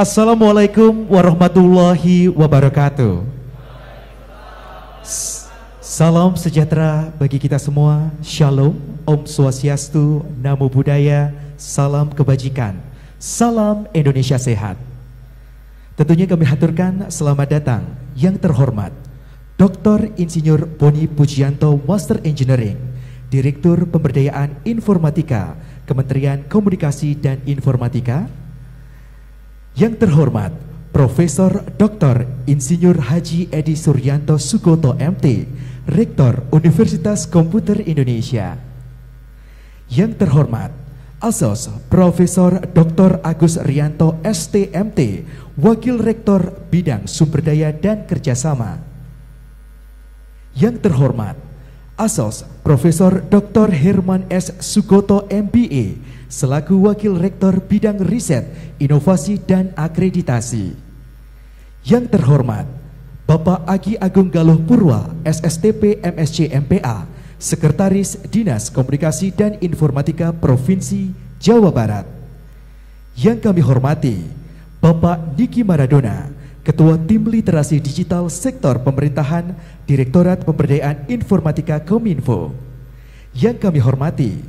Assalamualaikum warahmatullahi wabarakatuh. Salam sejahtera bagi kita semua. Shalom, Om Swastiastu, Namo Buddhaya, salam kebajikan, salam Indonesia sehat. Tentunya kami haturkan selamat datang yang terhormat Dr. Insinyur Boni Pujianto, Master Engineering, Direktur Pemberdayaan Informatika, Kementerian Komunikasi dan Informatika. Yang terhormat Profesor Dr. Insinyur Haji Edi Suryanto Sugoto MT, Rektor Universitas Komputer Indonesia. Yang terhormat Asos Profesor Dr. Agus Rianto STMT, Wakil Rektor Bidang Sumber Daya dan Kerjasama. Yang terhormat Asos Profesor Dr. Herman S. Sugoto MBA, selaku Wakil Rektor Bidang Riset, Inovasi dan Akreditasi. Yang terhormat Bapak Agi Agung Galuh Purwa, SSTP MSc MPA, Sekretaris Dinas Komunikasi dan Informatika Provinsi Jawa Barat. Yang kami hormati Bapak Niki Maradona, Ketua Tim Literasi Digital Sektor Pemerintahan, Direktorat Pemberdayaan Informatika Kominfo. Yang kami hormati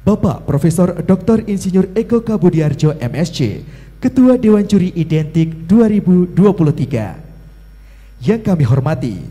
Bapak Profesor Dr. Insinyur Eko Kabudiarjo MSc, Ketua Dewan Juri Identik 2023. Yang kami hormati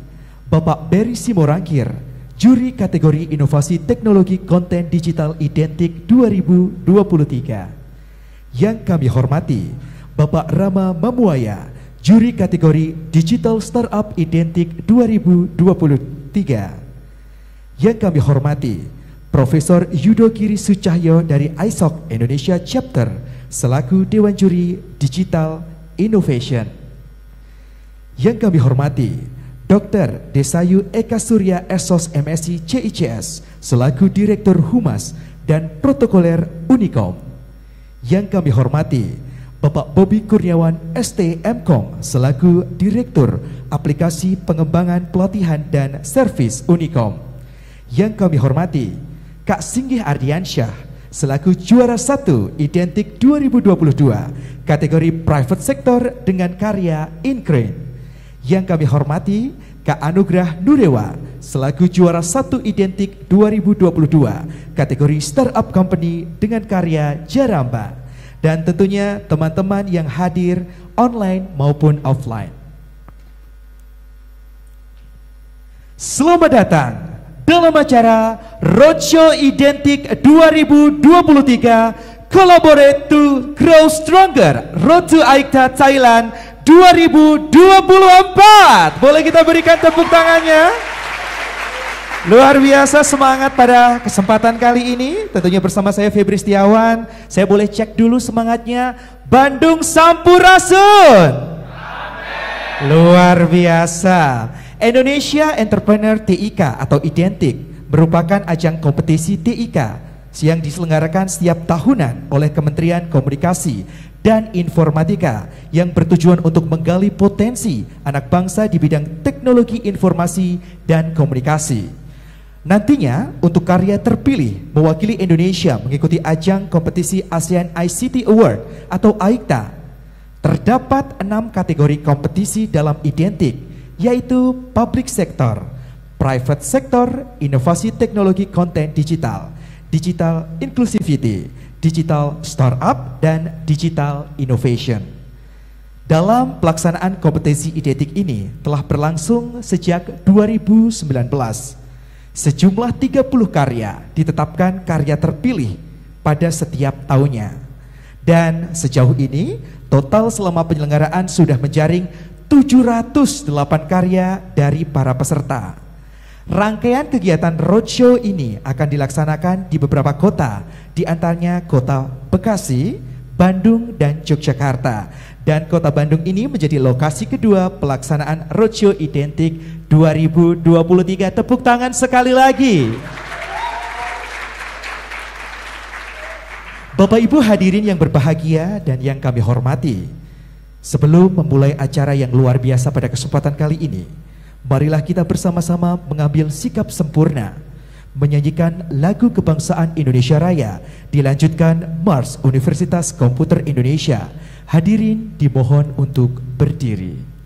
Bapak Berry Simorangkir, Juri Kategori Inovasi Teknologi Konten Digital Identik 2023. Yang kami hormati Bapak Rama Mamuaya, Juri Kategori Digital Startup Identik 2023. Yang kami hormati Profesor Yudo Kiri Sucahyo dari ISOC Indonesia Chapter, selaku Dewan Juri Digital Innovation. Yang kami hormati Dr. Desayu Eka Surya SOS MSc CICS, selaku Direktur Humas dan Protokoler Unicom. Yang kami hormati Bapak Bobi Kurniawan ST MKOM, selaku Direktur Aplikasi Pengembangan Pelatihan dan Servis Unicom. Yang kami hormati Kak Singgih Ardiansyah, selaku juara 1 Identik 2022 kategori Private Sector dengan karya Ingrain. Yang kami hormati Kak Anugrah Nurewa, selaku juara 1 Identik 2022 kategori Startup Company dengan karya Jaramba. Dan tentunya teman-teman yang hadir online maupun offline. Selamat datang dalam acara Roadshow Identik 2023 Collaborate to Grow Stronger Road to Aikta Thailand 2024. Boleh kita berikan tepuk tangannya? Luar biasa semangat pada kesempatan kali ini. Tentunya bersama saya Febri Setiawan. Saya boleh cek dulu semangatnya. Bandung Sampurasun. Luar biasa. Indonesia Entrepreneur TIK atau Identik merupakan ajang kompetisi TIK yang diselenggarakan setiap tahunan oleh Kementerian Komunikasi dan Informatika yang bertujuan untuk menggali potensi anak bangsa di bidang teknologi informasi dan komunikasi. Nantinya untuk karya terpilih mewakili Indonesia mengikuti ajang kompetisi ASEAN ICT Award atau AICTA, terdapat 6 kategori kompetisi dalam Identik, yaitu Public Sector, Private Sector, Inovasi Teknologi Konten Digital, Digital Inclusivity, Digital Startup, dan Digital Innovation. Dalam pelaksanaan kompetisi Identik ini telah berlangsung sejak 2019. Sejumlah 30 karya ditetapkan karya terpilih pada setiap tahunnya. Dan sejauh ini total selama penyelenggaraan sudah menjaring 708 karya dari para peserta. Rangkaian kegiatan roadshow ini akan dilaksanakan di beberapa kota, di antaranya kota Bekasi, Bandung, dan Yogyakarta. Dan kota Bandung ini menjadi lokasi kedua pelaksanaan roadshow Identik 2023. Tepuk tangan sekali lagi. Bapak Ibu hadirin yang berbahagia dan yang kami hormati, sebelum memulai acara yang luar biasa pada kesempatan kali ini, marilah kita bersama-sama mengambil sikap sempurna, menyanyikan lagu kebangsaan Indonesia Raya, dilanjutkan Mars Universitas Komputer Indonesia, Hadirin dimohon untuk berdiri.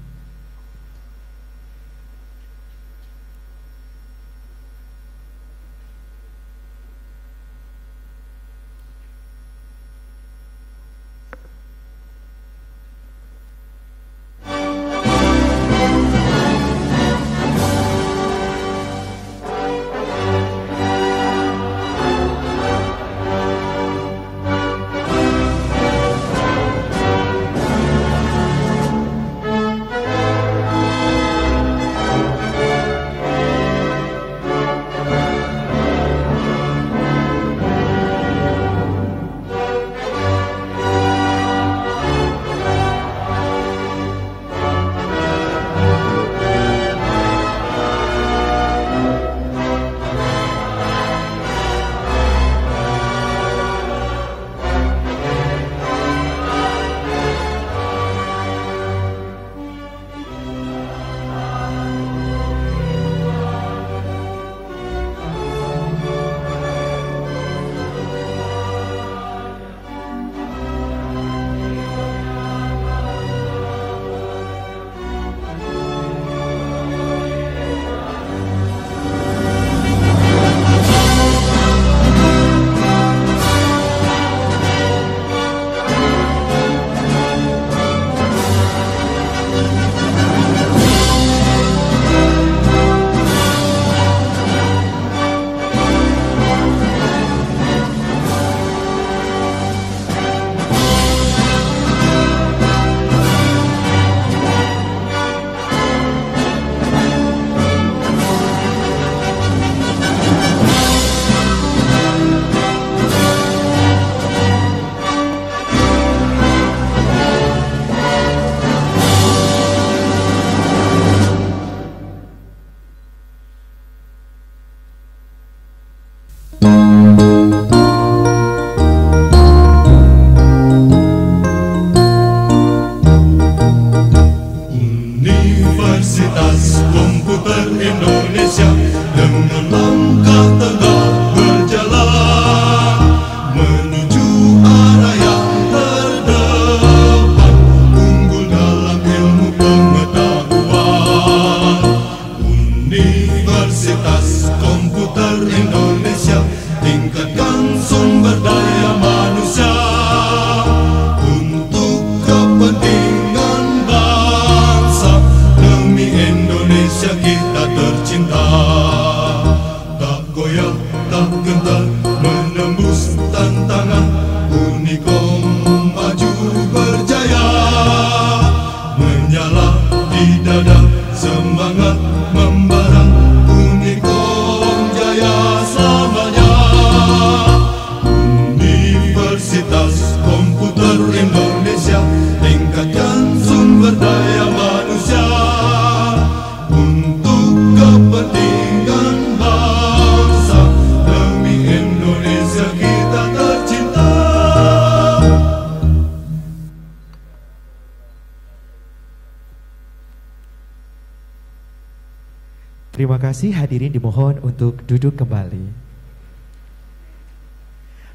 Terima kasih, hadirin dimohon untuk duduk kembali.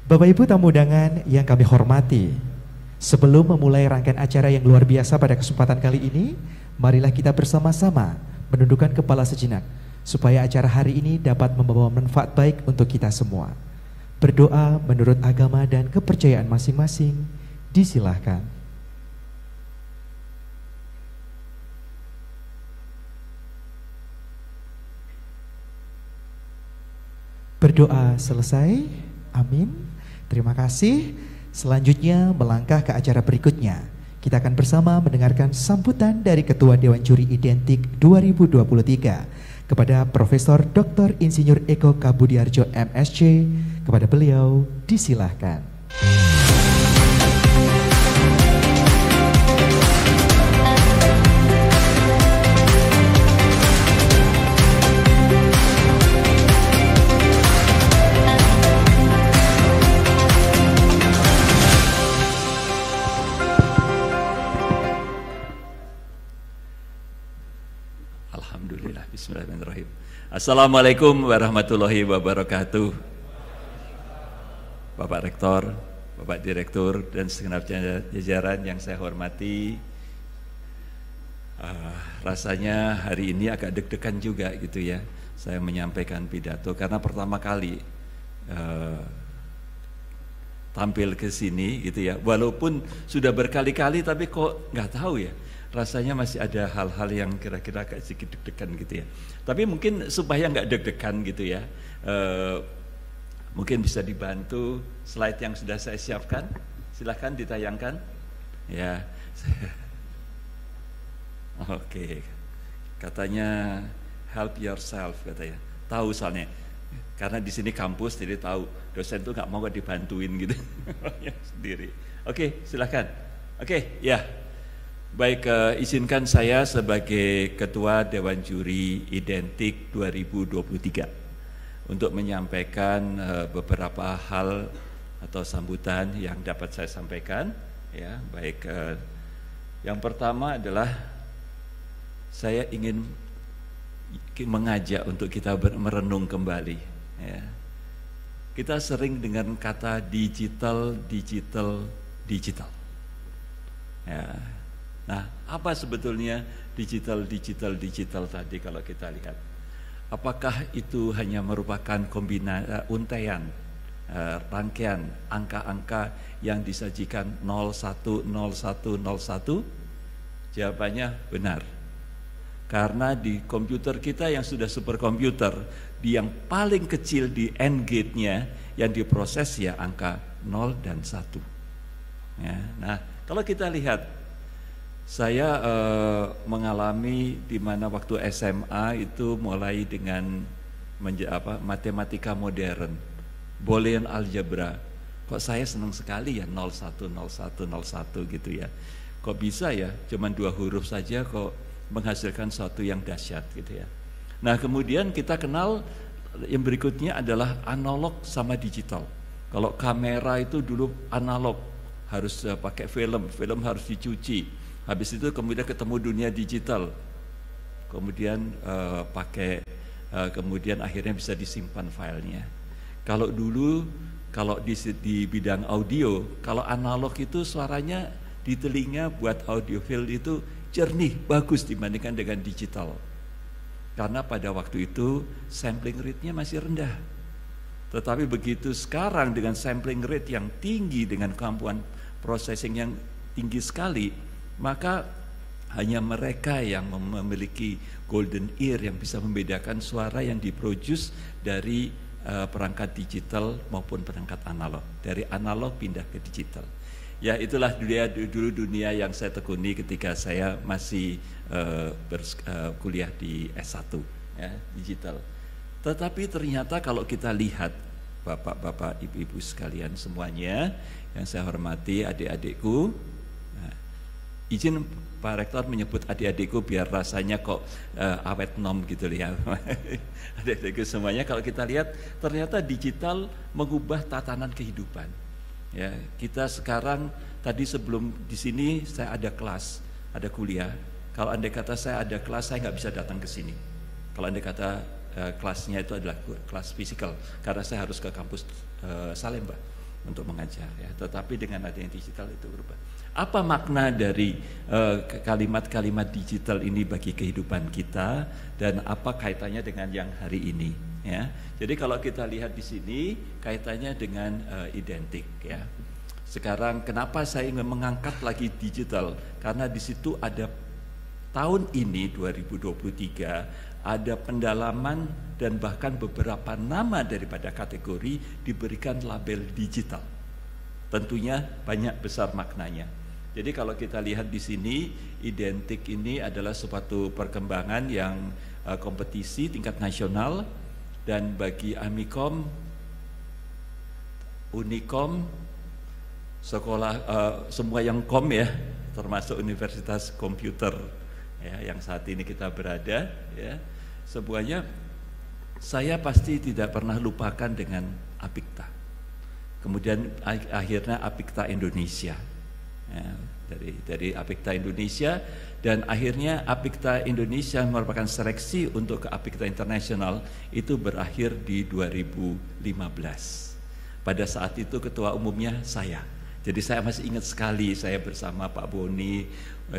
Bapak Ibu tamu undangan yang kami hormati, sebelum memulai rangkaian acara yang luar biasa pada kesempatan kali ini, marilah kita bersama-sama menundukkan kepala sejenak, supaya acara hari ini dapat membawa manfaat baik untuk kita semua. Berdoa menurut agama dan kepercayaan masing-masing, disilahkan. Berdoa selesai, amin. Terima kasih. Selanjutnya melangkah ke acara berikutnya. Kita akan bersama mendengarkan sambutan dari Ketua Dewan Juri Identik 2023 kepada Profesor Dr. Insinyur Eko Kabudiarjo MSc. Kepada beliau disilahkan. Bismillahirrahmanirrahim. Assalamualaikum warahmatullahi wabarakatuh. Bapak Rektor, Bapak Direktur dan segenap jajaran yang saya hormati, rasanya hari ini agak deg-degan juga gitu ya, saya menyampaikan pidato karena pertama kali tampil ke sini gitu ya, walaupun sudah berkali-kali tapi kok nggak tahu ya, rasanya masih ada hal-hal yang kira-kira agak sedikit deg-degan gitu ya. Tapi mungkin supaya nggak deg-degan gitu ya, mungkin bisa dibantu slide yang sudah saya siapkan, silahkan ditayangkan ya. Oke, katanya help yourself katanya, tahu soalnya karena di sini kampus jadi tahu dosen tuh nggak mau dibantuin gitu sendiri. Oke, silahkan. Oke, ya baik, izinkan saya sebagai Ketua Dewan Juri Identik 2023 untuk menyampaikan beberapa hal atau sambutan yang dapat saya sampaikan ya. Baik, yang pertama adalah saya ingin mengajak untuk kita merenung kembali ya. Kita sering dengan kata digital ya. Nah, apa sebetulnya digital tadi kalau kita lihat? Apakah itu hanya merupakan untaian rangkaian angka-angka yang disajikan 010101? Jawabannya benar. Karena di komputer kita yang sudah superkomputer, di yang paling kecil di AND gate-nya yang diproses ya angka 0 dan 1. Ya, nah, kalau kita lihat, saya mengalami di mana waktu SMA itu mulai dengan matematika modern, Boolean algebra. Kok saya senang sekali ya 010101 gitu ya. Kok bisa ya cuman 2 huruf saja kok menghasilkan sesuatu yang dahsyat gitu ya. Nah, kemudian kita kenal yang berikutnya adalah analog sama digital. Kalau kamera itu dulu analog, harus pakai film harus dicuci. Habis itu kemudian ketemu dunia digital, kemudian kemudian akhirnya bisa disimpan filenya. Kalau dulu, kalau di bidang audio, kalau analog itu suaranya di telinga buat audiofil itu jernih, bagus dibandingkan dengan digital. Karena pada waktu itu sampling rate-nya masih rendah. Tetapi begitu sekarang dengan sampling rate yang tinggi, dengan kemampuan processing yang tinggi sekali, maka hanya mereka yang memiliki golden ear yang bisa membedakan suara yang diproduce dari perangkat digital maupun perangkat analog. Dari analog pindah ke digital. Ya, itulah dulu dunia yang saya tekuni ketika saya masih kuliah di S1 ya, digital. Tetapi ternyata kalau kita lihat bapak-bapak, ibu-ibu sekalian semuanya yang saya hormati, adik-adikku, izin Pak Rektor menyebut adik-adikku biar rasanya kok awet nom gitu ya. Adik-adikku semuanya, kalau kita lihat ternyata digital mengubah tatanan kehidupan. Ya, kita sekarang tadi sebelum di sini saya ada kelas, ada kuliah. Kalau andai kata saya ada kelas, saya nggak bisa datang ke sini. Kalau andai kata kelasnya itu adalah kelas fisikal, karena saya harus ke kampus Salemba untuk mengajar ya. Tetapi dengan adanya digital itu berubah. Apa makna dari kalimat-kalimat digital ini bagi kehidupan kita dan apa kaitannya dengan yang hari ini ya. Jadi kalau kita lihat di sini kaitannya dengan identik ya. Sekarang kenapa saya ingin mengangkat lagi digital? Karena di situ ada tahun ini 2023 ada pendalaman dan bahkan beberapa nama daripada kategori diberikan label digital. Tentunya banyak besar maknanya. Jadi kalau kita lihat di sini, identik ini adalah suatu perkembangan yang kompetisi tingkat nasional, dan bagi Amikom, Unikom, sekolah semua yang kom ya, termasuk Universitas Komputer ya, yang saat ini kita berada ya, semuanya saya pasti tidak pernah lupakan dengan Apikta. Kemudian akhirnya Apikta Indonesia ya, dari Apikta Indonesia, dan akhirnya Apikta Indonesia merupakan seleksi untuk ke Apikta Internasional itu berakhir di 2015. Pada saat itu ketua umumnya saya. Jadi saya masih ingat sekali saya bersama Pak Boni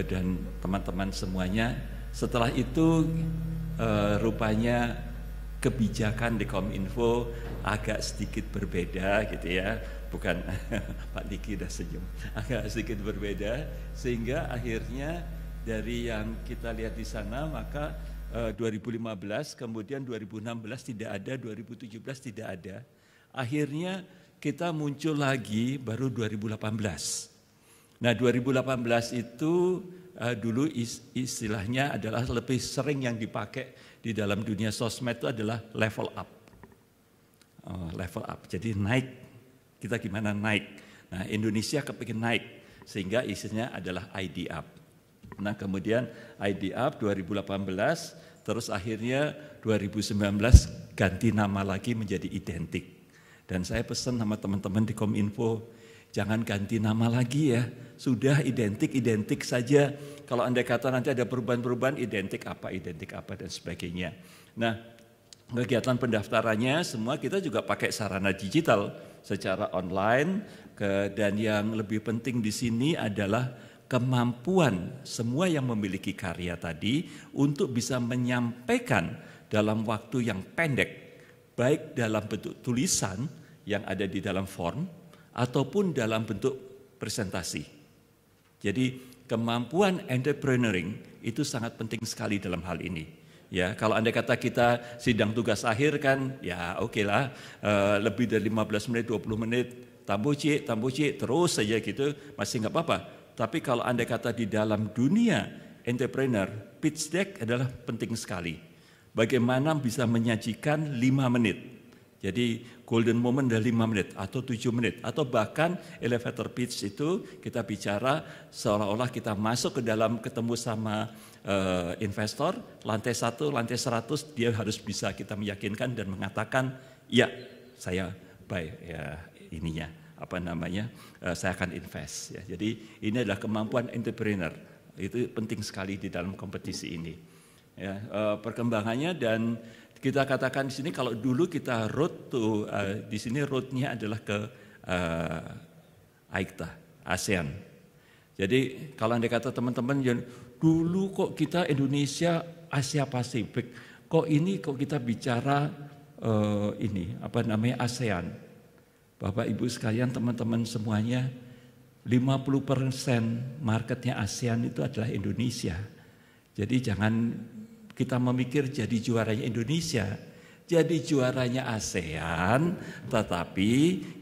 dan teman-teman semuanya. Setelah itu rupanya kebijakan di Kominfo agak sedikit berbeda gitu ya. Bukan Pak Diki udah senyum. Agak sedikit berbeda sehingga akhirnya dari yang kita lihat di sana maka 2015 kemudian 2016 tidak ada, 2017 tidak ada. Akhirnya kita muncul lagi baru 2018. Nah 2018 itu dulu istilahnya adalah lebih sering yang dipakai di dalam dunia sosmed itu adalah level up. Level up, jadi naik, kita gimana naik. Nah Indonesia kepingin naik, sehingga isinya adalah ID up. Nah kemudian ID up 2018, terus akhirnya 2019 ganti nama lagi menjadi identik. Dan saya pesan sama teman-teman di Kominfo, jangan ganti nama lagi ya, sudah identik saja. Kalau andai kata nanti ada perubahan-perubahan, identik apa dan sebagainya. Nah kegiatan pendaftarannya semua kita juga pakai sarana digital secara online, dan yang lebih penting di sini adalah kemampuan semua yang memiliki karya tadi untuk bisa menyampaikan dalam waktu yang pendek, baik dalam bentuk tulisan yang ada di dalam form ataupun dalam bentuk presentasi. Jadi kemampuan entrepreneuring itu sangat penting sekali dalam hal ini. Ya, kalau andai kata kita sidang tugas akhir kan, ya oke lah, lebih dari 15 menit, 20 menit, tambuci, terus saja gitu, masih nggak apa-apa. Tapi kalau andai kata di dalam dunia entrepreneur, pitch deck adalah penting sekali. Bagaimana bisa menyajikan 5 menit. Jadi golden moment dari 5 menit atau 7 menit. Atau bahkan elevator pitch itu kita bicara seolah-olah kita masuk ke dalam ketemu sama investor, lantai 1, lantai 100, dia harus bisa kita meyakinkan dan mengatakan, ya saya buy ya ininya, saya akan invest. Ya. Jadi ini adalah kemampuan entrepreneur, itu penting sekali di dalam kompetisi ini. Ya, perkembangannya dan kita katakan di sini kalau dulu kita road to di sini roadnya adalah ke AICTA, ASEAN. Jadi kalau andai kata teman-teman dulu kok kita Indonesia Asia Pasifik, kok kita bicara ASEAN. Bapak Ibu sekalian, teman-teman semuanya, 50% marketnya ASEAN itu adalah Indonesia. Jadi jangan kita memikir jadi juaranya Indonesia, jadi juaranya ASEAN, tetapi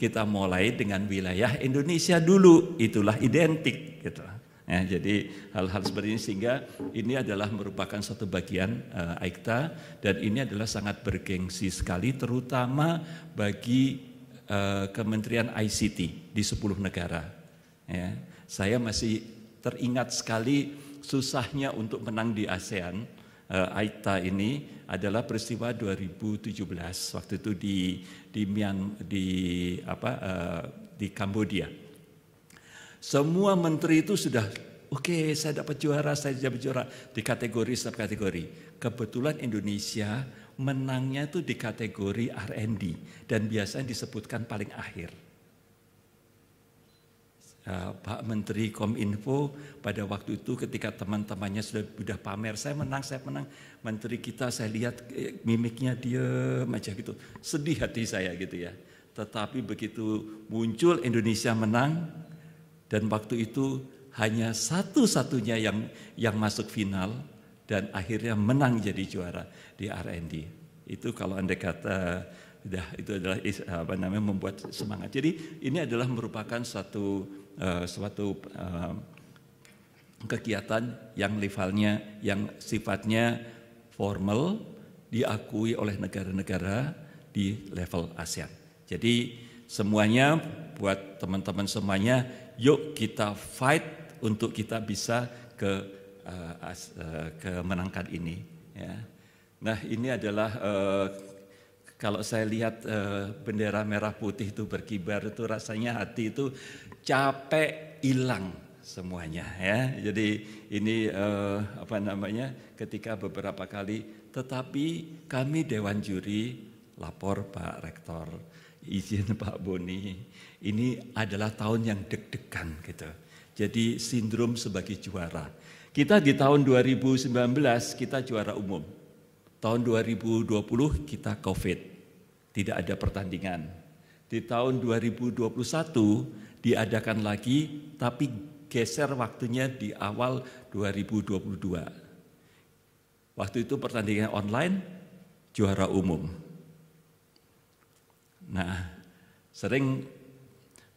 kita mulai dengan wilayah Indonesia dulu, itulah identik gitu. Ya, jadi hal-hal seperti ini sehingga ini adalah merupakan suatu bagian AICTA dan ini adalah sangat bergengsi sekali terutama bagi Kementerian ICT di 10 negara. Ya, saya masih teringat sekali susahnya untuk menang di ASEAN. AICTA ini adalah peristiwa 2017 waktu itu di Kambodia. Semua menteri itu sudah oke, saya dapat juara di kategori subkategori. Kebetulan Indonesia menangnya itu di kategori R&D dan biasanya disebutkan paling akhir. Pak Menteri Kominfo pada waktu itu ketika teman-temannya sudah pamer, saya menang, menteri kita saya lihat mimiknya diam aja gitu, sedih hati saya gitu ya. Tetapi begitu muncul Indonesia menang dan waktu itu hanya satu-satunya yang masuk final dan akhirnya menang jadi juara di R&D. Itu kalau andai kata itu adalah membuat semangat. Jadi ini adalah merupakan suatu kegiatan yang levelnya, yang sifatnya formal, diakui oleh negara-negara di level ASEAN. Jadi semuanya buat teman-teman semuanya, yuk kita fight untuk kita bisa menangkan ini. Ya. Nah ini adalah kalau saya lihat bendera merah putih itu berkibar itu rasanya hati itu capek hilang semuanya ya. Jadi ini ketika beberapa kali, tetapi kami Dewan Juri lapor Pak Rektor, izin Pak Boni, ini adalah tahun yang deg-degan gitu. Jadi sindrom sebagai juara. Kita di tahun 2019 kita juara umum. Tahun 2020 kita COVID, tidak ada pertandingan. Di tahun 2021 diadakan lagi, tapi geser waktunya di awal 2022. Waktu itu pertandingan online, juara umum. Nah, sering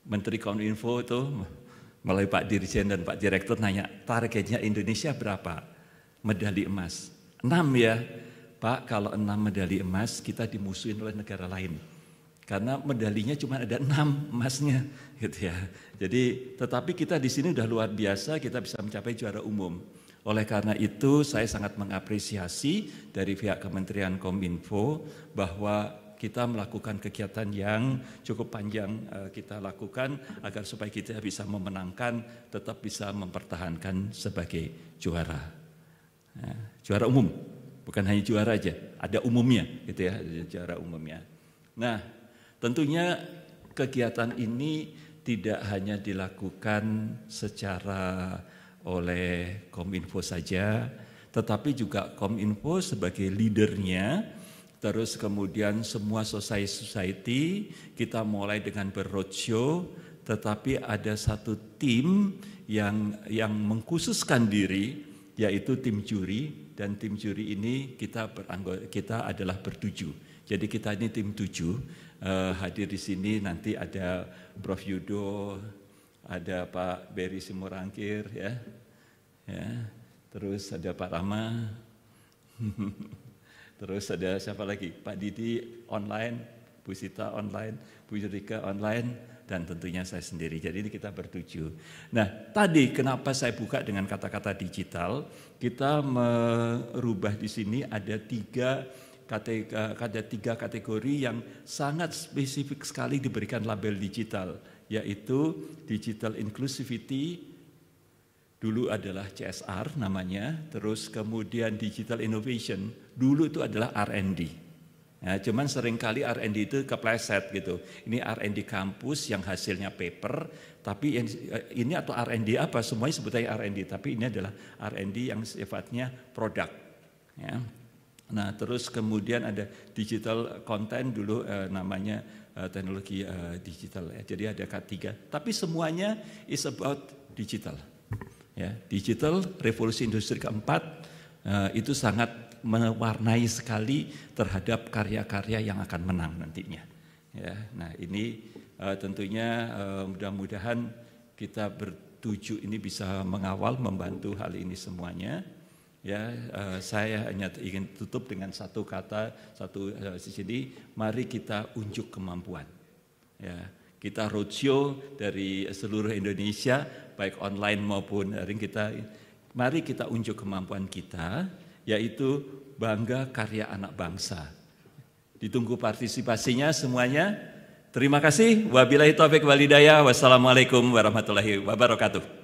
Menteri Kominfo itu melalui Pak Dirjen dan Pak Direktur nanya, targetnya Indonesia berapa? Medali emas. 6 ya. Pak, kalau 6 medali emas kita dimusuhin oleh negara lain. Karena medalinya cuma ada 6 emasnya, gitu ya. Jadi, tetapi kita di sini udah luar biasa, kita bisa mencapai juara umum. Oleh karena itu, saya sangat mengapresiasi dari pihak Kementerian Kominfo bahwa kita melakukan kegiatan yang cukup panjang kita lakukan agar supaya kita bisa memenangkan, tetap bisa mempertahankan sebagai juara. Nah, juara umum, bukan hanya juara aja, ada umumnya, gitu ya, ada juara umumnya. Nah, tentunya kegiatan ini tidak hanya dilakukan secara oleh Kominfo saja, tetapi juga Kominfo sebagai leadernya, terus kemudian semua society kita mulai dengan beroadshow, tetapi ada satu tim yang mengkhususkan diri, yaitu tim juri, dan tim juri ini kita adalah bertujuh. Jadi kita ini tim 7. Hadir di sini nanti ada Prof Yudo, ada Pak Beri Simorangkir, ya, terus ada Pak Rama, terus ada siapa lagi? Pak Didi online, Bu Sita online, Bu Yurika online, dan tentunya saya sendiri. Jadi ini kita bertujuh. Nah, tadi kenapa saya buka dengan kata-kata digital? Kita merubah di sini ada tiga kategori yang sangat spesifik sekali diberikan label digital, yaitu digital inclusivity, dulu adalah CSR namanya, terus kemudian digital innovation, dulu itu adalah R&D. Nah, cuman seringkali R&D itu kepleset gitu. Ini R&D kampus yang hasilnya paper, tapi ini atau R&D apa? Semuanya sebutnya R&D, tapi ini adalah R&D yang sifatnya produk. Ya. Nah, terus kemudian ada digital content dulu namanya teknologi digital ya. Jadi ada K3. Tapi semuanya is about digital. Ya, digital revolusi industri keempat itu sangat mewarnai sekali terhadap karya-karya yang akan menang nantinya. Ya, nah ini tentunya mudah-mudahan kita bertuju ini bisa mengawal, membantu hal ini semuanya. Ya, saya hanya ingin tutup dengan satu kata, sini, mari kita unjuk kemampuan. Ya, kita roadshow dari seluruh Indonesia, baik online maupun daring mari kita unjuk kemampuan kita, yaitu bangga karya anak bangsa. Ditunggu partisipasinya semuanya. Terima kasih. Wabillahi taufiq wal hidayah. Wassalamualaikum warahmatullahi wabarakatuh.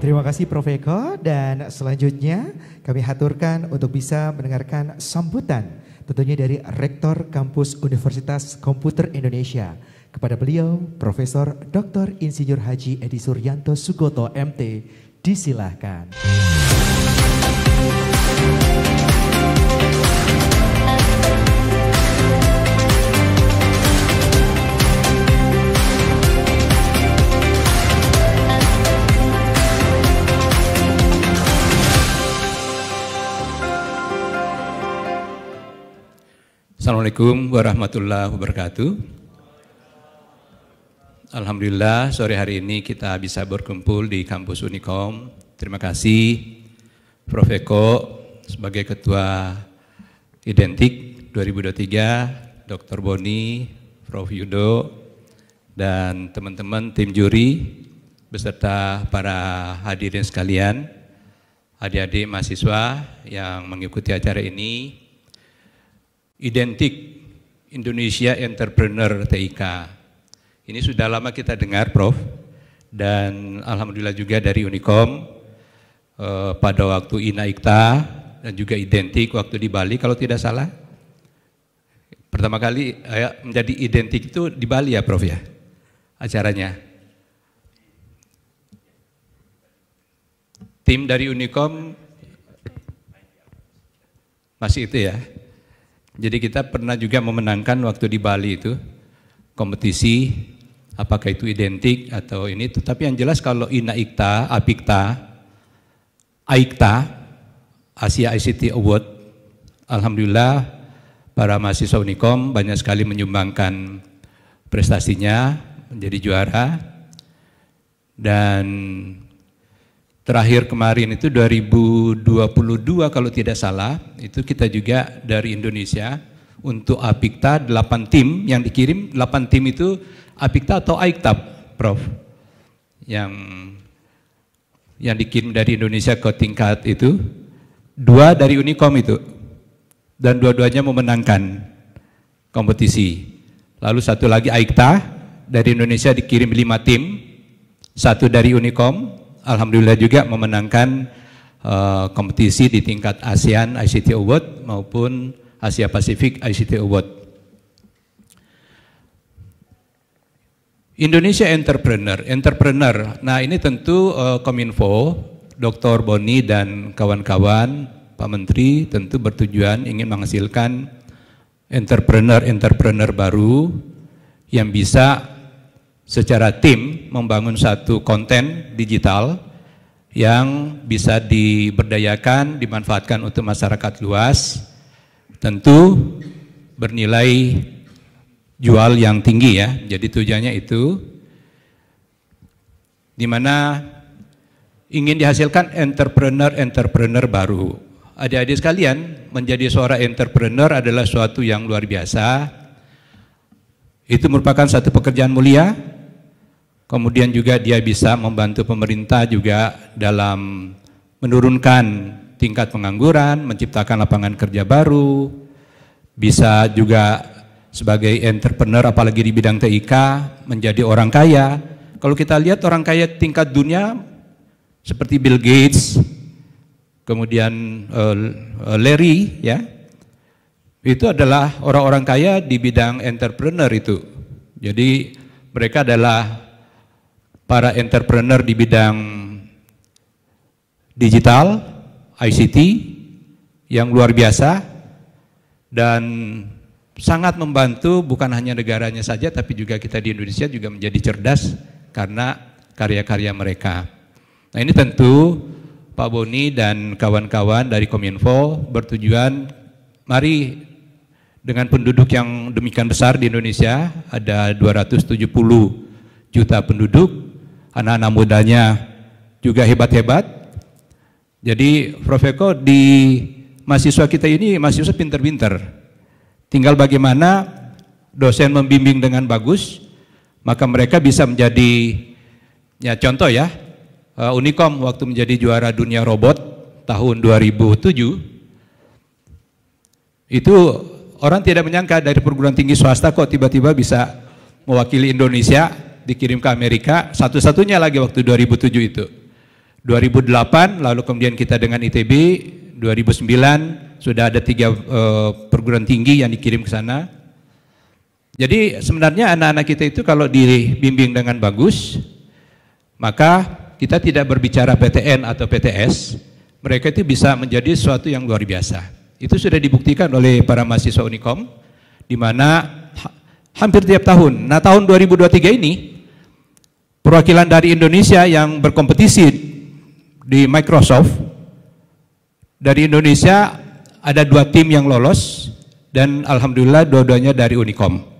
Terima kasih Prof. Eko, dan selanjutnya kami haturkan untuk bisa mendengarkan sambutan tentunya dari Rektor Kampus Universitas Komputer Indonesia. Kepada beliau Profesor Dr. Insinyur Haji Edi Suryanto Sugoto MT, disilahkan. Assalamualaikum warahmatullahi wabarakatuh. Alhamdulillah sore hari ini kita bisa berkumpul di kampus Unikom. Terima kasih Prof. Eko sebagai Ketua Identik 2023, Dr. Boni, Prof. Yudo, dan teman-teman tim juri beserta para hadirin sekalian. adik-adik mahasiswa yang mengikuti acara ini. Identik Indonesia Entrepreneur TIK. Ini sudah lama kita dengar, Prof. Dan alhamdulillah juga dari Unicom pada waktu INAIKTA dan juga identik waktu di Bali kalau tidak salah. Pertama kali menjadi identik itu di Bali ya, Prof ya, acaranya. Tim dari Unicom masih itu ya. Jadi kita pernah juga memenangkan waktu di Bali itu kompetisi, apakah itu identik atau ini. Tapi yang jelas kalau INAIKTA, APIKTA, AIKTA, Asia ICT Award, alhamdulillah para mahasiswa Unicom banyak sekali menyumbangkan prestasinya menjadi juara. Dan terakhir kemarin itu 2022 kalau tidak salah, itu kita juga dari Indonesia untuk APIKTA 8 tim yang dikirim. 8 tim itu APIKTA atau AIKTA, Prof? Yang dikirim dari Indonesia ke tingkat itu 2 dari Unicom itu, dan dua-duanya memenangkan kompetisi. Lalu satu lagi AIKTA dari Indonesia dikirim 5 tim, 1 dari Unicom, alhamdulillah juga memenangkan kompetisi di tingkat ASEAN ICT Award maupun Asia Pasifik ICT Award. Indonesia Entrepreneur. Nah ini tentu Kominfo, Dr. Boni dan kawan-kawan, Pak Menteri tentu bertujuan ingin menghasilkan entrepreneur baru yang bisa secara tim membangun satu konten digital yang bisa diberdayakan, dimanfaatkan untuk masyarakat luas, tentu bernilai jual yang tinggi ya. Jadi tujuannya itu di mana ingin dihasilkan entrepreneur baru. Adik-adik sekalian, menjadi seorang entrepreneur adalah suatu yang luar biasa. Itu merupakan satu pekerjaan mulia. Kemudian juga dia bisa membantu pemerintah juga dalam menurunkan tingkat pengangguran, menciptakan lapangan kerja baru, bisa juga sebagai entrepreneur apalagi di bidang TIK menjadi orang kaya. Kalau kita lihat orang kaya tingkat dunia seperti Bill Gates, kemudian Larry ya, itu adalah orang-orang kaya di bidang entrepreneur itu. Jadi mereka adalah para entrepreneur di bidang digital, ICT yang luar biasa dan sangat membantu bukan hanya negaranya saja tapi juga kita di Indonesia juga menjadi cerdas karena karya-karya mereka. Nah ini tentu Pak Boni dan kawan-kawan dari Kominfo bertujuan, mari dengan penduduk yang demikian besar di Indonesia, ada 270 juta penduduk, anak-anak mudanya juga hebat-hebat. Jadi Prof Eko, di mahasiswa kita ini mahasiswa pinter-pinter, tinggal bagaimana dosen membimbing dengan bagus, maka mereka bisa menjadi, ya contoh ya, Unicom waktu menjadi juara dunia robot tahun 2007, itu orang tidak menyangka dari perguruan tinggi swasta kok tiba-tiba bisa mewakili Indonesia, dikirim ke Amerika, satu-satunya lagi waktu 2007 itu. 2008 lalu kemudian kita dengan ITB, 2009 sudah ada 3 perguruan tinggi yang dikirim ke sana. Jadi sebenarnya anak-anak kita itu kalau dibimbing dengan bagus, maka kita tidak berbicara PTN atau PTS, mereka itu bisa menjadi sesuatu yang luar biasa. Itu sudah dibuktikan oleh para mahasiswa Unicom, di mana hampir tiap tahun. Nah tahun 2023 ini, perwakilan dari Indonesia yang berkompetisi di Microsoft, dari Indonesia ada 2 tim yang lolos, dan alhamdulillah dua-duanya dari Unicom.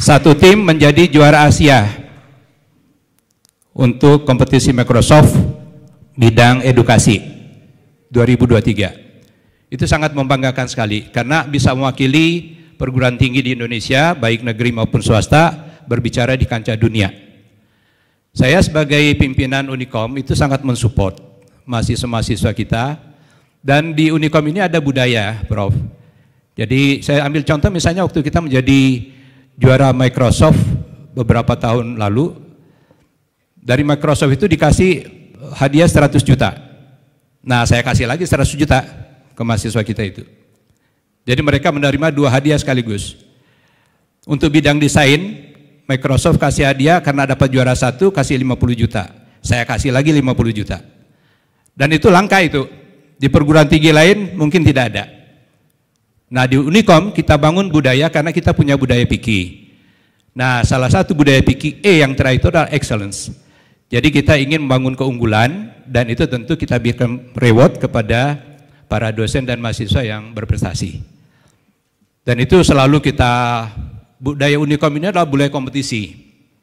Satu tim menjadi juara Asia untuk kompetisi Microsoft bidang edukasi 2023. Itu sangat membanggakan sekali karena bisa mewakili perguruan tinggi di Indonesia baik negeri maupun swasta berbicara di kancah dunia. Saya sebagai pimpinan Unikom itu sangat mensupport mahasiswa-mahasiswa kita, dan di Unikom ini ada budaya, Prof. Jadi saya ambil contoh misalnya waktu kita menjadi juara Microsoft beberapa tahun lalu, dari Microsoft itu dikasih hadiah 100 juta. Nah, saya kasih lagi 100 juta ke mahasiswa kita itu. Jadi mereka menerima 2 hadiah sekaligus. Untuk bidang desain, Microsoft kasih hadiah karena dapat juara 1, kasih 50 juta. Saya kasih lagi 50 juta. Dan itu langka itu. Di perguruan tinggi lain mungkin tidak ada. Nah, di Unikom kita bangun budaya karena kita punya budaya PIKI. Nah, salah satu budaya PIKI yang terakhir itu adalah excellence. Jadi kita ingin membangun keunggulan, dan itu tentu kita berikan reward kepada para dosen dan mahasiswa yang berprestasi. Dan itu selalu kita, budaya Unikom ini adalah budaya kompetisi.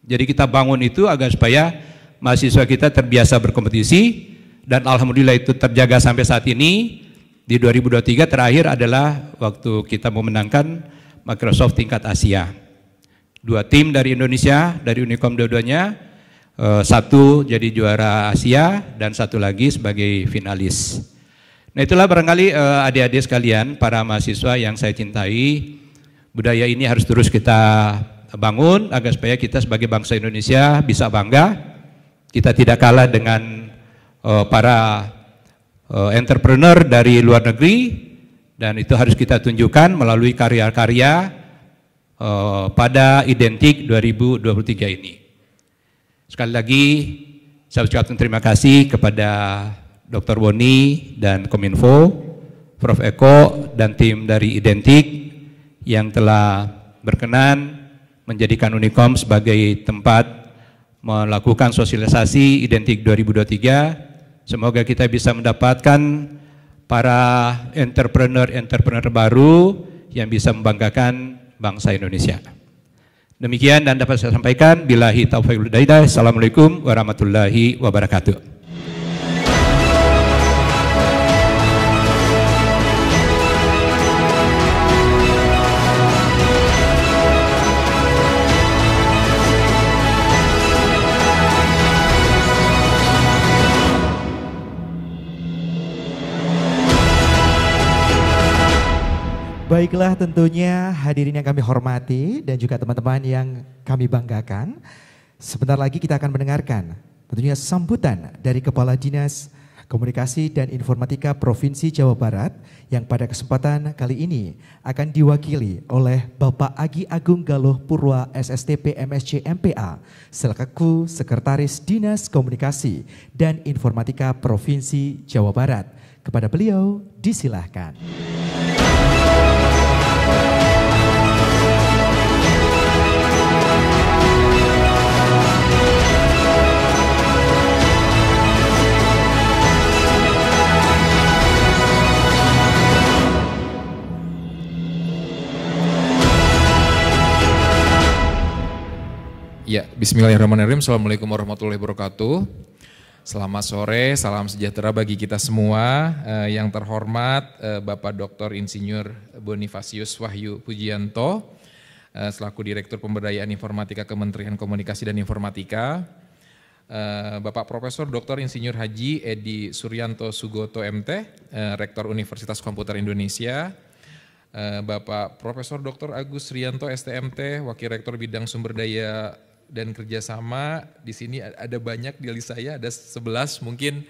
Jadi kita bangun itu agar supaya mahasiswa kita terbiasa berkompetisi, dan alhamdulillah itu terjaga sampai saat ini. Di 2023 terakhir adalah waktu kita memenangkan Microsoft tingkat Asia. 2 tim dari Indonesia, dari Unikom dua-duanya, 1 jadi juara Asia dan 1 lagi sebagai finalis. Nah, itulah barangkali adik-adik sekalian, para mahasiswa yang saya cintai, budaya ini harus terus kita bangun agar supaya kita sebagai bangsa Indonesia bisa bangga. Kita tidak kalah dengan para entrepreneur dari luar negeri, dan itu harus kita tunjukkan melalui karya-karya pada Identik 2023 ini. Sekali lagi saya ucapkan terima kasih kepada Dr. Boni dan Kominfo, Prof. Eko dan tim dari Identik yang telah berkenan menjadikan Unikom sebagai tempat melakukan sosialisasi Identik 2023. Semoga kita bisa mendapatkan para entrepreneur baru yang bisa membanggakan bangsa Indonesia. Demikian dan dapat saya sampaikan. Billahi taufiq wal hidayah. Assalamualaikum warahmatullahi wabarakatuh. Baiklah, tentunya hadirin yang kami hormati dan juga teman-teman yang kami banggakan. Sebentar lagi kita akan mendengarkan tentunya sambutan dari Kepala Dinas Komunikasi dan Informatika Provinsi Jawa Barat yang pada kesempatan kali ini akan diwakili oleh Bapak Agi Agung Galuh Purwa SSTP MSc MPA selaku Sekretaris Dinas Komunikasi dan Informatika Provinsi Jawa Barat. Kepada beliau disilahkan. Ya, bismillahirrahmanirrahim. Assalamualaikum warahmatullahi wabarakatuh. Selamat sore, salam sejahtera bagi kita semua. Yang terhormat Bapak Dr. Insinyur Bonifasius Wahyu Pujianto, selaku Direktur Pemberdayaan Informatika Kementerian Komunikasi dan Informatika. Bapak Profesor Dr. Insinyur Haji Edi Suryanto Sugoto MT, Rektor Universitas Komputer Indonesia. Bapak Profesor Dr. Agus Rianto STMT, Wakil Rektor Bidang Sumber Daya dan Kerjasama. Di sini ada banyak di list saya, ada 11 mungkin.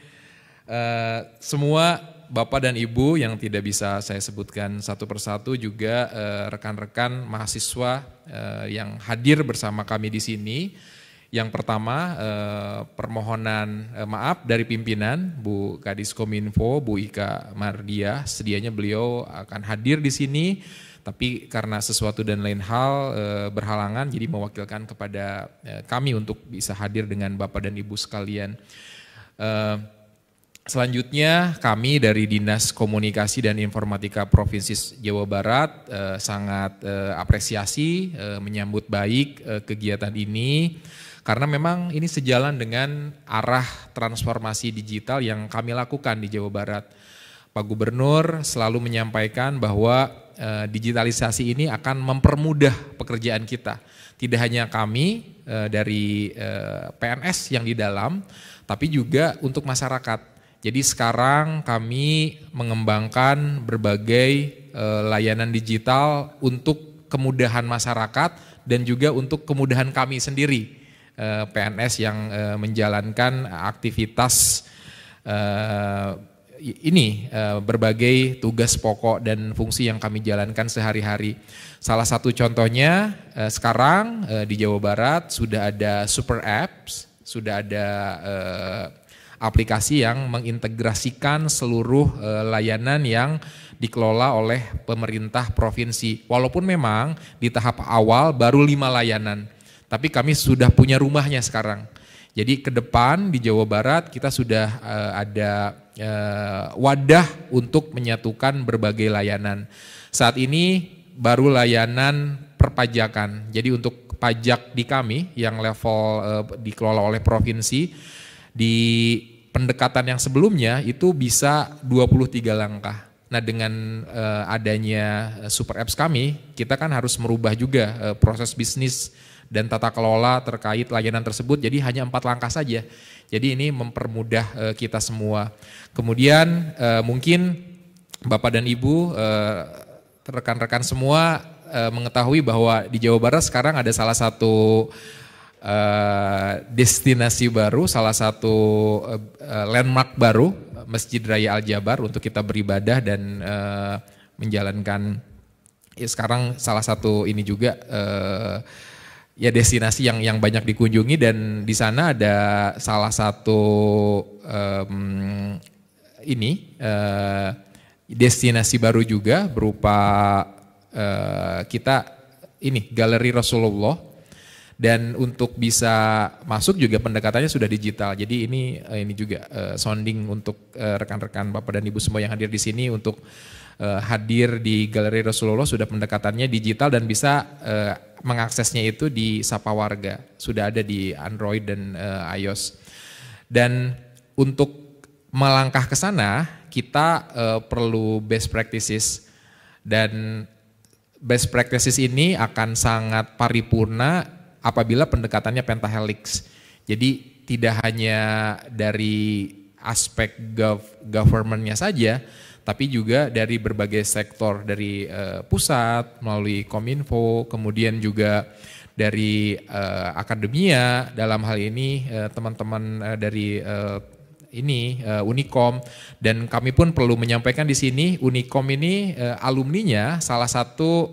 Semua Bapak dan Ibu yang tidak bisa saya sebutkan satu persatu, juga rekan-rekan mahasiswa yang hadir bersama kami di sini. Yang pertama, permohonan maaf dari pimpinan Bu Kadis Kominfo, Bu Ika Mardiah. Sedianya beliau akan hadir di sini, tapi karena sesuatu dan lain hal berhalangan, jadi mewakilkan kepada kami untuk bisa hadir dengan Bapak dan Ibu sekalian. Selanjutnya kami dari Dinas Komunikasi dan Informatika Provinsi Jawa Barat sangat apresiasi, menyambut baik kegiatan ini. Karena memang ini sejalan dengan arah transformasi digital yang kami lakukan di Jawa Barat. Pak Gubernur selalu menyampaikan bahwa digitalisasi ini akan mempermudah pekerjaan kita. Tidak hanya kami dari PNS yang di dalam, tapi juga untuk masyarakat. Jadi sekarang kami mengembangkan berbagai layanan digital untuk kemudahan masyarakat dan juga untuk kemudahan kami sendiri, PNS yang menjalankan aktivitas ini, berbagai tugas pokok dan fungsi yang kami jalankan sehari-hari. Salah satu contohnya sekarang di Jawa Barat sudah ada super apps, sudah ada aplikasi yang mengintegrasikan seluruh layanan yang dikelola oleh pemerintah provinsi. Walaupun memang di tahap awal baru 5 layanan, tapi kami sudah punya rumahnya sekarang. Jadi ke depan di Jawa Barat kita sudah ada wadah untuk menyatukan berbagai layanan. Saat ini baru layanan perpajakan. Jadi untuk pajak di kami yang level dikelola oleh provinsi, di pendekatan yang sebelumnya itu bisa 23 langkah. Nah dengan adanya super apps kami, kita kan harus merubah juga proses bisnis dan tata kelola terkait layanan tersebut, jadi hanya 4 langkah saja. Jadi ini mempermudah kita semua. Kemudian mungkin Bapak dan Ibu, rekan-rekan semua mengetahui bahwa di Jawa Barat sekarang ada salah satu destinasi baru, salah satu landmark baru, Masjid Raya Al-Jabar untuk kita beribadah dan menjalankan. Ya sekarang salah satu ini juga ya destinasi yang banyak dikunjungi, dan di sana ada salah satu destinasi baru juga berupa kita ini Galeri Rasulullah. Dan untuk bisa masuk juga pendekatannya sudah digital. Jadi ini juga sounding untuk rekan-rekan Bapak dan Ibu semua yang hadir di sini untuk hadir di Galeri Rasulullah, sudah pendekatannya digital dan bisa mengaksesnya itu di Sapa Warga. Sudah ada di Android dan iOS. Dan untuk melangkah ke sana kita perlu best practices, dan best practices ini akan sangat paripurna apabila pendekatannya pentahelix. Jadi tidak hanya dari aspek government-nya saja, tapi juga dari berbagai sektor, dari pusat melalui Kominfo, kemudian juga dari akademia, dalam hal ini teman-teman dari Unikom, dan kami pun perlu menyampaikan di sini Unikom ini alumninya salah satu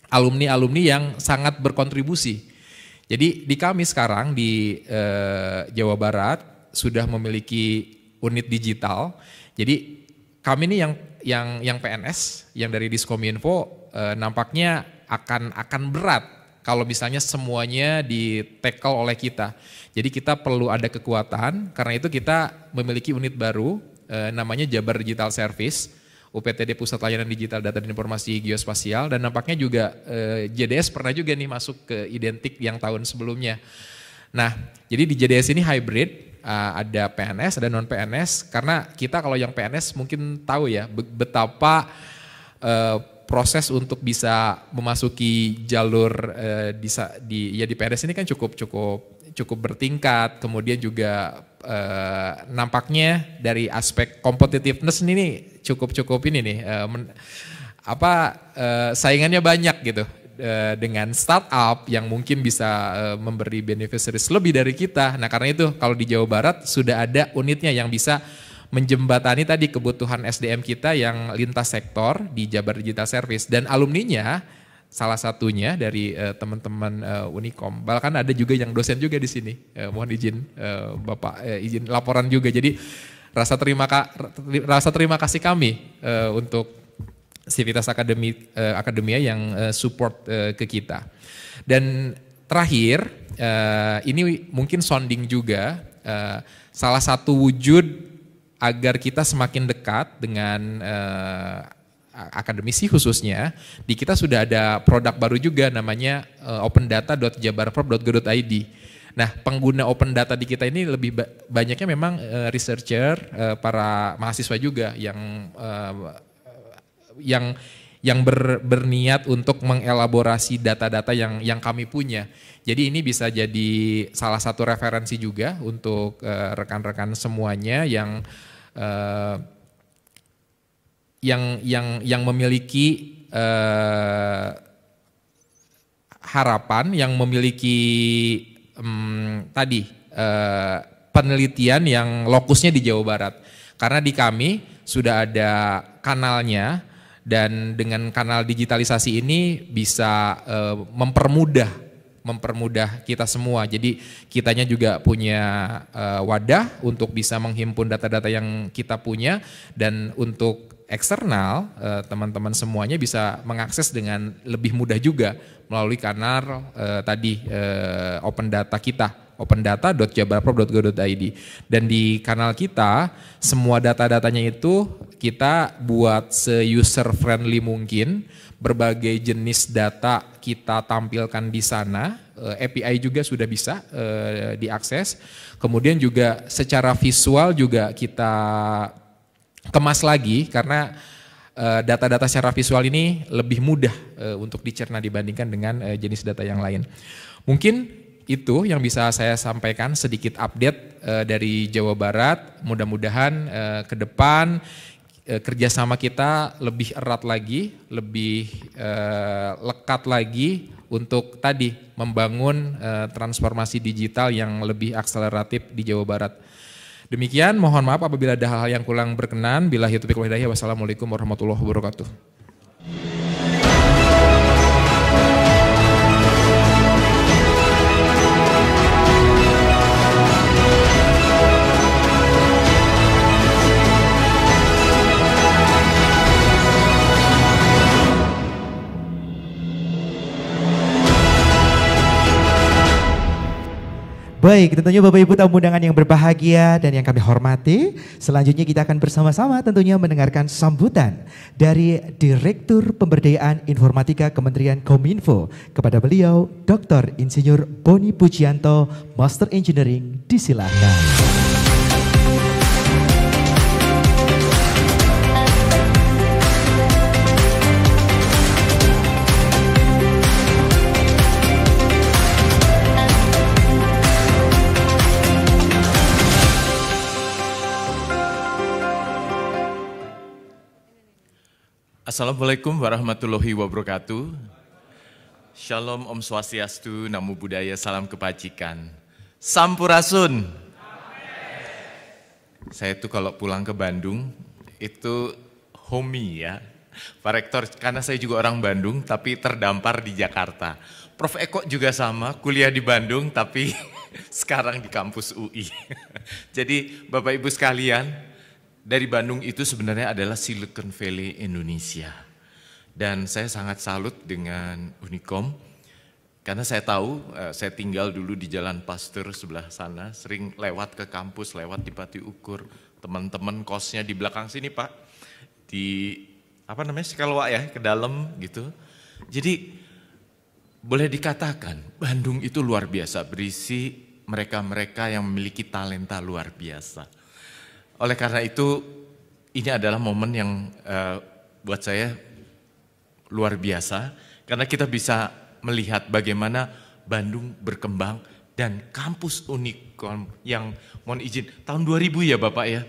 alumni yang sangat berkontribusi. Jadi di kami sekarang di Jawa Barat sudah memiliki unit digital. Jadi kami ini yang PNS, yang dari Diskominfo nampaknya akan berat kalau misalnya semuanya di-tackle oleh kita. Jadi kita perlu ada kekuatan, karena itu kita memiliki unit baru namanya Jabar Digital Service, UPTD Pusat Layanan Digital Data dan Informasi Geospasial, dan nampaknya juga JDS pernah juga nih masuk ke identik yang tahun sebelumnya. Nah, jadi di JDS ini hybrid, ada PNS, ada non PNS, karena kita kalau yang PNS mungkin tahu ya betapa proses untuk bisa memasuki jalur di PNS ini kan cukup bertingkat, kemudian juga nampaknya dari aspek competitiveness ini cukup ini nih, saingannya banyak gitu dengan startup yang mungkin bisa memberi beneficiaries lebih dari kita. Nah karena itu kalau di Jawa Barat sudah ada unitnya yang bisa menjembatani tadi kebutuhan SDM kita yang lintas sektor di Jabar Digital Service, dan alumninya salah satunya dari teman-teman Unikom. Bahkan ada juga yang dosen juga di sini. Mohon izin Bapak izin laporan juga. Jadi rasa terima kasih kami untuk Civitas Akademia yang support ke kita. Dan terakhir ini mungkin sounding juga salah satu wujud agar kita semakin dekat dengan akademisi khususnya, di kita sudah ada produk baru juga namanya opendata.jabarprov.go.id. Nah, pengguna open data di kita ini lebih banyaknya memang researcher, para mahasiswa juga yang berniat untuk mengelaborasi data-data yang kami punya. Jadi ini bisa jadi salah satu referensi juga untuk rekan-rekan semuanya yang memiliki harapan, yang memiliki penelitian yang lokusnya di Jawa Barat. Karena di kami sudah ada kanalnya, dan dengan kanal digitalisasi ini bisa mempermudah kita semua. Jadi kitanya juga punya wadah untuk bisa menghimpun data-data yang kita punya, dan untuk eksternal teman-teman semuanya bisa mengakses dengan lebih mudah juga melalui kanal open data kita, opendata.jabarprov.go.id. Dan di kanal kita semua data-datanya itu kita buat se-user friendly mungkin. Berbagai jenis data kita tampilkan di sana, API juga sudah bisa diakses. Kemudian juga secara visual juga kita kemas lagi, karena data-data secara visual ini lebih mudah untuk dicerna dibandingkan dengan jenis data yang lain. Mungkin itu yang bisa saya sampaikan, sedikit update dari Jawa Barat. Mudah-mudahan ke depan kerjasama kita lebih erat lagi, lebih lekat lagi untuk membangun transformasi digital yang lebih akseleratif di Jawa Barat. Demikian, mohon maaf apabila ada hal-hal yang kurang berkenan. Billahi taufiq wal hidayah. Wassalamualaikum warahmatullahi wabarakatuh. Baik, tentunya Bapak Ibu tamu undangan yang berbahagia dan yang kami hormati, selanjutnya kita akan bersama-sama tentunya mendengarkan sambutan dari Direktur Pemberdayaan Informatika Kementerian Kominfo. Kepada beliau, Dr. Insinyur Boni Pujianto, Master Engineering, disilakan. Assalamualaikum warahmatullahi wabarakatuh. Shalom, Om Swastiastu, Namo Buddhaya, salam kebajikan. Sampurasun. Saya tuh kalau pulang ke Bandung itu homey ya, Pak Rektor, karena saya juga orang Bandung tapi terdampar di Jakarta. Prof Eko juga sama, kuliah di Bandung tapi sekarang di kampus UI. Jadi Bapak Ibu sekalian, dari Bandung itu sebenarnya adalah Silicon Valley Indonesia. Dan saya sangat salut dengan Unicom, karena saya tahu, saya tinggal dulu di Jalan Pasteur sebelah sana, sering lewat ke kampus, lewat di Pati Ukur, teman-teman kosnya di belakang sini Pak, di Sekalwa ya, ke dalam gitu. Jadi boleh dikatakan Bandung itu luar biasa, berisi mereka-mereka yang memiliki talenta luar biasa. Oleh karena itu, ini adalah momen yang buat saya luar biasa, karena kita bisa melihat bagaimana Bandung berkembang dan kampus Unicom yang mohon izin, tahun 2000 ya Bapak ya,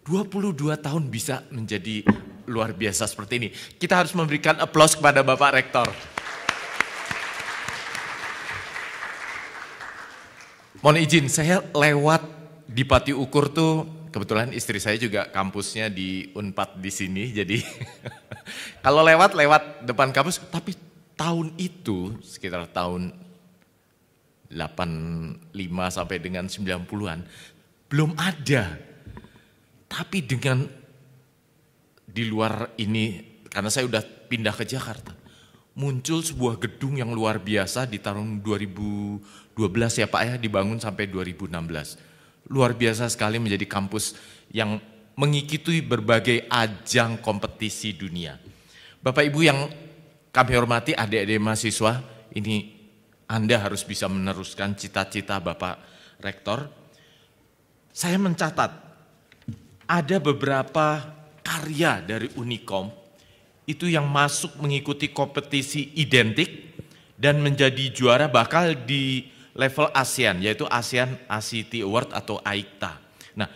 22 tahun bisa menjadi luar biasa seperti ini. Kita harus memberikan aplaus kepada Bapak Rektor. Mohon izin, saya lewat di Pati Ukur tuh, kebetulan istri saya juga kampusnya di Unpad di sini, jadi kalau lewat depan kampus, tapi tahun itu sekitar tahun 85 sampai dengan 90-an belum ada. Tapi dengan di luar ini, karena saya udah pindah ke Jakarta, muncul sebuah gedung yang luar biasa di tahun 2012 ya Pak ya, dibangun sampai 2016. Luar biasa sekali, menjadi kampus yang mengikuti berbagai ajang kompetisi dunia. Bapak Ibu yang kami hormati, adik-adik mahasiswa, ini Anda harus bisa meneruskan cita-cita Bapak Rektor. Saya mencatat ada beberapa karya dari Unicom itu yang masuk mengikuti kompetisi identik dan menjadi juara bakal di level ASEAN, yaitu ASEAN ICT Award atau AICTA. Nah,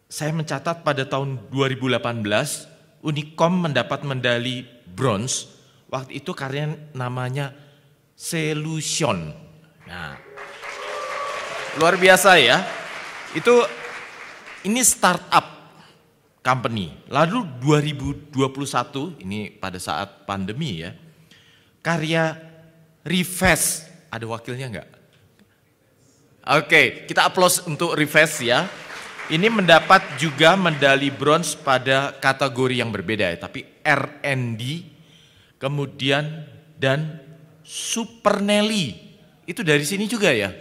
saya mencatat pada tahun 2018 Unicom mendapat medali bronze. Waktu itu karya namanya Solution. Nah, luar biasa ya. Ini startup company. Lalu 2021 ini pada saat pandemi ya. Karya Reface, ada wakilnya enggak? Oke, kita aplaus untuk Reface ya. Ini mendapat juga medali bronze pada kategori yang berbeda ya, tapi R&D, kemudian dan Supernelli. Itu dari sini juga ya?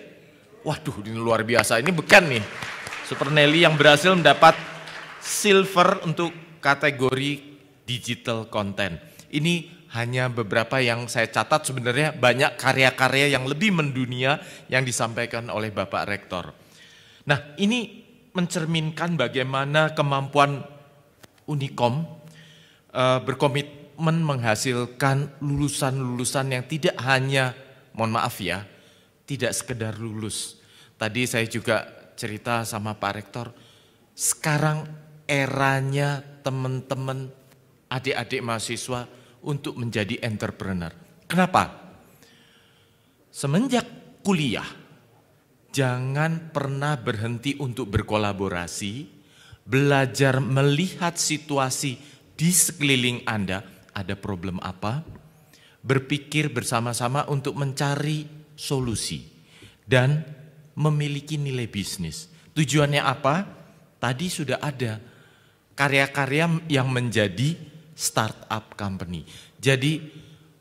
Waduh, ini luar biasa, ini bukan nih. Supernelli yang berhasil mendapat silver untuk kategori digital content. Ini hanya beberapa yang saya catat, sebenarnya banyak karya-karya yang lebih mendunia yang disampaikan oleh Bapak Rektor. Nah, ini mencerminkan bagaimana kemampuan Unicom berkomitmen menghasilkan lulusan-lulusan yang tidak hanya, mohon maaf ya, tidak sekedar lulus. Tadi saya juga cerita sama Pak Rektor, sekarang eranya teman-teman adik-adik mahasiswa untuk menjadi entrepreneur. Kenapa? Semenjak kuliah, jangan pernah berhenti untuk berkolaborasi, belajar melihat situasi di sekeliling Anda, ada problem apa, berpikir bersama-sama untuk mencari solusi, dan memiliki nilai bisnis. Tujuannya apa? Tadi sudah ada karya-karya yang menjadi startup company. Jadi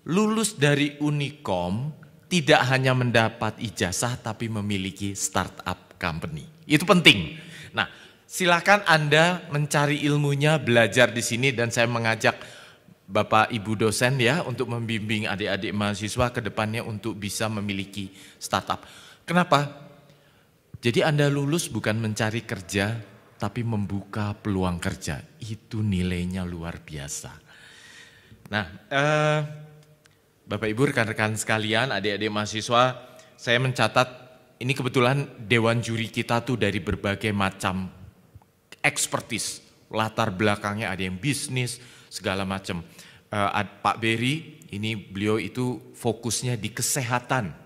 lulus dari Unicom tidak hanya mendapat ijazah tapi memiliki startup company. Itu penting. Nah, silakan Anda mencari ilmunya, belajar di sini, dan saya mengajak Bapak Ibu dosen ya untuk membimbing adik-adik mahasiswa ke depannya untuk bisa memiliki startup. Kenapa? Jadi Anda lulus bukan mencari kerja, tapi membuka peluang kerja. Itu nilainya luar biasa. Nah, Bapak Ibu, rekan-rekan sekalian, adik-adik mahasiswa, saya mencatat ini kebetulan dewan juri kita tuh dari berbagai macam expertise. Latar belakangnya ada yang bisnis, segala macam. Pak Berry, ini beliau itu fokusnya di kesehatan.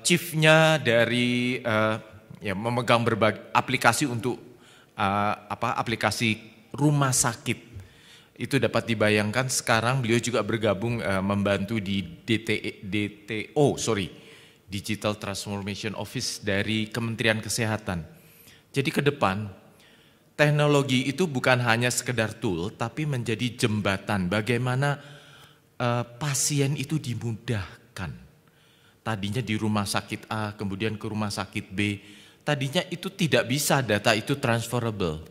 Chiefnya dari memegang berbagai aplikasi untuk aplikasi rumah sakit. Itu dapat dibayangkan sekarang beliau juga bergabung membantu di Digital Transformation Office dari Kementerian Kesehatan. Jadi ke depan teknologi itu bukan hanya sekedar tool tapi menjadi jembatan bagaimana pasien itu dimudahkan. Tadinya di rumah sakit A, kemudian ke rumah sakit B. Tadinya itu tidak bisa data itu transferable.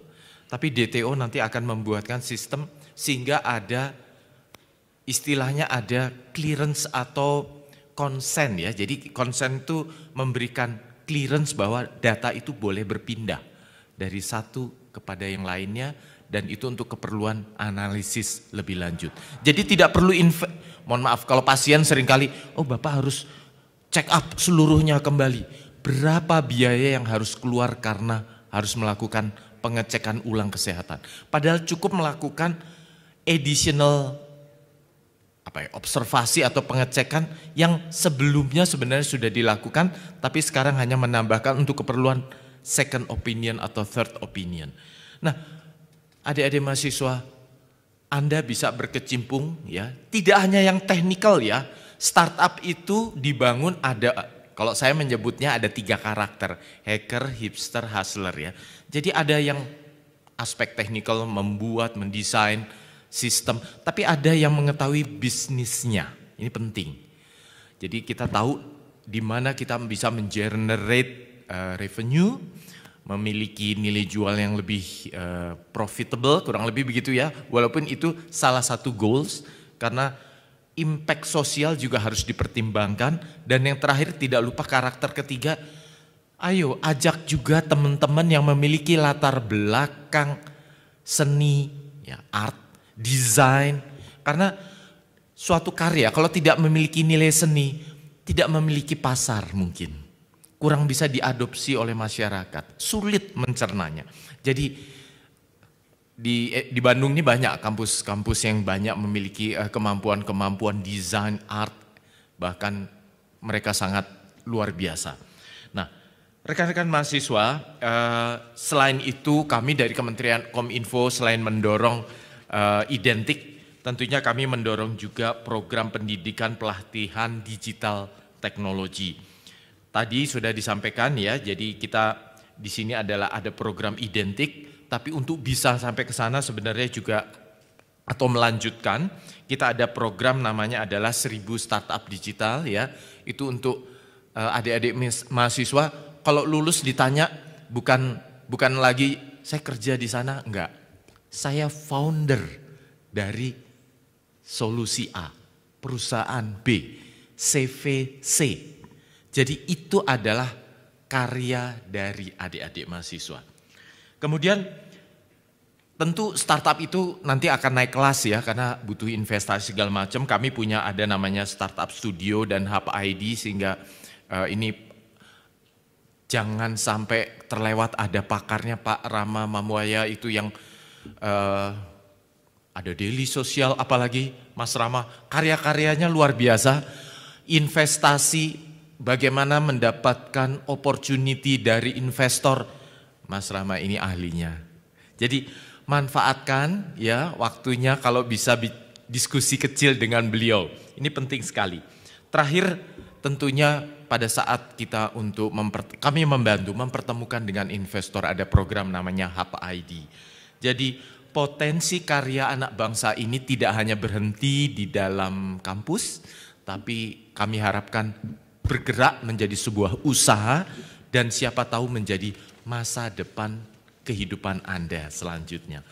Tapi DTO nanti akan membuatkan sistem sehingga ada istilahnya ada clearance atau consent ya. Jadi consent itu memberikan clearance bahwa data itu boleh berpindah dari satu kepada yang lainnya dan itu untuk keperluan analisis lebih lanjut. Jadi tidak perlu mohon maaf kalau pasien seringkali, oh Bapak harus check up seluruhnya kembali. Berapa biaya yang harus keluar karena harus melakukan pengecekan ulang kesehatan. Padahal cukup melakukan additional observasi atau pengecekan yang sebelumnya sebenarnya sudah dilakukan, tapi sekarang hanya menambahkan untuk keperluan second opinion atau third opinion. Nah, adik-adik mahasiswa, Anda bisa berkecimpung ya, tidak hanya yang teknikal ya. Startup itu dibangun ada, kalau saya menyebutnya ada 3 karakter, hacker, hipster, hustler ya. Jadi ada yang aspek teknikal membuat, mendesain sistem, tapi ada yang mengetahui bisnisnya, ini penting. Jadi kita tahu di mana kita bisa mengenerate revenue, memiliki nilai jual yang lebih profitable, kurang lebih begitu ya. Walaupun itu salah satu goals, karena impact sosial juga harus dipertimbangkan. Dan yang terakhir tidak lupa karakter ketiga, ayo ajak juga teman-teman yang memiliki latar belakang seni, ya, art, desain. Karena suatu karya kalau tidak memiliki nilai seni, tidak memiliki pasar mungkin. Kurang bisa diadopsi oleh masyarakat, sulit mencernanya. Jadi di Bandung ini banyak kampus-kampus yang banyak memiliki kemampuan-kemampuan desain, art, bahkan mereka sangat luar biasa. Nah, rekan-rekan mahasiswa, selain itu kami dari Kementerian Kominfo selain mendorong identik, tentunya kami mendorong juga program pendidikan pelatihan digital teknologi. Tadi sudah disampaikan ya, jadi kita di sini adalah ada program identik. Tapi untuk bisa sampai ke sana sebenarnya juga atau melanjutkan, kita ada program namanya adalah 1000 Startup Digital ya. Itu untuk adik-adik mahasiswa kalau lulus ditanya bukan lagi saya kerja di sana, enggak. Saya founder dari solusi A, perusahaan B, CVC. Jadi itu adalah karya dari adik-adik mahasiswa. Kemudian tentu startup itu nanti akan naik kelas ya karena butuh investasi segala macam. Kami punya ada namanya Startup Studio dan Hub ID sehingga ini jangan sampai terlewat, ada pakarnya Pak Rama Mamuaya itu yang ada daily sosial, apalagi Mas Rama karya-karyanya luar biasa. Investasi, bagaimana mendapatkan opportunity dari investor, Mas Rama ini ahlinya. Jadi manfaatkan ya waktunya kalau bisa diskusi kecil dengan beliau. Ini penting sekali. Terakhir tentunya pada saat kita untuk kami membantu mempertemukan dengan investor, ada program namanya Hub ID. Jadi potensi karya anak bangsa ini tidak hanya berhenti di dalam kampus, tapi kami harapkan bergerak menjadi sebuah usaha dan siapa tahu menjadi masa depan kehidupan Anda selanjutnya.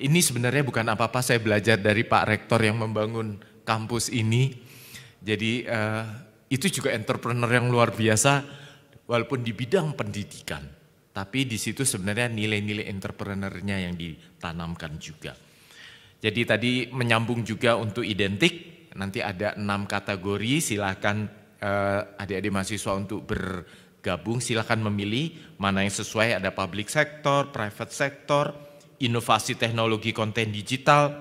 Ini sebenarnya bukan apa-apa, saya belajar dari Pak Rektor yang membangun kampus ini. Jadi itu juga entrepreneur yang luar biasa walaupun di bidang pendidikan. Tapi di situ sebenarnya nilai-nilai entrepreneurnya yang ditanamkan juga. Jadi tadi menyambung juga untuk identik, nanti ada 6 kategori, silakan adik-adik mahasiswa untuk bergabung, silakan memilih mana yang sesuai, ada public sector, private sector, inovasi teknologi konten digital,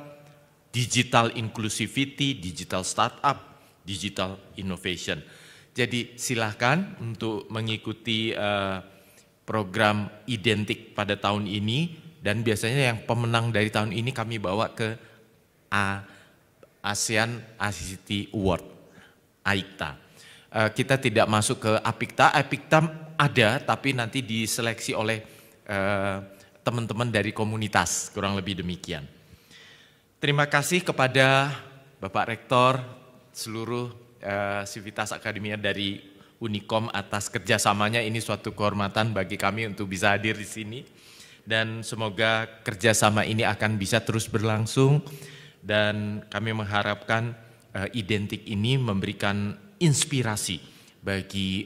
digital inclusivity, digital startup, digital innovation. Jadi silakan untuk mengikuti program identik pada tahun ini, dan biasanya yang pemenang dari tahun ini kami bawa ke ASEAN ICT Award, AICTA. Kita tidak masuk ke APICTA ada tapi nanti diseleksi oleh teman-teman dari komunitas, kurang lebih demikian. Terima kasih kepada Bapak Rektor, seluruh Sivitas Akademia dari Unikom atas kerjasamanya. Ini suatu kehormatan bagi kami untuk bisa hadir di sini. Dan semoga kerjasama ini akan bisa terus berlangsung. Dan kami mengharapkan identik ini memberikan inspirasi bagi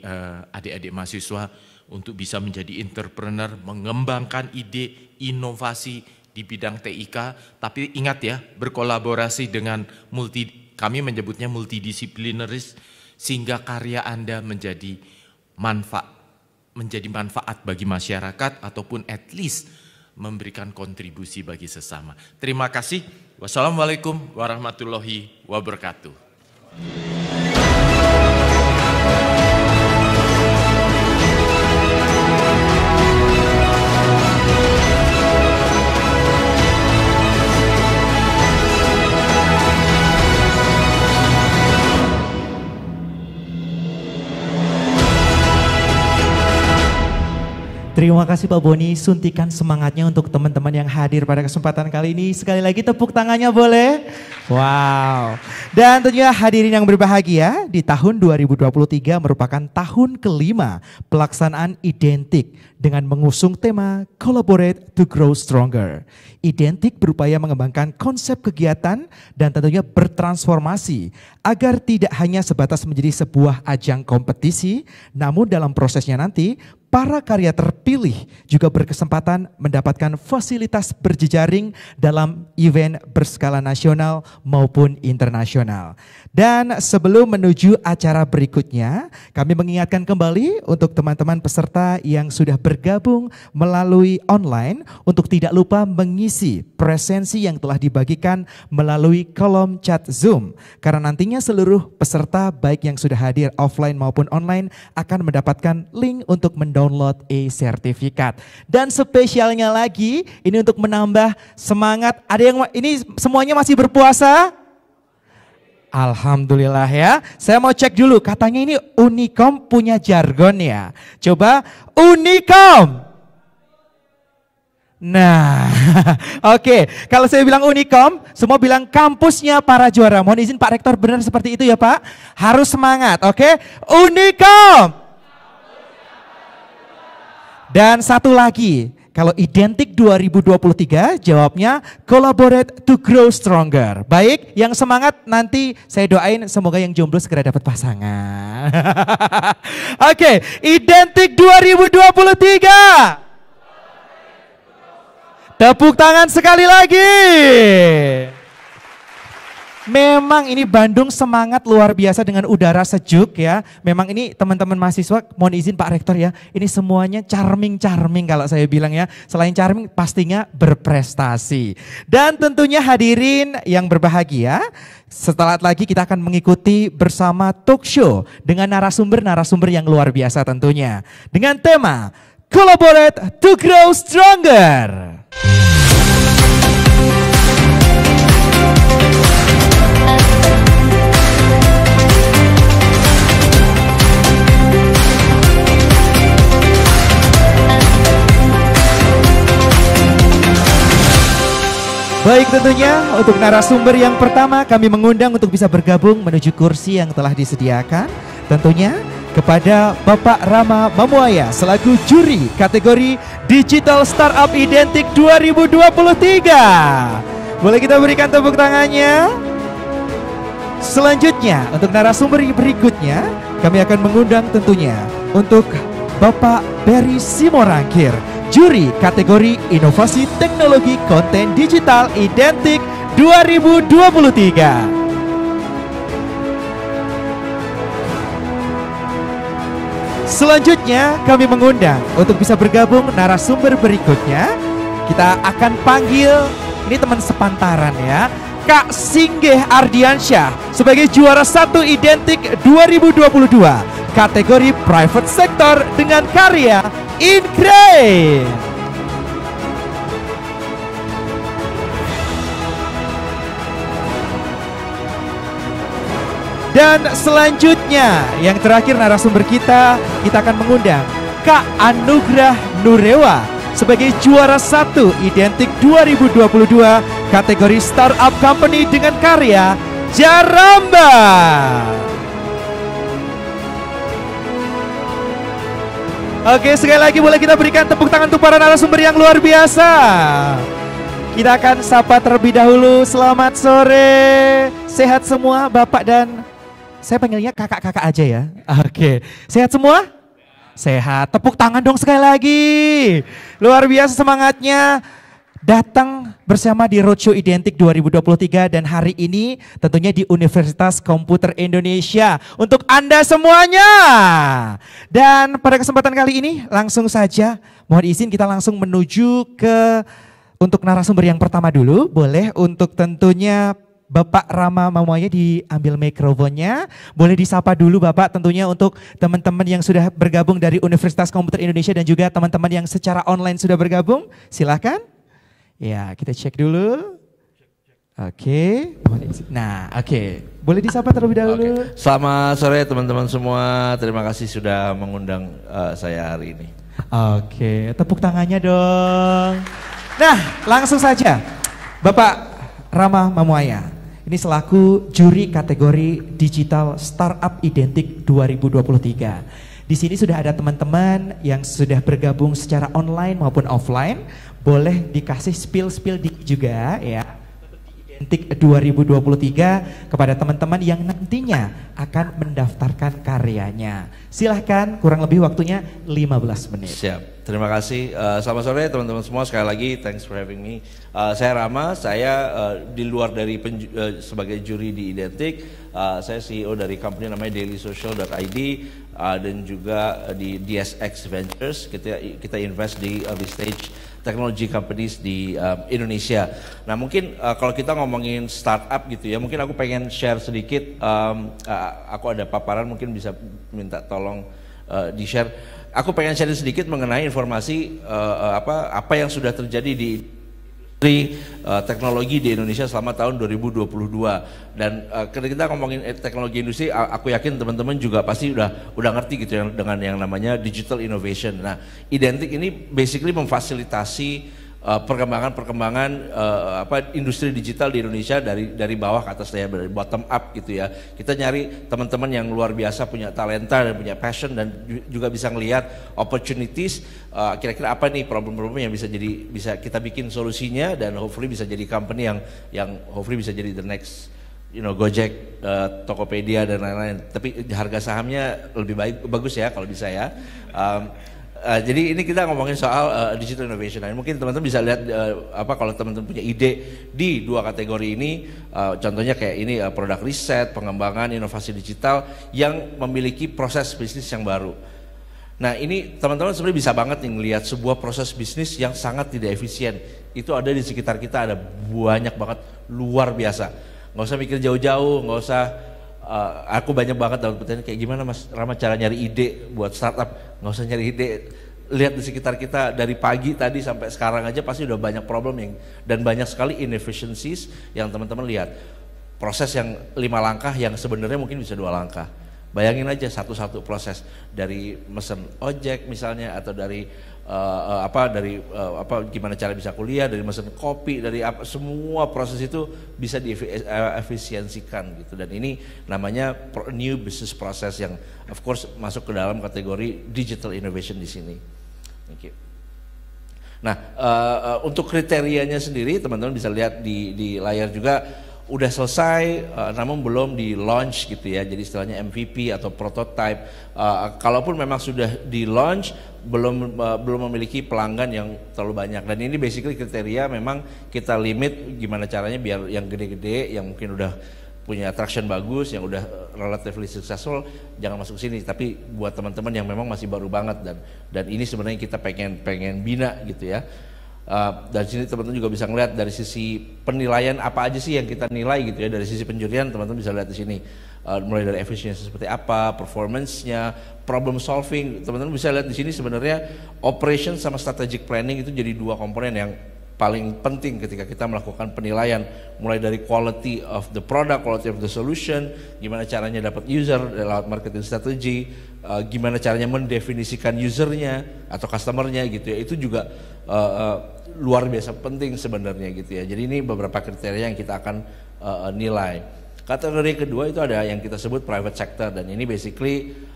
adik-adik mahasiswa untuk bisa menjadi entrepreneur, mengembangkan ide, inovasi di bidang TIK. Tapi ingat ya, berkolaborasi dengan kami menyebutnya multidisiplinaris, sehingga karya Anda menjadi manfaat bagi masyarakat ataupun at least memberikan kontribusi bagi sesama. Terima kasih. Wassalamualaikum warahmatullahi wabarakatuh. Terima kasih Pak Boni, suntikan semangatnya untuk teman-teman yang hadir pada kesempatan kali ini. Sekali lagi tepuk tangannya boleh? Wow. Dan tentunya hadirin yang berbahagia, di tahun 2023 merupakan tahun kelima pelaksanaan identik dengan mengusung tema Collaborate to Grow Stronger. Identik berupaya mengembangkan konsep kegiatan dan tentunya bertransformasi agar tidak hanya sebatas menjadi sebuah ajang kompetisi, namun dalam prosesnya nanti para karya terpilih juga berkesempatan mendapatkan fasilitas berjejaring dalam event berskala nasional maupun internasional. Dan sebelum menuju acara berikutnya, kami mengingatkan kembali untuk teman-teman peserta yang sudah bergabung melalui online untuk tidak lupa mengisi presensi yang telah dibagikan melalui kolom chat Zoom. Karena nantinya seluruh peserta baik yang sudah hadir offline maupun online akan mendapatkan link untuk download e-sertifikat. Dan spesialnya lagi, ini untuk menambah semangat. Ada yang ini semuanya masih berpuasa? Alhamdulillah ya. Saya mau cek dulu, katanya ini Unicom punya jargon ya. Coba Unicom. Nah, oke. Kalau saya bilang Unicom, semua bilang kampusnya para juara. Mohon izin Pak Rektor, benar seperti itu ya Pak? Harus semangat, oke? Unicom. Dan satu lagi, kalau Identik 2023 jawabnya Collaborate to Grow Stronger. Baik, yang semangat nanti saya doain semoga yang jomblo segera dapat pasangan. Oke, Identik 2023. Tepuk tangan sekali lagi. Memang ini Bandung semangat luar biasa dengan udara sejuk ya. Memang ini teman-teman mahasiswa, mohon izin Pak Rektor ya. Ini semuanya charming kalau saya bilang ya. Selain charming pastinya berprestasi. Dan tentunya hadirin yang berbahagia, setelah lagi kita akan mengikuti bersama talk show dengan narasumber-narasumber yang luar biasa tentunya. Dengan tema Collaborate to Grow Stronger. Baik, tentunya untuk narasumber yang pertama kami mengundang untuk bisa bergabung menuju kursi yang telah disediakan. Tentunya kepada Bapak Rama Mamuaya selaku juri kategori Digital Startup Identik 2023. Boleh kita berikan tepuk tangannya? Selanjutnya untuk narasumber berikutnya kami akan mengundang tentunya untuk Bapak Berry Simorangkir, juri kategori Inovasi Teknologi Konten Digital Identik 2023. Selanjutnya kami mengundang untuk bisa bergabung narasumber berikutnya. Kita akan panggil, ini teman sepantaran ya, Kak Singgeh Ardiansyah sebagai juara 1 Identik 2022 kategori Private Sector dengan karya Ingrain. Dan selanjutnya yang terakhir narasumber kita akan mengundang Kak Anugrah Nurewa sebagai juara 1 Identik 2022 kategori Startup Company dengan karya Jaramba. Oke, sekali lagi boleh kita berikan tepuk tangan untuk para narasumber yang luar biasa. Kita akan sapa terlebih dahulu. Selamat sore. Sehat semua Bapak dan saya panggilnya kakak-kakak aja ya. Oke, sehat semua? Sehat. Tepuk tangan dong sekali lagi. Luar biasa semangatnya. Datang bersama di Roadshow Identik 2023 dan hari ini tentunya di Universitas Komputer Indonesia untuk Anda semuanya. Dan pada kesempatan kali ini langsung saja mohon izin kita langsung menuju ke untuk narasumber yang pertama dulu. Boleh untuk tentunya Bapak Rama Mamuaya diambil mikrofonnya. Boleh disapa dulu Bapak tentunya untuk teman-teman yang sudah bergabung dari Universitas Komputer Indonesia dan juga teman-teman yang secara online sudah bergabung. Silakan. Ya, kita cek dulu. Oke. Nah, oke. Boleh disapa terlebih dahulu. Selamat sore teman-teman semua. Terima kasih sudah mengundang saya hari ini. Oke, tepuk tangannya dong. Nah, langsung saja. Bapak Rama Mamuaya, ini selaku juri kategori Digital Startup Identik 2023. Di sini sudah ada teman-teman yang sudah bergabung secara online maupun offline. Boleh dikasih spill dikit juga ya. Identik 2023 kepada teman-teman yang nantinya akan mendaftarkan karyanya. Silahkan, kurang lebih waktunya 15 menit. Siap, terima kasih. Selamat sore teman-teman semua, sekali lagi thanks for having me. Saya Rama, saya di luar dari sebagai juri di Identik, saya CEO dari company namanya dailysocial.id dan juga di DSX Ventures. Kita invest di early stage technology companies di Indonesia. Nah mungkin kalau kita ngomongin startup gitu ya, mungkin aku pengen share sedikit. Aku ada paparan, mungkin bisa minta tolong di share. Aku pengen share sedikit mengenai informasi apa yang sudah terjadi di teknologi di Indonesia selama tahun 2022. Dan ketika kita ngomongin teknologi industri, aku yakin teman-teman juga pasti udah ngerti gitu dengan yang namanya digital innovation. Nah, Identik ini basically memfasilitasi perkembangan industri digital di Indonesia dari bawah ke atas, ya, dari bottom up gitu ya. Kita nyari teman-teman yang luar biasa, punya talenta dan punya passion, dan juga bisa ngelihat opportunities, kira-kira apa nih problem-problem yang bisa kita bikin solusinya, dan hopefully bisa jadi company yang hopefully bisa jadi the next Gojek, Tokopedia dan lain-lain. Tapi harga sahamnya lebih bagus ya kalau bisa ya. Jadi ini kita ngomongin soal digital innovation. Nah, mungkin teman-teman bisa lihat kalau teman-teman punya ide di dua kategori ini, contohnya kayak ini produk riset, pengembangan, inovasi digital yang memiliki proses bisnis yang baru. Nah ini teman-teman sebenarnya bisa banget nih ngelihat sebuah proses bisnis yang sangat tidak efisien. Itu ada di sekitar kita, ada banyak banget, luar biasa. Nggak usah mikir jauh-jauh, nggak usah. Aku banyak banget dapat pertanyaan kayak gimana Mas Rama cara nyari ide buat startup. Nggak usah nyari ide, lihat di sekitar kita dari pagi tadi sampai sekarang aja pasti udah banyak problem dan banyak sekali inefficiencies yang teman-teman lihat. Proses yang 5 langkah yang sebenarnya mungkin bisa 2 langkah. Bayangin aja satu-satu proses, dari mesen ojek misalnya, atau dari gimana cara bisa kuliah, dari mesen kopi, dari semua proses itu bisa diefisiensikan gitu. Dan ini namanya new business process yang of course masuk ke dalam kategori digital innovation di sini. Thank you. Nah, untuk kriterianya sendiri teman-teman bisa lihat di layar juga. Udah selesai, namun belum di launch gitu ya, jadi istilahnya MVP atau prototype. Kalaupun memang sudah di launch, belum memiliki pelanggan yang terlalu banyak. Dan ini basically kriteria memang kita limit gimana caranya biar yang gede-gede, yang mungkin udah punya traction bagus, yang udah relatively successful, jangan masuk sini. Tapi buat teman-teman yang memang masih baru banget, dan ini sebenarnya kita pengen bina gitu ya. Dari sini teman-teman juga bisa ngeliat dari sisi penilaian apa aja sih yang kita nilai gitu ya. Dari sisi penjurian teman-teman bisa lihat di sini, mulai dari efisiensi seperti apa, performance-nya, problem solving. Teman-teman bisa lihat di sini sebenarnya operation sama strategic planning itu jadi 2 komponen yang paling penting ketika kita melakukan penilaian, mulai dari quality of the product, quality of the solution, gimana caranya dapat user lewat marketing strategy, gimana caranya mendefinisikan usernya atau customernya gitu ya. Itu juga luar biasa penting sebenarnya gitu ya. Jadi ini beberapa kriteria yang kita akan nilai. Kategori kedua itu ada yang kita sebut private sector, dan ini basically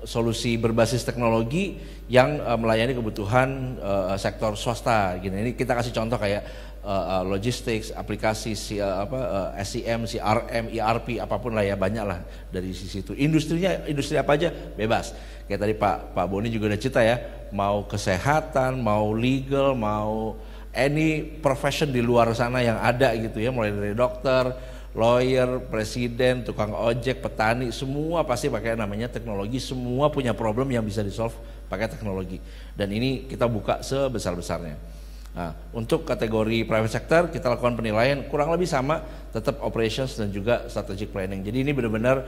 solusi berbasis teknologi yang melayani kebutuhan sektor swasta. Gini, ini kita kasih contoh kayak logistics, aplikasi SCM, CRM, ERP, apapun lah ya, banyak lah dari sisi itu. Industrinya, industri apa aja bebas. Kayak tadi Pak Boni juga udah cerita ya, mau kesehatan, mau legal, mau any profession di luar sana yang ada gitu ya, mulai dari dokter, lawyer, presiden, tukang ojek, petani, semua pasti pakai namanya teknologi. Semua punya problem yang bisa di-solve pakai teknologi. Dan ini kita buka sebesar-besarnya. Nah, untuk kategori private sector kita lakukan penilaian kurang lebih sama, tetap operations dan juga strategic planning. Jadi ini benar-benar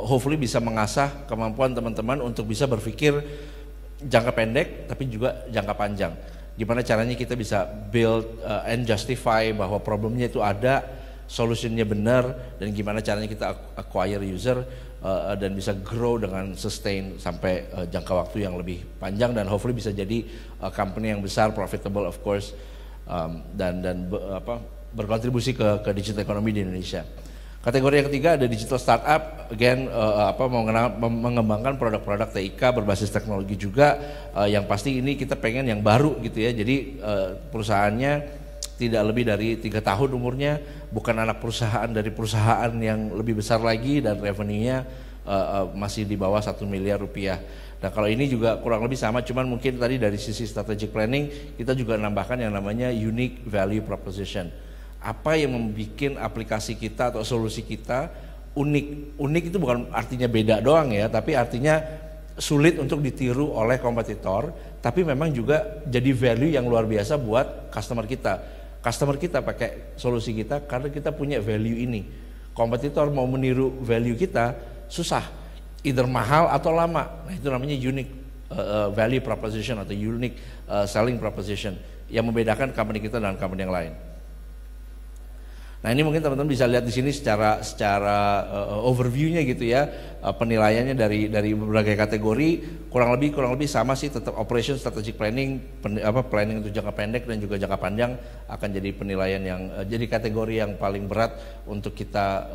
hopefully bisa mengasah kemampuan teman-teman untuk bisa berpikir jangka pendek tapi juga jangka panjang. Gimana caranya kita bisa build and justify bahwa problemnya itu ada, solutionnya benar, dan gimana caranya kita acquire user dan bisa grow dengan sustain sampai jangka waktu yang lebih panjang, dan hopefully bisa jadi company yang besar, profitable of course, dan berkontribusi ke digital economy di Indonesia. Kategori yang ketiga ada digital startup, again mengembangkan produk-produk TIK berbasis teknologi juga, yang pasti ini kita pengen yang baru gitu ya. Jadi perusahaannya tidak lebih dari 3 tahun umurnya, bukan anak perusahaan dari perusahaan yang lebih besar lagi dan revenue-nya masih di bawah 1 miliar rupiah. Nah kalau ini juga kurang lebih sama, cuman mungkin tadi dari sisi strategic planning kita juga nambahkan yang namanya unique value proposition. Apa yang membuat aplikasi kita atau solusi kita unik. Unik itu bukan artinya beda doang ya, tapi artinya sulit untuk ditiru oleh kompetitor, tapi memang juga jadi value yang luar biasa buat customer kita. Customer kita pakai solusi kita karena kita punya value ini. Kompetitor mau meniru value kita susah, either mahal atau lama. Nah itu namanya unique value proposition atau unique selling proposition yang membedakan company kita dengan company yang lain. Nah ini mungkin teman-teman bisa lihat di sini secara overview-nya gitu ya, penilaiannya dari berbagai kategori kurang lebih sama sih, tetap operation, strategic planning, planning untuk jangka pendek dan juga jangka panjang akan jadi penilaian yang jadi kategori yang paling berat untuk kita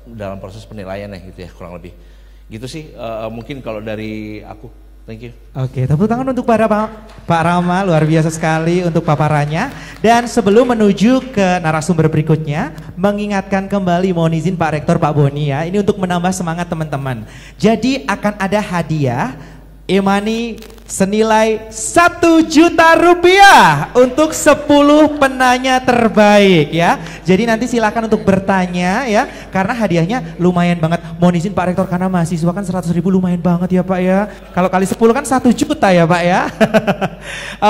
dalam proses penilaian ya gitu ya, kurang lebih. Gitu sih mungkin kalau dari aku. Thank you. Oke, tepuk tangan untuk Pak Rama, luar biasa sekali untuk paparannya. Dan sebelum menuju ke narasumber berikutnya, mengingatkan kembali, mohon izin Pak Rektor, Pak Boni ya, ini untuk menambah semangat teman-teman. Jadi akan ada hadiah e-money senilai 1 juta rupiah untuk 10 penanya terbaik ya. Jadi nanti silakan untuk bertanya ya, karena hadiahnya lumayan banget. Mohon izin Pak Rektor, karena mahasiswa kan 100.000 lumayan banget ya Pak ya. Kalau kali 10 kan 1 juta ya Pak ya.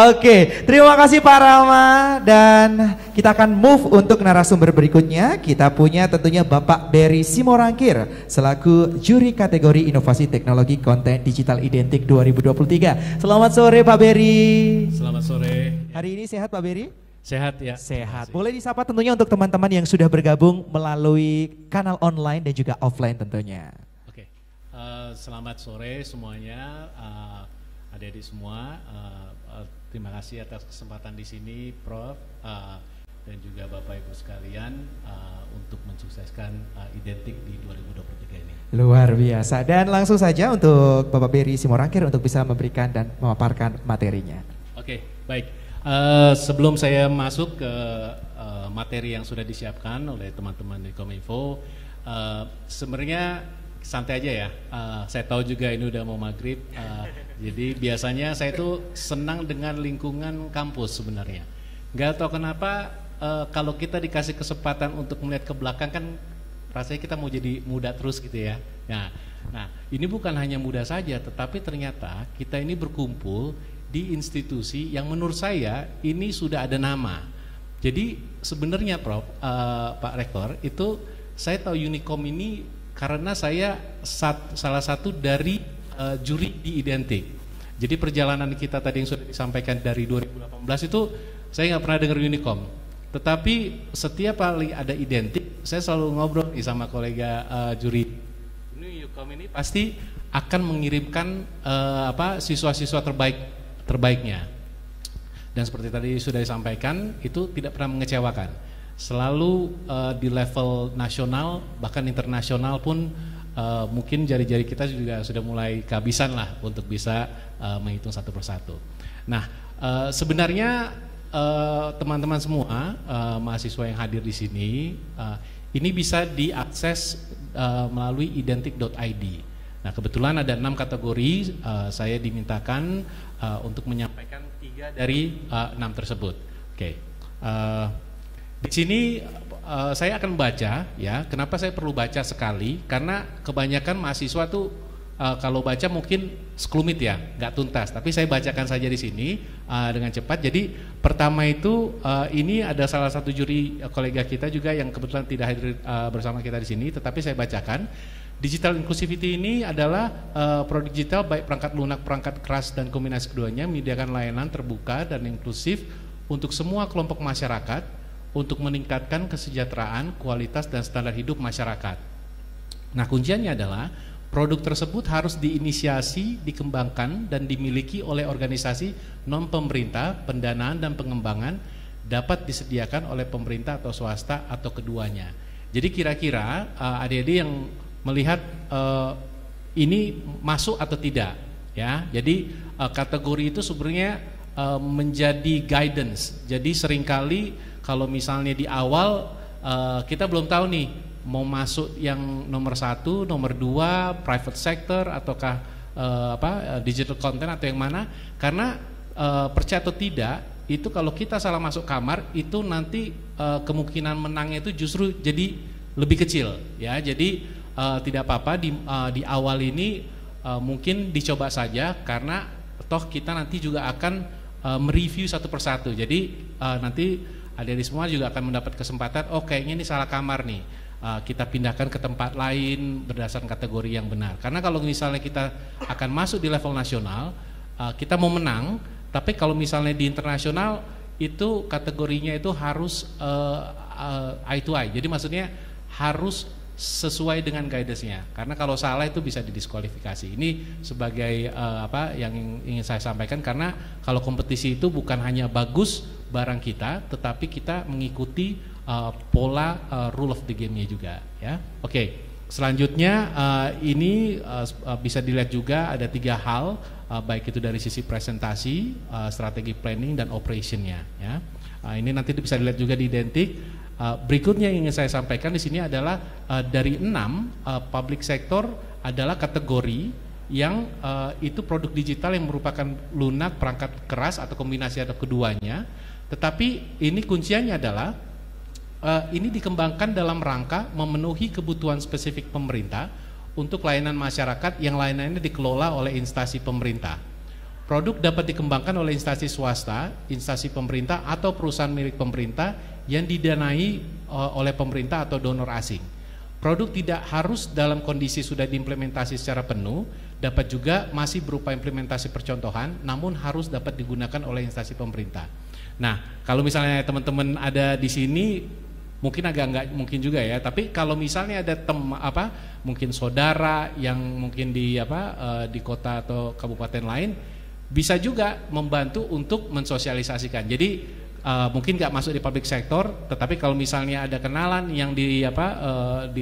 Oke, terima kasih Pak Rama, dan kita akan move untuk narasumber berikutnya. Kita punya tentunya Bapak Berry Simorangkir selaku juri kategori inovasi teknologi konten digital identik 2023. Selamat sore Pak Berry. Selamat sore. Hari ini sehat Pak Berry? Sehat ya. Sehat. Boleh disapa tentunya untuk teman-teman yang sudah bergabung melalui kanal online dan juga offline tentunya. Oke. Selamat sore semuanya, adik-adik semua. Terima kasih atas kesempatan di sini, Prof. Dan juga Bapak Ibu sekalian untuk mensukseskan Identik di 2023 ini. Luar biasa. Dan langsung saja untuk Bapak Berry Simorangkir untuk bisa memberikan dan memaparkan materinya. Oke, baik. Sebelum saya masuk ke materi yang sudah disiapkan oleh teman-teman di Kominfo, sebenarnya santai aja ya. Saya tahu juga ini udah mau maghrib. Jadi biasanya saya itu senang dengan lingkungan kampus sebenarnya. Nggak tahu kenapa kalau kita dikasih kesempatan untuk melihat ke belakang kan rasanya kita mau jadi muda terus gitu ya. Nah ini bukan hanya muda saja, tetapi ternyata kita ini berkumpul di institusi yang menurut saya ini sudah ada nama. Jadi sebenarnya Prof, Pak Rektor, itu saya tahu Unicom ini karena saya salah satu dari juri di Identik. Jadi perjalanan kita tadi yang sudah disampaikan dari 2018 itu saya nggak pernah dengar Unicom. Tetapi setiap kali ada Identik, saya selalu ngobrol sama kolega juri. Ini Unicom ini pasti akan mengirimkan siswa-siswa terbaiknya. Dan seperti tadi sudah disampaikan, itu tidak pernah mengecewakan. Selalu di level nasional bahkan internasional pun mungkin jari-jari kita juga sudah mulai kehabisan lah untuk bisa menghitung satu persatu. Nah sebenarnya teman-teman semua mahasiswa yang hadir di sini ini bisa diakses melalui identik.id. Nah kebetulan ada 6 kategori, saya dimintakan untuk menyampaikan 3 dari 6 tersebut. Oke. Di sini saya akan baca ya. Kenapa saya perlu baca sekali? Karena kebanyakan mahasiswa tuh kalau baca mungkin sekelumit ya, nggak tuntas. Tapi saya bacakan saja di sini dengan cepat. Jadi pertama itu ini ada salah satu juri kolega kita juga yang kebetulan tidak hadir bersama kita di sini, tetapi saya bacakan. Digital inclusivity ini adalah produk digital baik perangkat lunak, perangkat keras dan kombinasi keduanya menyediakan layanan terbuka dan inklusif untuk semua kelompok masyarakat untuk meningkatkan kesejahteraan, kualitas dan standar hidup masyarakat. Nah, kunciannya adalah produk tersebut harus diinisiasi, dikembangkan dan dimiliki oleh organisasi non pemerintah, pendanaan dan pengembangan dapat disediakan oleh pemerintah atau swasta atau keduanya. Jadi kira-kira adik-adik yang melihat ini masuk atau tidak, ya. Jadi kategori itu sebenarnya menjadi guidance. Jadi seringkali kalau misalnya di awal kita belum tahu nih mau masuk yang nomor 1, nomor 2, private sector ataukah digital content atau yang mana, karena percaya atau tidak itu kalau kita salah masuk kamar itu nanti kemungkinan menangnya itu justru jadi lebih kecil, ya. Jadi tidak apa-apa di awal ini mungkin dicoba saja, karena toh kita nanti juga akan mereview satu persatu. Jadi nanti adik-adik semua juga akan mendapat kesempatan, oh kayaknya ini salah kamar nih, kita pindahkan ke tempat lain berdasarkan kategori yang benar. Karena kalau misalnya kita akan masuk di level nasional, kita mau menang, tapi kalau misalnya di internasional itu kategorinya itu harus eye to eye. Jadi maksudnya harus sesuai dengan guidance-nya, karena kalau salah itu bisa didiskualifikasi. Ini sebagai yang ingin saya sampaikan, karena kalau kompetisi itu bukan hanya bagus barang kita, tetapi kita mengikuti pola rule of the game-nya juga, ya. Oke, selanjutnya ini bisa dilihat juga ada 3 hal, baik itu dari sisi presentasi, strategi planning dan operation-nya, ya. Ini nanti bisa dilihat juga di identik. Berikutnya yang ingin saya sampaikan di sini adalah dari 6 public sector adalah kategori yang itu produk digital yang merupakan lunak, perangkat keras atau kombinasi atau keduanya. Tetapi ini kunciannya adalah ini dikembangkan dalam rangka memenuhi kebutuhan spesifik pemerintah untuk layanan masyarakat yang layanannya dikelola oleh instansi pemerintah. Produk dapat dikembangkan oleh instansi swasta, instansi pemerintah atau perusahaan milik pemerintah yang didanai oleh pemerintah atau donor asing. Produk tidak harus dalam kondisi sudah diimplementasi secara penuh, dapat juga masih berupa implementasi percontohan, namun harus dapat digunakan oleh instansi pemerintah. Nah, kalau misalnya teman-teman ada di sini, mungkin agak enggak mungkin juga ya, tapi kalau misalnya ada mungkin saudara yang mungkin di kota atau kabupaten lain, bisa juga membantu untuk mensosialisasikan. Jadi mungkin nggak masuk di public sector, tetapi kalau misalnya ada kenalan yang di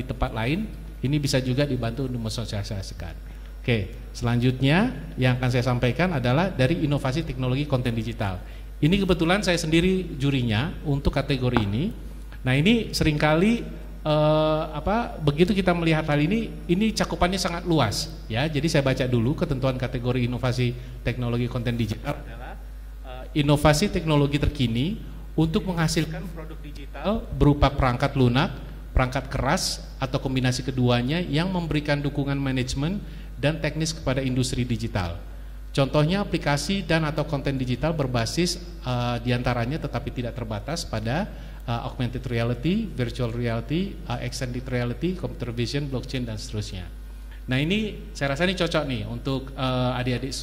tempat lain, ini bisa juga dibantu untuk mensosialisasikan. Oke, selanjutnya yang akan saya sampaikan adalah dari inovasi teknologi konten digital. Ini kebetulan saya sendiri jurinya untuk kategori ini. Nah, ini seringkali begitu kita melihat hal ini cakupannya sangat luas, ya. Jadi saya baca dulu ketentuan kategori inovasi teknologi konten digital adalah inovasi teknologi terkini untuk menghasilkan produk digital berupa perangkat lunak, perangkat keras atau kombinasi keduanya yang memberikan dukungan manajemen dan teknis kepada industri digital. Contohnya aplikasi dan atau konten digital berbasis diantaranya tetapi tidak terbatas pada augmented reality, virtual reality, extended reality, computer vision, blockchain dan seterusnya. Nah, ini saya rasa ini cocok nih untuk adik-adik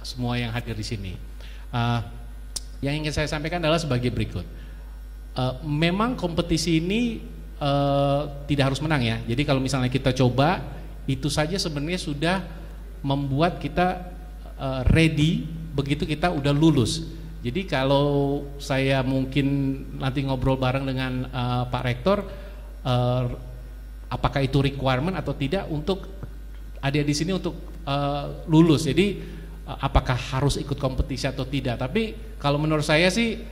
semua yang hadir di sini. Yang ingin saya sampaikan adalah sebagai berikut. Memang kompetisi ini tidak harus menang ya. Jadi kalau misalnya kita coba, itu saja sebenarnya sudah membuat kita ready begitu kita udah lulus. Jadi kalau saya mungkin nanti ngobrol bareng dengan Pak Rektor, apakah itu requirement atau tidak untuk adik di sini untuk lulus. Jadi apakah harus ikut kompetisi atau tidak. Tapi kalau menurut saya sih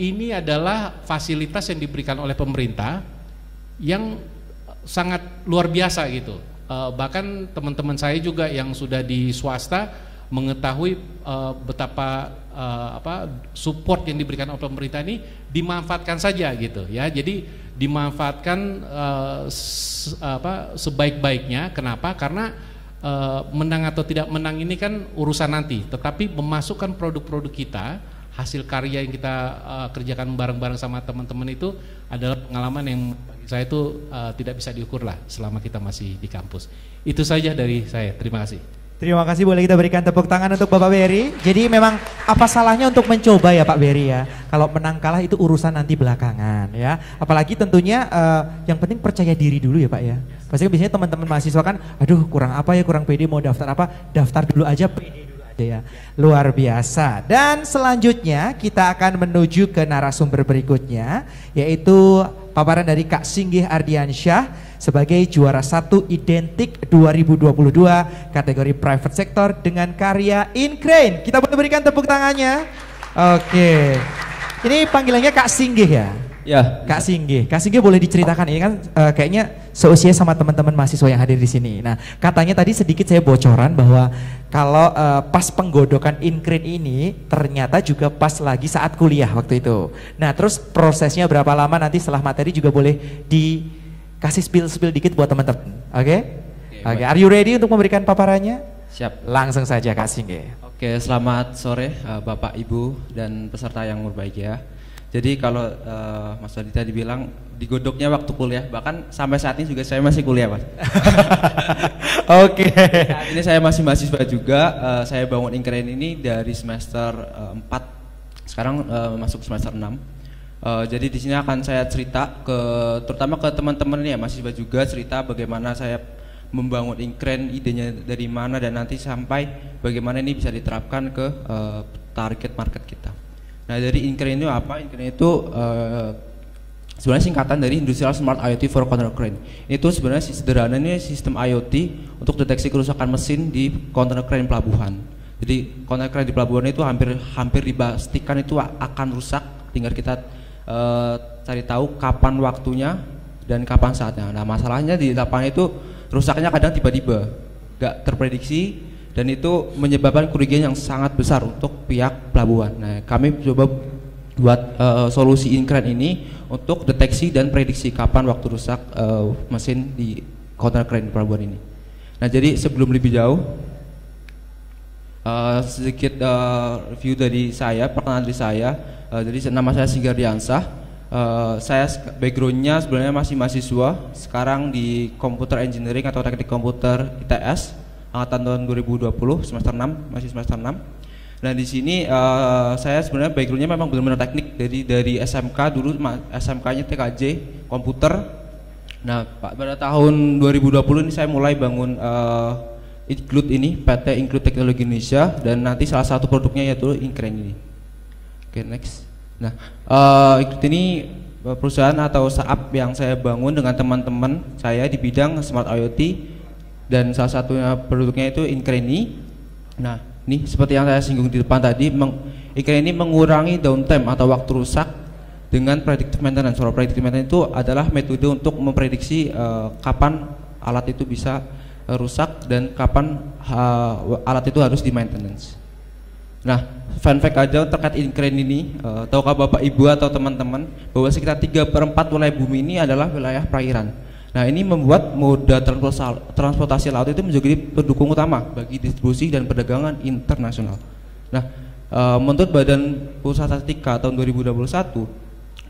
ini adalah fasilitas yang diberikan oleh pemerintah yang sangat luar biasa gitu. Bahkan teman-teman saya juga yang sudah di swasta mengetahui betapa support yang diberikan oleh pemerintah ini dimanfaatkan saja gitu ya. Jadi dimanfaatkan sebaik-baiknya. Kenapa? Karena menang atau tidak menang ini kan urusan nanti, tetapi memasukkan produk-produk kita, hasil karya yang kita kerjakan bareng-bareng sama teman-teman itu adalah pengalaman yang bagi saya itu tidak bisa diukur lah selama kita masih di kampus. Itu saja dari saya, terima kasih. Terima kasih, boleh kita berikan tepuk tangan untuk Bapak Berry. Jadi memang apa salahnya untuk mencoba ya Pak Berry ya. Kalau menang kalah itu urusan nanti belakangan ya. Apalagi tentunya yang penting percaya diri dulu ya Pak ya. Pasti biasanya teman-teman mahasiswa kan, aduh kurang apa ya, kurang pede mau daftar apa, daftar dulu aja, pede dulu aja ya. Luar biasa. Dan selanjutnya kita akan menuju ke narasumber berikutnya, yaitu paparan dari Kak Singgih Ardiansyah sebagai juara 1 Identik 2022 kategori private sector dengan karya Incrane. Kita boleh berikan tepuk tangannya. Oke. Ini panggilannya Kak Singgih ya? Ya. Kak Singgih. Kak Singgih boleh diceritakan, ini kan kayaknya seusia sama teman-teman mahasiswa yang hadir di sini. Nah, katanya tadi sedikit saya bocoran bahwa kalau pas penggodokan Incrane ini ternyata juga pas lagi saat kuliah waktu itu. Nah, terus prosesnya berapa lama, nanti setelah materi juga boleh dikasih spill dikit buat teman-teman. Oke? Oke, are you ready untuk memberikan paparannya? Siap. Langsung saja Kak Singgih. Oke, selamat sore Bapak, Ibu, dan peserta yang berbahagia. Jadi kalau Mas Aditya dibilang digodoknya waktu kuliah, bahkan sampai saat ini juga saya masih kuliah, Mas. Oke. Saat ini saya masih mahasiswa juga. Saya bangun Incrane ini dari semester 4, sekarang masuk semester 6. Jadi di sini akan saya cerita terutama ke teman-teman ya, mahasiswa juga, cerita bagaimana saya membangun Incrane, idenya dari mana, dan nanti sampai bagaimana ini bisa diterapkan ke target market kita. Nah, dari Incrane itu apa? Incrane itu sebenarnya singkatan dari Industrial Smart IoT for Container Crane. Itu sebenarnya sederhananya sistem IoT untuk deteksi kerusakan mesin di container crane pelabuhan. Jadi container crane di pelabuhan itu hampir dipastikan itu akan rusak, tinggal kita cari tahu kapan waktunya dan kapan saatnya. Nah, masalahnya di lapangan itu rusaknya kadang tiba-tiba, gak terprediksi, dan itu menyebabkan kerugian yang sangat besar untuk pihak pelabuhan. Nah, kami coba buat solusi Incrane ini untuk deteksi dan prediksi kapan waktu rusak mesin di container crane pelabuhan ini. Nah, jadi sebelum lebih jauh, sedikit review dari saya, perkenalan dari saya. Jadi nama saya Singgih Ardiansyah. Saya backgroundnya sebenarnya masih mahasiswa, sekarang di Computer Engineering atau Teknik Komputer ITS, angkatan tahun 2020, semester 6, masih semester 6. Nah, di sini saya sebenarnya backgroundnya memang benar-benar teknik, dari SMK dulu, SMK-nya TKJ komputer. Nah, pada tahun 2020 ini saya mulai bangun Include ini, PT Include Teknologi Indonesia, dan nanti salah satu produknya yaitu Incrane ini. Oke, next. Nah, Include ini perusahaan atau startup yang saya bangun dengan teman-teman saya di bidang Smart IoT, dan salah satunya produknya itu Incrane ini. Nah, ini seperti yang saya singgung di depan tadi, Incrane ini mengurangi downtime atau waktu rusak dengan predictive maintenance. Kalau predictive maintenance itu adalah metode untuk memprediksi kapan alat itu bisa rusak dan kapan alat itu harus di maintenance. Nah, fun fact aja terkait Incrane ini, tahukah Bapak Ibu atau teman-teman bahwa sekitar 3/4 wilayah bumi ini adalah wilayah perairan. Nah, ini membuat moda transportasi laut itu menjadi pendukung utama bagi distribusi dan perdagangan internasional. Nah, menurut Badan Pusat Statistika tahun 2021,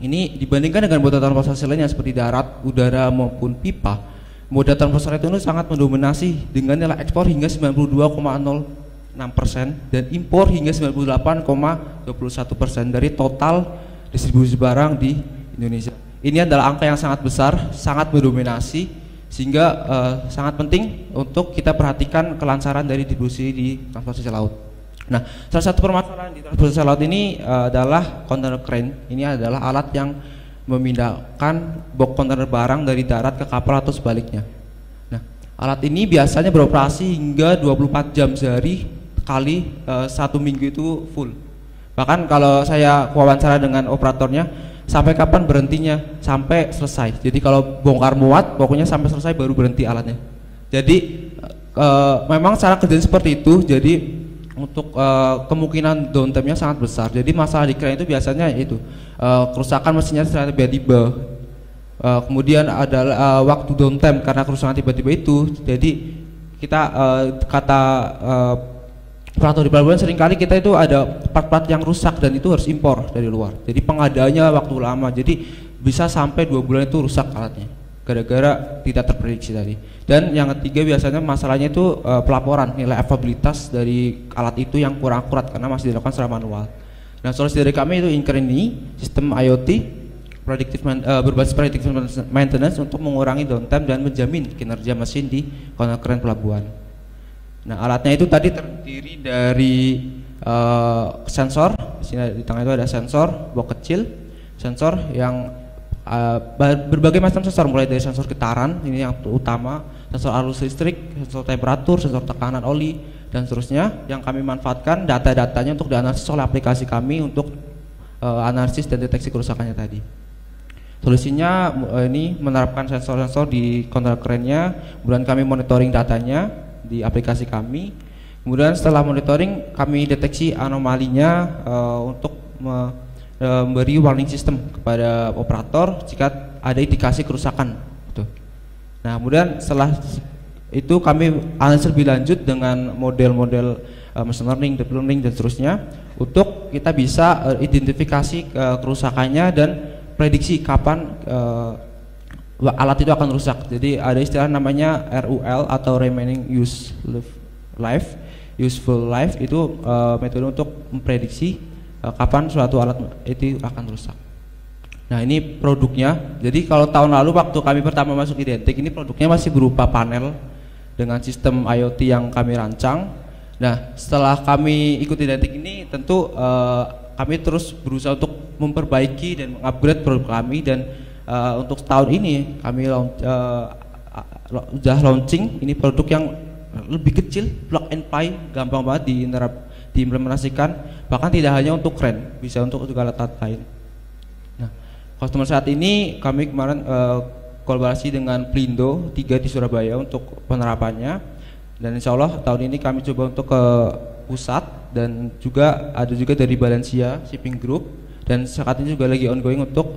ini dibandingkan dengan moda transportasi lainnya seperti darat, udara maupun pipa, moda transportasi itu sangat mendominasi dengan nilai ekspor hingga 92,06% dan impor hingga 98,21% dari total distribusi barang di Indonesia. Ini adalah angka yang sangat besar, sangat mendominasi, sehingga sangat penting untuk kita perhatikan kelancaran dari distribusi di transportasi laut. Nah, salah satu permasalahan di transportasi laut ini adalah container crane. Ini adalah alat yang memindahkan box kontainer barang dari darat ke kapal atau sebaliknya. Nah, alat ini biasanya beroperasi hingga 24 jam sehari kali 1 minggu itu full. Bahkan kalau saya wawancara dengan operatornya, sampai kapan berhentinya? Sampai selesai. Jadi kalau bongkar muat, pokoknya sampai selesai baru berhenti alatnya. Jadi memang cara kerja seperti itu. Jadi untuk kemungkinan downtime-nya sangat besar. Jadi masalah di crane itu biasanya itu kerusakan mesinnya secara tiba-tiba. Kemudian ada waktu downtime karena kerusakan tiba-tiba itu. Jadi kita kata operator di pelabuhan seringkali kita itu ada part-part yang rusak dan itu harus impor dari luar. Jadi pengadaannya waktu lama. Jadi bisa sampai 2 bulan itu rusak alatnya gara-gara tidak terprediksi tadi. Dan yang ketiga biasanya masalahnya itu pelaporan nilai availabilitas dari alat itu yang kurang akurat karena masih dilakukan secara manual. Nah, solusi dari kami itu Incrane ini, sistem IoT berbasis predictive maintenance untuk mengurangi downtime dan menjamin kinerja mesin di container crane pelabuhan. Nah, alatnya itu tadi terdiri dari sensor. Di sini di tengah itu ada sensor box kecil, sensor yang berbagai macam sensor, mulai dari sensor getaran, ini yang utama, sensor arus listrik, sensor temperatur, sensor tekanan oli, dan seterusnya, yang kami manfaatkan data-datanya untuk dianalisis oleh aplikasi kami untuk analisis dan deteksi kerusakannya tadi. Solusinya ini menerapkan sensor-sensor di kontrol kerennya, kemudian kami monitoring datanya di aplikasi kami, kemudian setelah monitoring kami deteksi anomalinya untuk memberi warning system kepada operator jika ada indikasi kerusakan. Nah, kemudian setelah itu kami analisis lebih lanjut dengan model-model machine learning, deep learning dan seterusnya untuk kita bisa identifikasi kerusakannya dan prediksi kapan alat itu akan rusak. Jadi ada istilah namanya RUL atau remaining useful life, itu metode untuk memprediksi kapan suatu alat itu akan rusak. Nah, ini produknya. Jadi kalau tahun lalu waktu kami pertama masuk Identik, ini produknya masih berupa panel dengan sistem IoT yang kami rancang. Nah, setelah kami ikut Identik ini tentu kami terus berusaha untuk memperbaiki dan mengupgrade produk kami, dan untuk tahun ini kami sudah launching ini produk yang lebih kecil, plug and play, gampang banget diimplementasikan, bahkan tidak hanya untuk kren, bisa untuk juga alat lain. Nah, customer saat ini kami kemarin kolaborasi dengan Plindo 3 di Surabaya untuk penerapannya, dan insya Allah tahun ini kami coba untuk ke pusat, dan juga ada juga dari Balencia Shipping Group, dan saat ini juga lagi ongoing untuk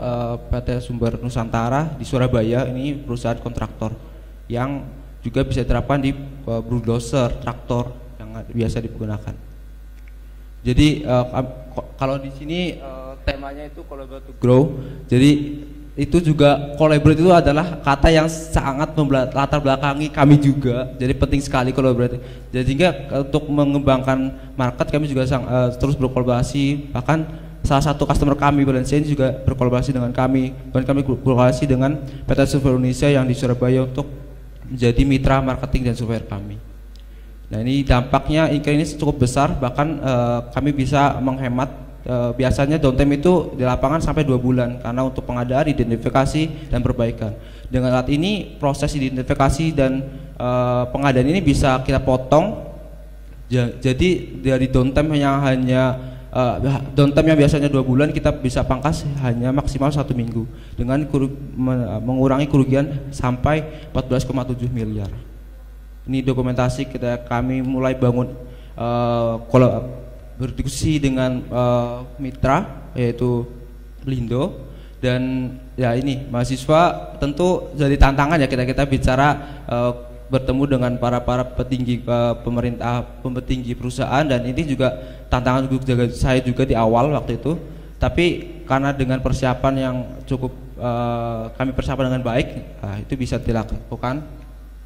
PT Sumber Nusantara di Surabaya, ini perusahaan kontraktor yang juga bisa diterapkan di bulldozer, traktor yang biasa digunakan. Jadi kalau di sini temanya itu collaborate to grow. Jadi itu juga collaborate itu adalah kata yang sangat latar belakangi kami juga. Jadi penting sekali collaborate. Jadi sehingga untuk mengembangkan market kami juga terus berkolaborasi. Bahkan salah satu customer kami Balencia ini juga berkolaborasi dengan kami. Dan kami berkolaborasi dengan PT Survey Indonesia yang di Surabaya untuk menjadi mitra marketing dan surveyor kami. Nah, ini dampaknya ini cukup besar, bahkan kami bisa menghemat biasanya downtime itu di lapangan sampai 2 bulan karena untuk pengadaan, identifikasi dan perbaikan. Dengan alat ini proses identifikasi dan pengadaan ini bisa kita potong. Jadi dari downtime yang downtime yang biasanya 2 bulan kita bisa pangkas hanya maksimal 1 minggu dengan mengurangi kerugian sampai 14,7 miliar. Ini dokumentasi kami mulai bangun berdiskusi dengan mitra yaitu Plindo, dan ya ini mahasiswa tentu jadi tantangan ya kita bicara bertemu dengan para petinggi pemerintah, petinggi perusahaan, dan ini juga tantangan saya juga di awal waktu itu. Tapi karena dengan persiapan yang cukup kami persiapan dengan baik, itu bisa dilakukan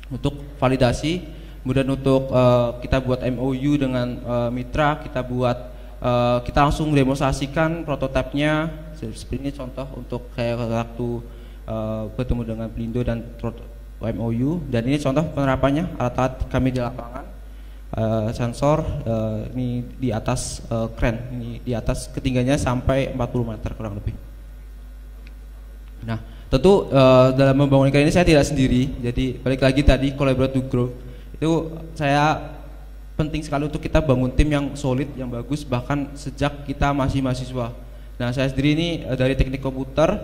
untuk validasi. Kemudian untuk kita buat MOU dengan mitra, kita langsung demonstrasikan prototipenya. Seperti ini contoh untuk kayak waktu bertemu dengan Plindo dan MOU, dan ini contoh penerapannya alat-alat kami di lapangan. Sensor ini di atas kren, ini di atas ketinggiannya sampai 40 meter kurang lebih. Nah, tentu dalam membangun ini saya tidak sendiri. Jadi balik lagi tadi collaborate to grow itu saya penting sekali untuk kita bangun tim yang solid, yang bagus, bahkan sejak kita masih mahasiswa. Nah, saya sendiri ini dari teknik komputer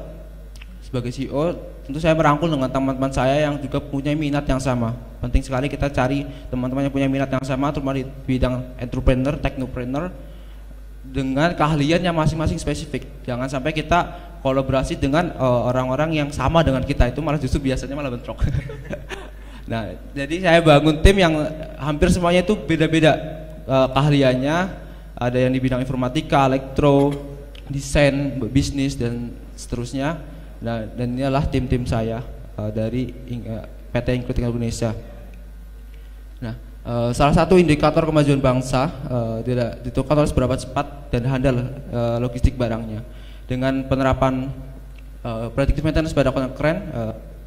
sebagai CEO, tentu saya merangkul dengan teman-teman saya yang juga punya minat yang sama. Penting sekali kita cari teman-teman yang punya minat yang sama, terutama di bidang entrepreneur, technopreneur, dengan keahlian yang masing-masing spesifik. Jangan sampai kita kolaborasi dengan orang-orang yang sama dengan kita, itu malah justru biasanya malah bentrok. Nah, jadi saya bangun tim yang hampir semuanya itu beda-beda keahliannya. Ada yang di bidang informatika, elektro, desain, bisnis dan seterusnya. Nah, dan inilah tim-tim saya dari PT Include Indonesia. Nah, salah satu indikator kemajuan bangsa ditentukan oleh seberapa cepat dan handal logistik barangnya. Dengan penerapan predictive maintenance pada kren,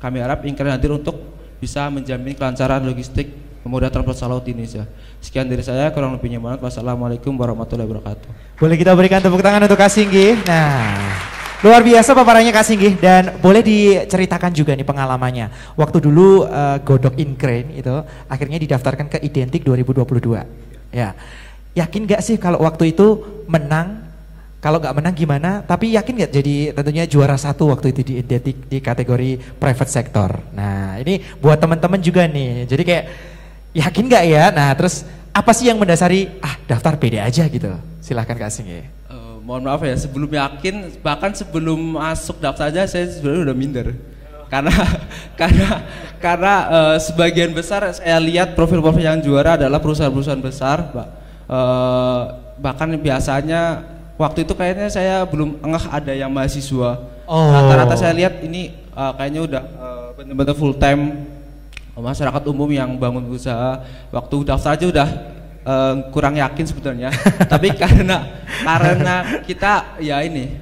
kami harap Include hadir untuk bisa menjamin kelancaran logistik moda transportasi laut di Indonesia. Sekian dari saya, kurang lebihnya mohon. Wassalamualaikum warahmatullahi wabarakatuh. Boleh kita berikan tepuk tangan untuk Kak Singgi. Nah, Luar biasa paparannya Kak Singgih, dan boleh diceritakan juga nih pengalamannya. Waktu dulu godok Ingrain itu akhirnya didaftarkan ke Identik 2022. Ya. Yakin gak sih kalau waktu itu menang? Kalau nggak menang gimana? Tapi yakin nggak jadi tentunya juara 1 waktu itu di Identik di kategori private sector. Nah ini buat teman-teman juga nih. Jadi kayak yakin nggak ya? Nah terus apa sih yang mendasari daftar pede aja gitu? Silahkan Kak Singgih. Mohon maaf ya, sebelum yakin, bahkan sebelum masuk daftar aja saya sebenarnya udah minder. Karena sebagian besar saya lihat profil-profil yang juara adalah perusahaan-perusahaan besar, bahkan biasanya waktu itu kayaknya saya belum ada yang mahasiswa. Rata-rata saya lihat ini kayaknya udah benar-benar full time masyarakat umum yang bangun usaha. Waktu daftar aja udah kurang yakin sebetulnya. Tapi karena kita ya ini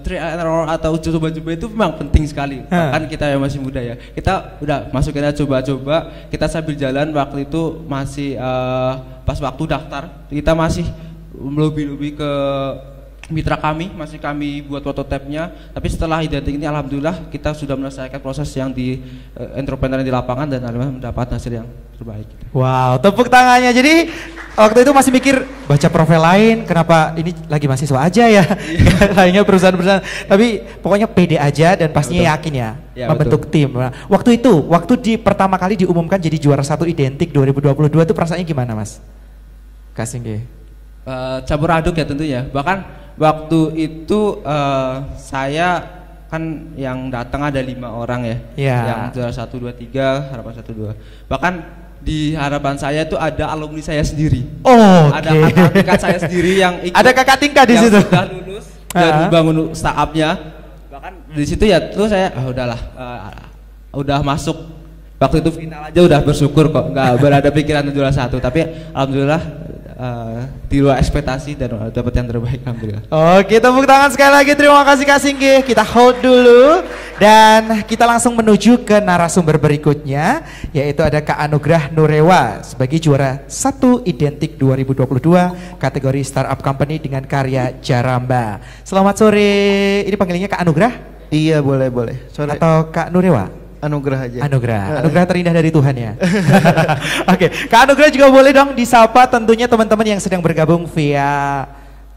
trial and error atau coba-coba itu memang penting sekali. Bahkan kita yang masih muda ya, kita udah masukin aja coba-coba. Kita sambil jalan waktu itu masih pas waktu daftar kita masih lebih ke mitra kami, masih kami buat prototipe-nya. Tapi setelah Identik ini alhamdulillah kita sudah menyelesaikan proses yang di entrepreneur di lapangan dan alhamdulillah mendapat hasil yang terbaik. Wow, tepuk tangannya. Jadi waktu itu masih mikir baca profil lain, kenapa ini lagi mahasiswa aja ya? Lainnya perusahaan-perusahaan. Tapi pokoknya pede aja dan pastinya yakin ya membentuk tim. Nah, waktu di pertama kali diumumkan jadi juara 1 Identik 2022 itu perasaannya gimana Mas? Kak Singgih. Campur aduk ya tentunya. Bahkan waktu itu saya kan yang datang ada 5 orang ya, yang juara 1, 2, 3, harapan 1, 2. Bahkan di harapan saya itu ada alumni saya sendiri. Ada kakak tingkat saya sendiri yang ikut. Ada kakak tingkat di situ. Sudah lulus dan bangun startupnya. Bahkan di situ ya terus saya udahlah, udah masuk. Waktu itu final aja udah bersyukur kok, nggak berada pikiran juara 1. Tapi alhamdulillah di luar ekspektasi dan dapat yang terbaik alhamdulillah. Oke, tepuk tangan sekali lagi. Terima kasih Kak Singgih. Kita hold dulu dan kita langsung menuju ke narasumber berikutnya, yaitu ada Kak Anugrah Nurewa sebagai juara 1 Identik 2022 kategori startup company dengan karya Jaramba. Selamat sore. Ini panggilannya Kak Anugrah? Iya, boleh. Sore. Atau Kak Nurewa? Anugrah aja. Anugrah terindah dari Tuhan ya. Oke, Kak Anugrah juga boleh dong disapa tentunya teman-teman yang sedang bergabung via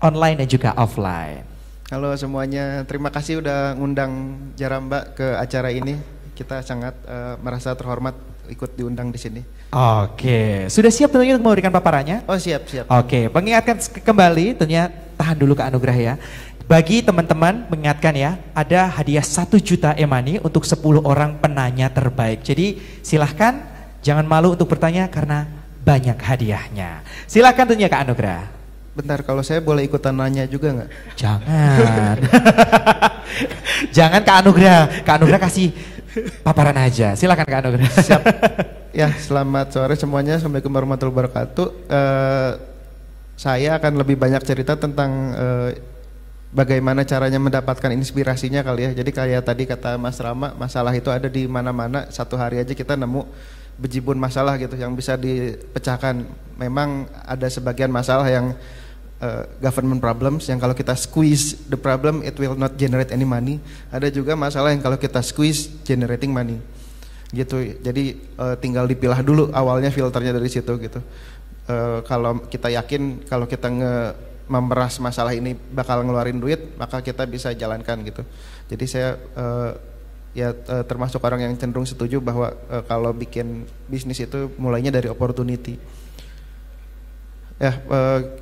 online dan juga offline. Halo semuanya, terima kasih udah ngundang Jaramba ke acara ini. Kita sangat merasa terhormat ikut diundang di sini. Oke, sudah siap tentunya untuk memberikan paparannya? Oh siap. Oke, mengingatkan kembali tentunya tahan dulu Kak Anugrah ya. Bagi teman-teman mengingatkan ya, ada hadiah 1 juta e-money untuk 10 orang penanya terbaik. Jadi silahkan jangan malu untuk bertanya karena banyak hadiahnya. Silahkan tentunya Kak Anugrah. Bentar, kalau saya boleh ikutan nanya juga nggak? Jangan. Jangan Kak Anugrah. Kak Anugrah kasih paparan aja. Silahkan Kak Anugrah. Siap. Ya, selamat sore semuanya. Assalamualaikum warahmatullahi wabarakatuh. Saya akan lebih banyak cerita tentang bagaimana caranya mendapatkan inspirasinya kali ya. Jadi kayak tadi kata Mas Rama, masalah itu ada di mana-mana. Satu hari aja kita nemu bejibun masalah gitu yang bisa dipecahkan. Memang ada sebagian masalah yang government problems yang kalau kita squeeze the problem it will not generate any money. Ada juga masalah yang kalau kita squeeze generating money. Gitu. Jadi tinggal dipilah dulu awalnya filternya dari situ gitu. Kalau kita yakin kalau kita memeras masalah ini bakal ngeluarin duit, maka kita bisa jalankan gitu. Jadi saya termasuk orang yang cenderung setuju bahwa kalau bikin bisnis itu mulainya dari opportunity.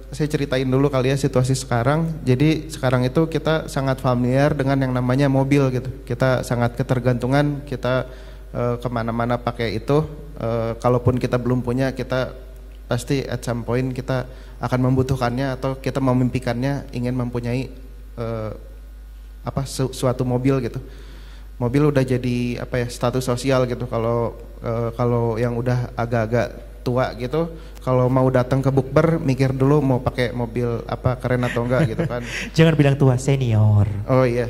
Saya ceritain dulu kali ya situasi sekarang. Jadi sekarang itu kita sangat familiar dengan yang namanya mobil gitu. Kita sangat ketergantungan, kita kemana-mana pakai itu. Kalaupun kita belum punya, kita pasti at some point kita akan membutuhkannya atau kita memimpikannya ingin mempunyai suatu mobil gitu. Mobil udah jadi status sosial gitu. Kalau yang udah agak-agak tua gitu, kalau mau datang ke bukber mikir dulu mau pakai mobil apa keren atau enggak gitu kan. Jangan bilang tua, senior. Oh iya.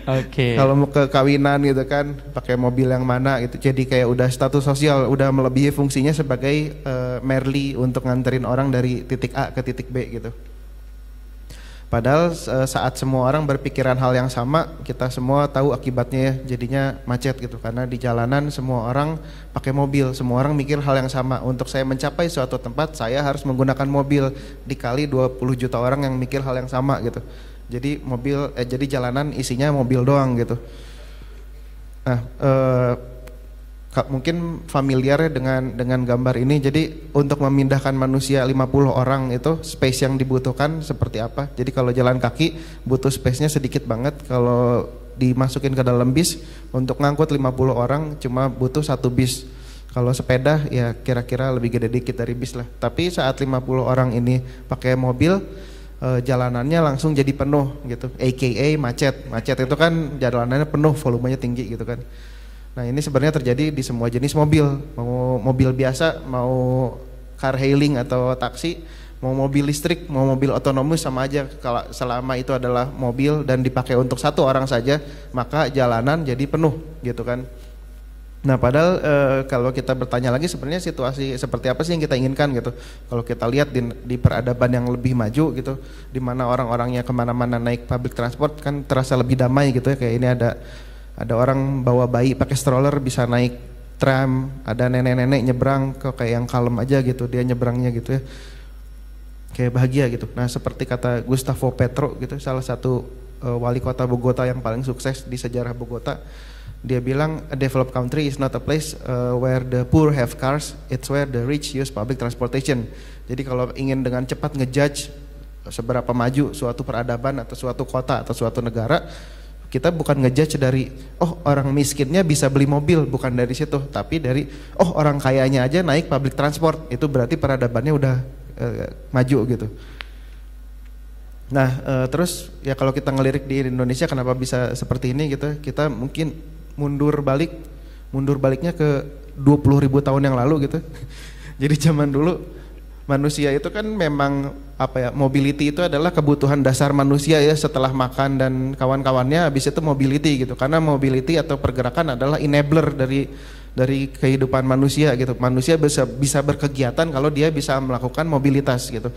Oke. Kalau mau ke kawinan gitu kan pakai mobil yang mana gitu. Jadi kayak udah status sosial, udah melebihi fungsinya sebagai merly untuk nganterin orang dari titik A ke titik B gitu. Padahal saat semua orang berpikiran hal yang sama, kita semua tahu akibatnya ya, jadinya macet gitu. Karena di jalanan semua orang pakai mobil, semua orang mikir hal yang sama. Untuk saya mencapai suatu tempat, saya harus menggunakan mobil, dikali 20 juta orang yang mikir hal yang sama gitu. Jadi jadi jalanan isinya mobil doang gitu. Nah, mungkin familiar ya dengan gambar ini. Jadi untuk memindahkan manusia 50 orang itu space yang dibutuhkan seperti apa. Jadi kalau jalan kaki butuh space-nya sedikit banget. Kalau dimasukin ke dalam bis untuk ngangkut 50 orang cuma butuh 1 bis. Kalau sepeda ya kira-kira lebih gede dikit dari bis lah. Tapi saat 50 orang ini pakai mobil, jalanannya langsung jadi penuh gitu. AKA macet. Macet itu kan jalanannya penuh, volumenya tinggi gitu kan. Nah ini sebenarnya terjadi di semua jenis mobil, mau mobil biasa, mau car hailing atau taksi, mau mobil listrik, mau mobil otonomus sama aja. Kalau selama itu adalah mobil dan dipakai untuk 1 orang saja, maka jalanan jadi penuh gitu kan. Nah padahal kalau kita bertanya lagi sebenarnya situasi seperti apa sih yang kita inginkan gitu. Kalau kita lihat di peradaban yang lebih maju gitu, di mana orang-orangnya kemana-mana naik public transport kan terasa lebih damai gitu ya. Kayak ini ada orang bawa bayi pakai stroller bisa naik tram, ada nenek-nenek nyebrang kayak yang kalem aja gitu, dia nyebrangnya gitu ya, kayak bahagia gitu. Nah seperti kata Gustavo Petro gitu, salah satu wali kota Bogota yang paling sukses di sejarah Bogota, dia bilang a developed country is not a place where the poor have cars, it's where the rich use public transportation. Jadi kalau ingin dengan cepat ngejudge seberapa maju suatu peradaban atau suatu kota atau suatu negara, kita bukan ngejudge dari orang miskinnya bisa beli mobil, bukan dari situ, tapi dari orang kayanya aja naik public transport, itu berarti peradabannya udah maju gitu. Nah terus ya kalau kita ngelirik di Indonesia kenapa bisa seperti ini gitu, kita mungkin mundur baliknya ke 20.000 tahun yang lalu gitu. Jadi zaman dulu manusia itu kan memang mobility itu adalah kebutuhan dasar manusia ya, setelah makan dan kawan-kawannya, habis itu mobility gitu. Karena mobility atau pergerakan adalah enabler dari kehidupan manusia gitu. Manusia bisa berkegiatan kalau dia bisa melakukan mobilitas gitu.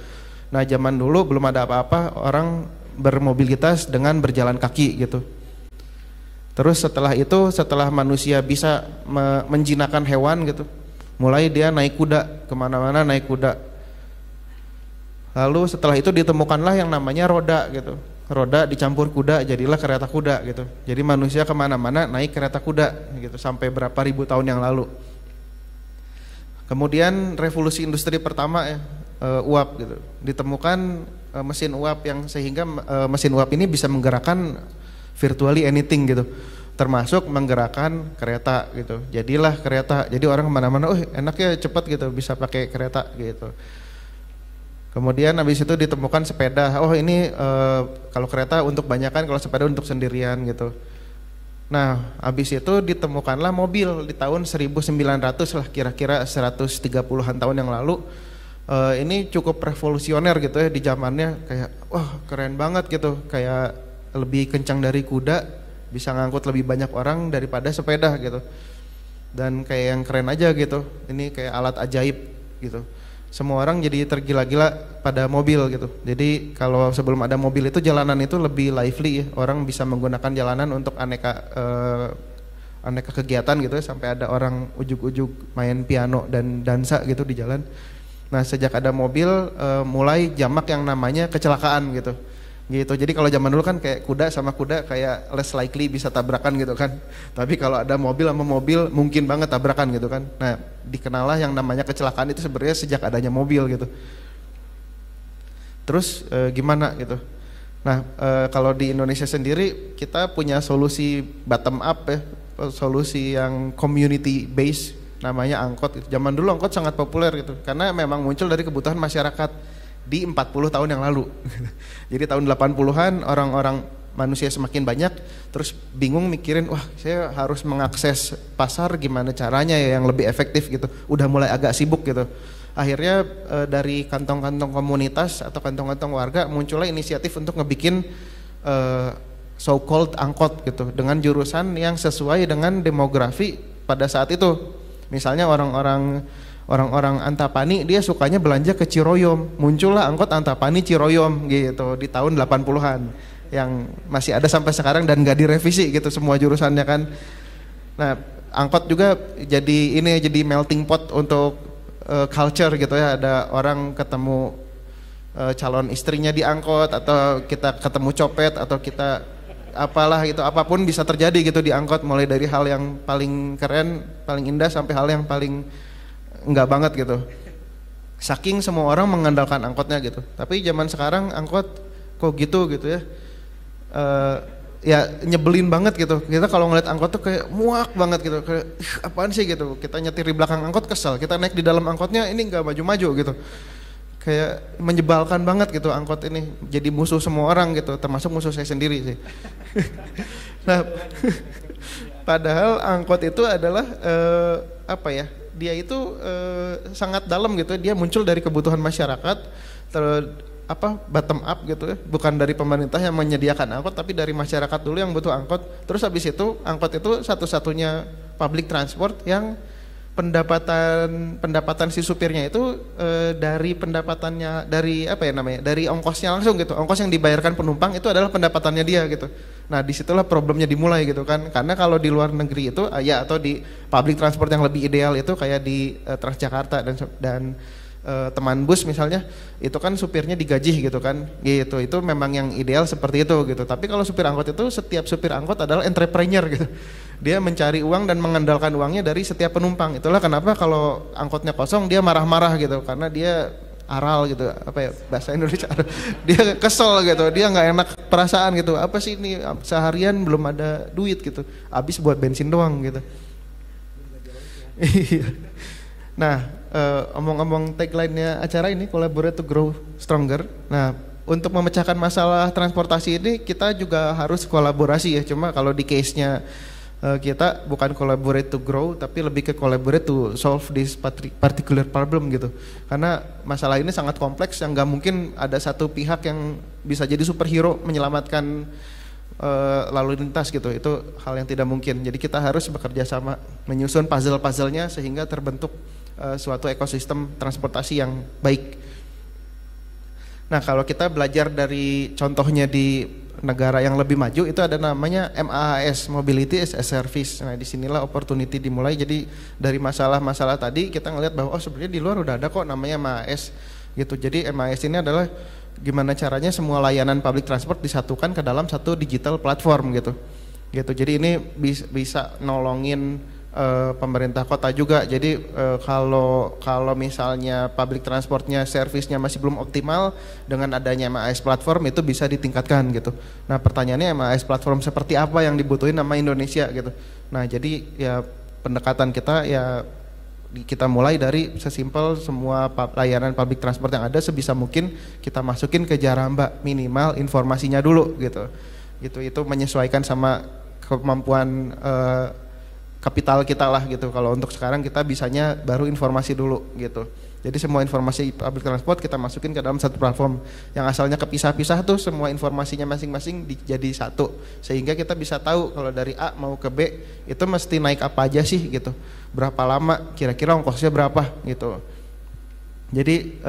Nah zaman dulu belum ada apa-apa, orang bermobilitas dengan berjalan kaki gitu. Terus setelah manusia bisa menjinakkan hewan gitu, mulai dia naik kuda, kemana-mana naik kuda. Lalu setelah itu ditemukanlah yang namanya roda gitu. Roda dicampur kuda jadilah kereta kuda gitu. Jadi manusia kemana-mana naik kereta kuda gitu sampai berapa ribu tahun yang lalu. Kemudian revolusi industri pertama ya, uap gitu. Ditemukan mesin uap yang sehingga mesin uap ini bisa menggerakkan virtually anything gitu. Termasuk menggerakkan kereta gitu. Jadilah kereta. Jadi orang kemana-mana, enaknya cepat gitu, bisa pakai kereta gitu. Kemudian habis itu ditemukan sepeda. Ini kalau kereta untuk banyakan, kalau sepeda untuk sendirian gitu. Nah, habis itu ditemukanlah mobil di tahun 1900 lah, kira-kira 130-an tahun yang lalu. Ini cukup revolusioner gitu ya di zamannya, kayak keren banget gitu, kayak lebih kencang dari kuda, bisa ngangkut lebih banyak orang daripada sepeda gitu. Dan kayak yang keren aja gitu. Ini kayak alat ajaib gitu. Semua orang jadi tergila-gila pada mobil gitu. Jadi kalau sebelum ada mobil itu jalanan itu lebih lively ya. Orang bisa menggunakan jalanan untuk aneka kegiatan gitu ya. Sampai ada orang ujug-ujug main piano dan dansa gitu di jalan. Nah sejak ada mobil mulai jamak yang namanya kecelakaan gitu. Jadi kalau zaman dulu kan kayak kuda sama kuda kayak less likely bisa tabrakan gitu kan. Tapi kalau ada mobil sama mobil mungkin banget tabrakan gitu kan. Nah dikenallah yang namanya kecelakaan itu sebenarnya sejak adanya mobil gitu. Terus gimana gitu. Nah kalau di Indonesia sendiri kita punya solusi bottom up ya. Solusi yang community based, namanya angkot gitu. Zaman dulu angkot sangat populer gitu. Karena memang muncul dari kebutuhan masyarakat di 40 tahun yang lalu. Jadi tahun 80-an orang-orang manusia semakin banyak, terus bingung mikirin, saya harus mengakses pasar gimana caranya ya yang lebih efektif gitu. Udah mulai agak sibuk gitu. Akhirnya dari kantong-kantong komunitas atau kantong-kantong warga muncullah inisiatif untuk ngebikin so-called angkot gitu dengan jurusan yang sesuai dengan demografi pada saat itu. Misalnya orang-orang orang-orang Antapani dia sukanya belanja ke Ciroyom, muncullah angkot Antapani Ciroyom gitu di tahun 80-an yang masih ada sampai sekarang dan gak direvisi gitu semua jurusannya kan. Nah angkot juga jadi melting pot untuk culture gitu ya, ada orang ketemu calon istrinya di angkot, atau kita ketemu copet, atau kita apalah gitu, apapun bisa terjadi gitu di angkot, mulai dari hal yang paling keren, paling indah sampai hal yang paling enggak banget gitu. Saking semua orang mengandalkan angkotnya gitu. Tapi zaman sekarang angkot kok gitu ya. Ya nyebelin banget gitu. Kita kalau ngeliat angkot tuh kayak muak banget gitu. Kayak apaan sih gitu. Kita nyetir di belakang angkot kesel. Kita naik di dalam angkotnya ini enggak maju-maju gitu. Kayak menyebalkan banget gitu angkot ini, jadi musuh semua orang gitu, termasuk musuh saya sendiri sih. Nah, padahal angkot itu adalah dia itu sangat dalam gitu, dia muncul dari kebutuhan masyarakat, bottom up gitu ya, bukan dari pemerintah yang menyediakan angkot, tapi dari masyarakat dulu yang butuh angkot. Terus habis itu angkot itu satu-satunya public transport yang pendapatan si supirnya itu dari pendapatannya, dari ongkosnya langsung gitu. Ongkos yang dibayarkan penumpang itu adalah pendapatannya dia gitu. Nah disitulah problemnya dimulai gitu kan, karena kalau di luar negeri itu atau di public transport yang lebih ideal itu kayak di Transjakarta dan teman bus misalnya, itu kan supirnya digaji gitu kan, gitu. Itu memang yang ideal seperti itu gitu. Tapi kalau supir angkot itu, setiap supir angkot adalah entrepreneur gitu. Dia mencari uang dan mengandalkan uangnya dari setiap penumpang. Itulah kenapa kalau angkotnya kosong dia marah-marah gitu, karena dia aral gitu, bahasa Indonesia, dia kesel gitu, dia nggak enak perasaan gitu. Apa sih ini, seharian belum ada duit gitu, habis buat bensin doang gitu. Nah, omong-omong tagline-nya acara ini, collaborate to grow stronger. Nah, untuk memecahkan masalah transportasi ini kita juga harus kolaborasi ya. Cuma kalau di case-nya kita bukan collaborate to grow, tapi lebih ke collaborate to solve this particular problem gitu. Karena masalah ini sangat kompleks yang nggak mungkin ada satu pihak yang bisa jadi superhero menyelamatkan lalu lintas gitu. Itu hal yang tidak mungkin. Jadi kita harus bekerja sama, menyusun puzzle-puzzlenya sehingga terbentuk suatu ekosistem transportasi yang baik. Nah kalau kita belajar dari contohnya di negara yang lebih maju, itu ada namanya MaaS, Mobility as a Service. Nah disinilah opportunity dimulai. Jadi dari masalah-masalah tadi kita ngelihat bahwa sebenarnya di luar udah ada kok namanya MaaS gitu. Jadi MaaS ini adalah gimana caranya semua layanan public transport disatukan ke dalam satu digital platform gitu. Jadi ini bisa nolongin pemerintah kota juga. Jadi kalau misalnya public transportnya, servisnya masih belum optimal, dengan adanya MaaS platform itu bisa ditingkatkan gitu. Nah pertanyaannya MaaS platform seperti apa yang dibutuhin sama Indonesia gitu. Nah jadi ya pendekatan kita ya kita mulai dari sesimpel semua layanan public transport yang ada sebisa mungkin kita masukin ke Jaramba, minimal informasinya dulu gitu. Itu menyesuaikan sama kemampuan kapital kita lah gitu. Kalau untuk sekarang kita bisanya baru informasi dulu gitu. Jadi semua informasi public transport kita masukin ke dalam satu platform. Yang asalnya kepisah-pisah tuh semua informasinya masing-masing jadi satu. Sehingga kita bisa tahu kalau dari A mau ke B itu mesti naik apa aja sih gitu. Berapa lama, kira-kira ongkosnya berapa gitu. Jadi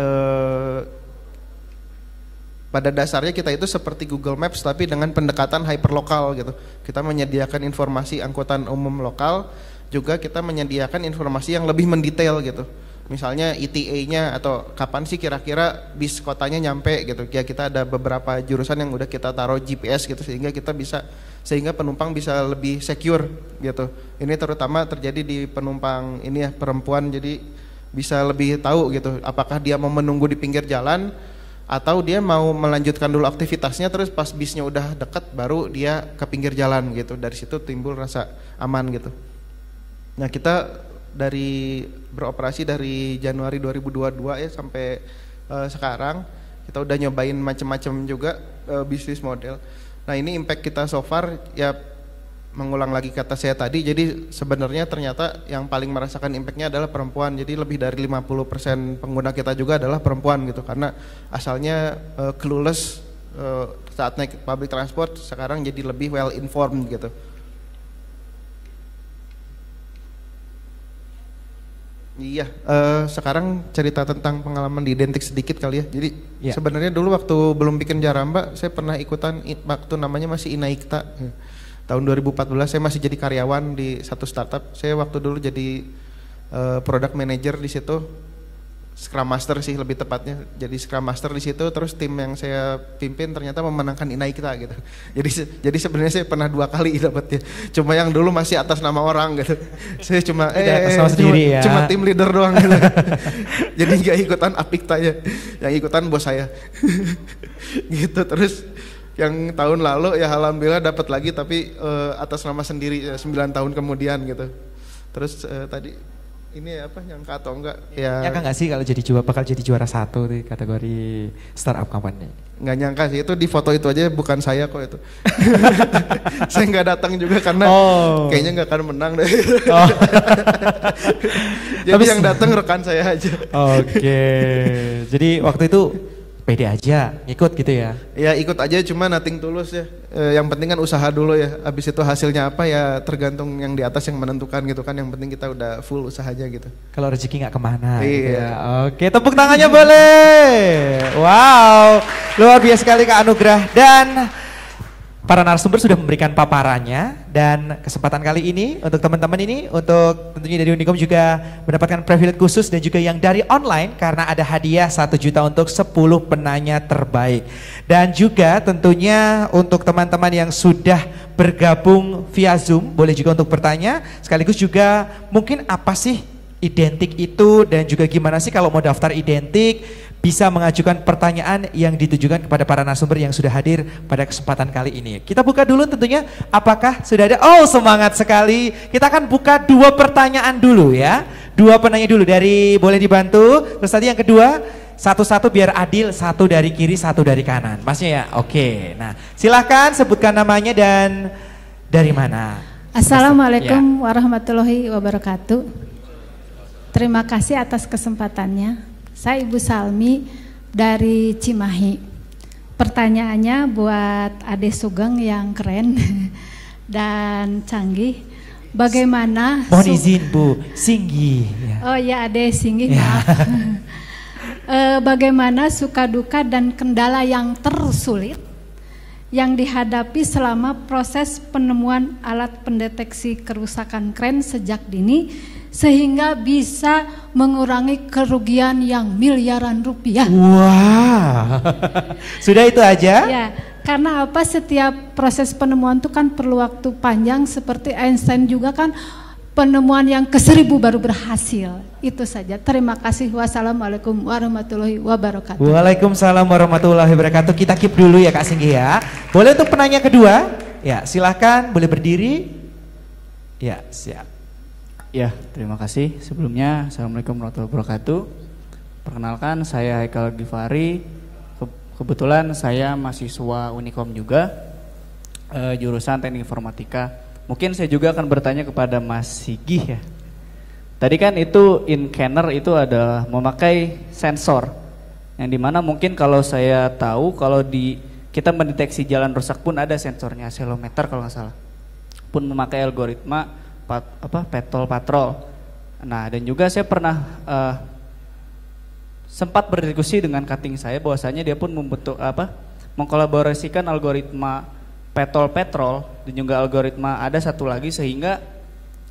pada dasarnya kita itu seperti Google Maps tapi dengan pendekatan hyperlokal gitu. Kita menyediakan informasi angkutan umum lokal, juga kita menyediakan informasi yang lebih mendetail gitu. Misalnya ETA-nya atau kapan sih kira-kira bis kotanya nyampe gitu. Ya kita ada beberapa jurusan yang udah kita taruh GPS gitu sehingga penumpang bisa lebih secure gitu. Ini terutama terjadi di penumpang ini ya, perempuan, jadi bisa lebih tahu gitu apakah dia mau menunggu di pinggir jalan atau dia mau melanjutkan dulu aktivitasnya, terus pas bisnya udah dekat baru dia ke pinggir jalan gitu. Dari situ timbul rasa aman gitu. Nah kita beroperasi dari Januari 2022 ya sampai sekarang kita udah nyobain macam-macam juga bisnis model. Nah ini impact kita so far ya, mengulang lagi kata saya tadi, jadi sebenarnya ternyata yang paling merasakan impactnya adalah perempuan. Jadi lebih dari 50% pengguna kita juga adalah perempuan gitu, karena asalnya clueless saat naik public transport, sekarang jadi lebih well informed gitu. Iya, sekarang cerita tentang pengalaman di Identik sedikit kali ya. Jadi Ya. sebenarnya dulu waktu belum bikin Jaramba, saya pernah ikutan waktu namanya masih Inaikta. Tahun 2014 saya masih jadi karyawan di satu startup. Saya waktu dulu jadi product manager di situ. Scrum Master sih lebih tepatnya. Jadi Scrum Master di situ, terus tim yang saya pimpin ternyata memenangkan Inaikta gitu. Jadi sebenarnya saya pernah 2 kali dapatnya. Cuma yang dulu masih atas nama orang gitu. Saya cuma cuma tim leader doang gitu. Jadi nggak ikutan Apikta ya. Yang ikutan bos saya. Gitu. Terus yang tahun lalu ya alhamdulillah dapat lagi, tapi atas nama sendiri 9 tahun kemudian gitu. Terus tadi ini apa, nyangka atau enggak ya? Nyangka nggak sih kalau bakal jadi juara 1 di kategori startup company? Nggak nyangka sih, itu di foto itu aja bukan saya kok itu. Saya nggak datang juga karena kayaknya nggak akan menang deh. Jadi yang datang rekan saya aja. Oke. Jadi waktu itu pede aja, ikut gitu ya? Ya ikut aja, cuma nothing tulus ya. Yang penting kan usaha dulu ya. Abis itu hasilnya apa ya tergantung yang di atas yang menentukan gitu kan. Yang penting kita udah full usahanya gitu. Kalau rezeki nggak kemana. Iya. Gitu ya. Oke, tepuk tangannya boleh. Wow, luar biasa sekali Kak Anugrah. Dan para narasumber sudah memberikan paparannya, dan kesempatan kali ini untuk teman-teman ini, untuk tentunya dari Unicom juga mendapatkan privilege khusus, dan juga yang dari online karena ada hadiah 1 juta untuk 10 penanya terbaik. Dan juga tentunya untuk teman-teman yang sudah bergabung via Zoom, boleh juga untuk bertanya, sekaligus juga mungkin apa sih Identik itu, dan juga gimana sih kalau mau daftar Identik, bisa mengajukan pertanyaan yang ditujukan kepada para narasumber yang sudah hadir pada kesempatan kali ini. Kita buka dulu tentunya, apakah sudah ada? Oh, semangat sekali. Kita akan buka 2 pertanyaan dulu ya. 2 penanya dulu, dari boleh dibantu. Terus tadi yang kedua, satu-satu biar adil, 1 dari kiri, 1 dari kanan. Masnya ya? Oke. Nah, silahkan sebutkan namanya dan dari mana. Assalamualaikum warahmatullahi wabarakatuh. Terima kasih atas kesempatannya. Saya Ibu Salmi dari Cimahi. Pertanyaannya buat Ade Sugeng yang keren dan canggih. Bagaimana? Mohon izin Bu, Singgi. Ya. Oh ya Ade Singgi, maaf. Bagaimana suka duka dan kendala yang tersulit yang dihadapi selama proses penemuan alat pendeteksi kerusakan kren sejak dini, sehingga bisa mengurangi kerugian yang miliaran rupiah. Wah, sudah itu aja? Ya, karena apa, setiap proses penemuan itu kan perlu waktu panjang, seperti Einstein juga kan penemuan yang ke-1000 baru berhasil. Itu saja, terima kasih. Wassalamualaikum warahmatullahi wabarakatuh. Waalaikumsalam warahmatullahi wabarakatuh. Kita keep dulu ya Kak Singgi ya. Boleh untuk penanya kedua? Ya, silahkan, boleh berdiri. Ya, siap. Ya, terima kasih. Sebelumnya, Assalamualaikum warahmatullahi wabarakatuh. Perkenalkan, saya Haikal Gifari. Kebetulan saya mahasiswa Unicom juga, jurusan Teknik Informatika. Mungkin saya juga akan bertanya kepada Mas Sigih ya. Tadi kan itu in-scanner itu ada memakai sensor, yang dimana mungkin kalau saya tahu, kalau kita mendeteksi jalan rusak pun ada sensornya, accelerometer kalau nggak salah, pun memakai algoritma petrol patrol. Nah, dan juga saya pernah sempat berdiskusi dengan cutting saya, bahwasanya dia pun mengkolaborasikan algoritma petrol dan juga algoritma ada satu lagi, sehingga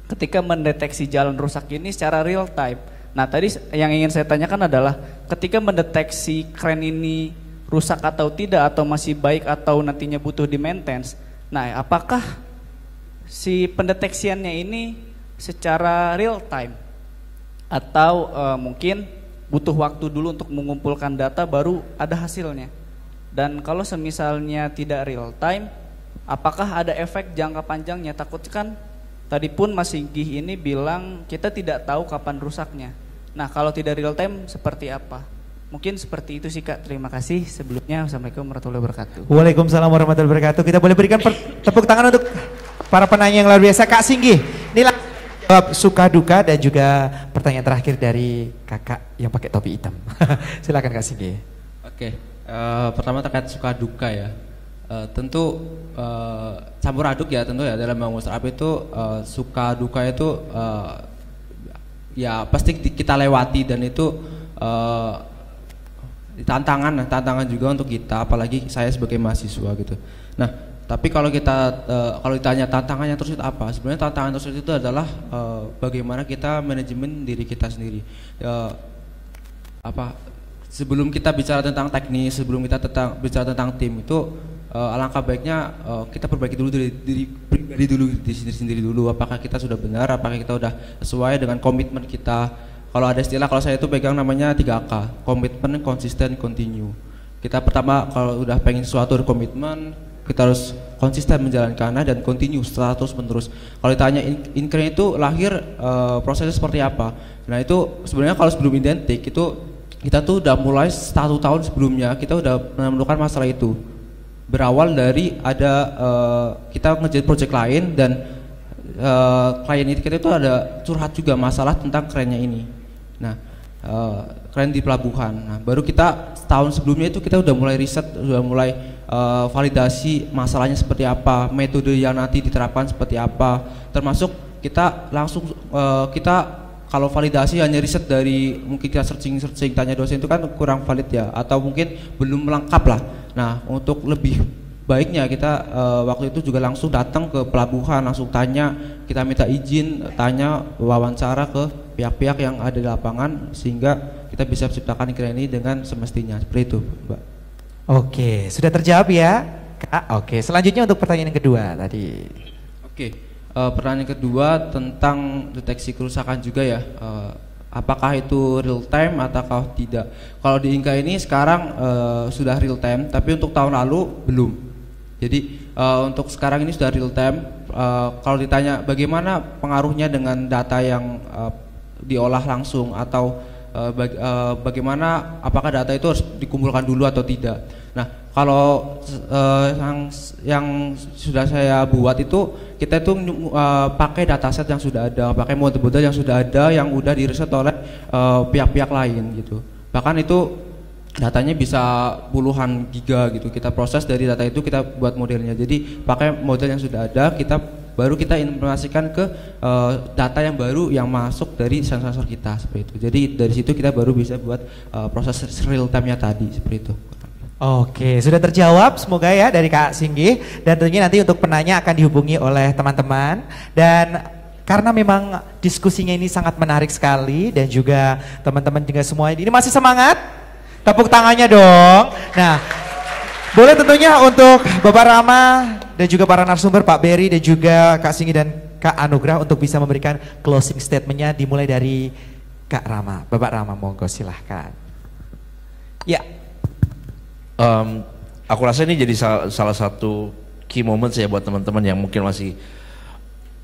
ketika mendeteksi jalan rusak ini secara real time. Nah, tadi yang ingin saya tanyakan adalah ketika mendeteksi kren ini rusak atau tidak, atau masih baik, atau nantinya butuh di maintenance. Nah, apakah si pendeteksiannya ini secara real time atau mungkin butuh waktu dulu untuk mengumpulkan data baru ada hasilnya? Dan kalau semisalnya tidak real time, apakah ada efek jangka panjangnya? Takut kan tadi pun Mas Singgih ini bilang kita tidak tahu kapan rusaknya. Nah, kalau tidak real time seperti apa? Mungkin seperti itu sih Kak. Terima kasih sebelumnya. Assalamualaikum warahmatullahi wabarakatuh. Waalaikumsalam warahmatullahi wabarakatuh. Kita boleh berikan tepuk tangan untuk para penanya yang luar biasa. Kak Singgih, inilah jawab suka duka dan juga pertanyaan terakhir dari kakak yang pakai topi hitam. Silakan Kak Singgih. Oke, pertama terkait suka duka ya. Tentu campur aduk ya, tentu ya dalam membangun startup itu suka duka itu ya pasti kita lewati, dan itu tantangan juga untuk kita, apalagi saya sebagai mahasiswa gitu. Nah, tapi kalau ditanya tantangannya terus itu apa? Sebenarnya tantangan terus itu adalah bagaimana kita manajemen diri kita sendiri. Sebelum kita bicara tentang teknis, sebelum kita bicara tentang tim itu, alangkah baiknya kita perbaiki dulu diri pribadi dulu, diri sendiri dulu. Apakah kita sudah benar? Apakah kita sudah sesuai dengan komitmen kita? Kalau ada istilah, kalau saya itu pegang namanya 3K, komitmen, konsisten, continue. Kita pertama kalau udah pengen sesuatu komitmen, kita harus konsisten menjalankannya dan continue setelah terus menerus. Kalau ditanya Incrane itu lahir prosesnya seperti apa? Nah itu sebenarnya kalau sebelum identik itu kita tuh udah mulai 1 tahun sebelumnya kita udah menemukan masalah itu. Berawal dari ada kita ngerjain project lain dan klien kita itu ada curhat juga masalah tentang kerennya ini. Nah, keren di pelabuhan. Nah, baru kita tahun sebelumnya itu kita udah mulai riset, udah mulai validasi masalahnya seperti apa, metode yang nanti diterapkan seperti apa. Termasuk kita langsung kita kalau validasi hanya riset dari mungkin kita searching tanya dosen itu kan kurang valid ya, atau mungkin belum lengkap lah. Nah, untuk lebih baiknya kita waktu itu juga langsung datang ke pelabuhan, langsung tanya, kita minta izin, tanya, wawancara ke pihak-pihak yang ada di lapangan sehingga kita bisa menciptakan Incrane ini dengan semestinya. Seperti itu, Mbak. Oke, sudah terjawab ya, Kak? Oke, selanjutnya untuk pertanyaan yang kedua tadi. Oke, pertanyaan yang kedua tentang deteksi kerusakan juga ya. Apakah itu real time ataukah tidak? Kalau di Inka ini sekarang sudah real time, tapi untuk tahun lalu belum. Jadi untuk sekarang ini sudah real time. Kalau ditanya bagaimana pengaruhnya dengan data yang diolah langsung atau bagaimana apakah data itu harus dikumpulkan dulu atau tidak. Nah, kalau yang sudah saya buat itu kita itu pakai dataset yang sudah ada, pakai model-model yang sudah ada yang udah diriset oleh pihak-pihak lain gitu. Bahkan itu datanya bisa puluhan giga gitu. Kita proses dari data itu kita buat modelnya. Jadi pakai model yang sudah ada, baru kita implementasikan ke data yang baru yang masuk dari sensor kita seperti itu. Jadi dari situ kita baru bisa buat proses real time-nya tadi seperti itu. Oke, sudah terjawab semoga ya dari Kak Singgih, dan tentunya nanti untuk penanya akan dihubungi oleh teman-teman. Dan karena memang diskusinya ini sangat menarik sekali dan juga teman-teman juga semua ini masih semangat, tepuk tangannya dong. Nah, boleh tentunya untuk Bapak Rama dan juga para narasumber Pak Berry dan juga Kak Singgih dan Kak Anugrah untuk bisa memberikan closing statementnya, dimulai dari Kak Rama. Bapak Rama, monggo silahkan. Ya. Aku rasa ini jadi salah satu key moment saya buat teman-teman yang mungkin masih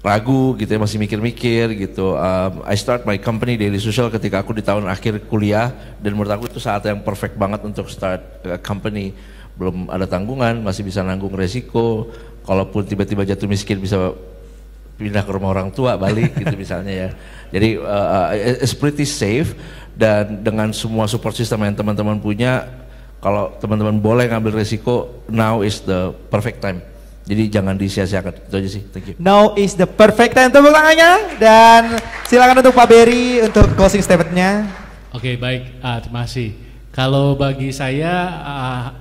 ragu gitu ya, masih mikir-mikir gitu. I start my company Daily Social ketika aku di tahun akhir kuliah, dan menurut aku itu saat yang perfect banget untuk start company. Belum ada tanggungan, masih bisa nanggung resiko, kalaupun tiba-tiba jatuh miskin bisa pindah ke rumah orang tua, balik gitu misalnya ya. Jadi it's pretty safe, dan dengan semua support system yang teman-teman punya, kalau teman-teman boleh ngambil resiko, now is the perfect time. Jadi jangan disia-siakan, itu aja sih. Thank you. Now is the perfect time, tepuk tangannya, dan silakan untuk Pak Berry untuk closing statementnya. Oke, baik, terima kasih. Kalau bagi saya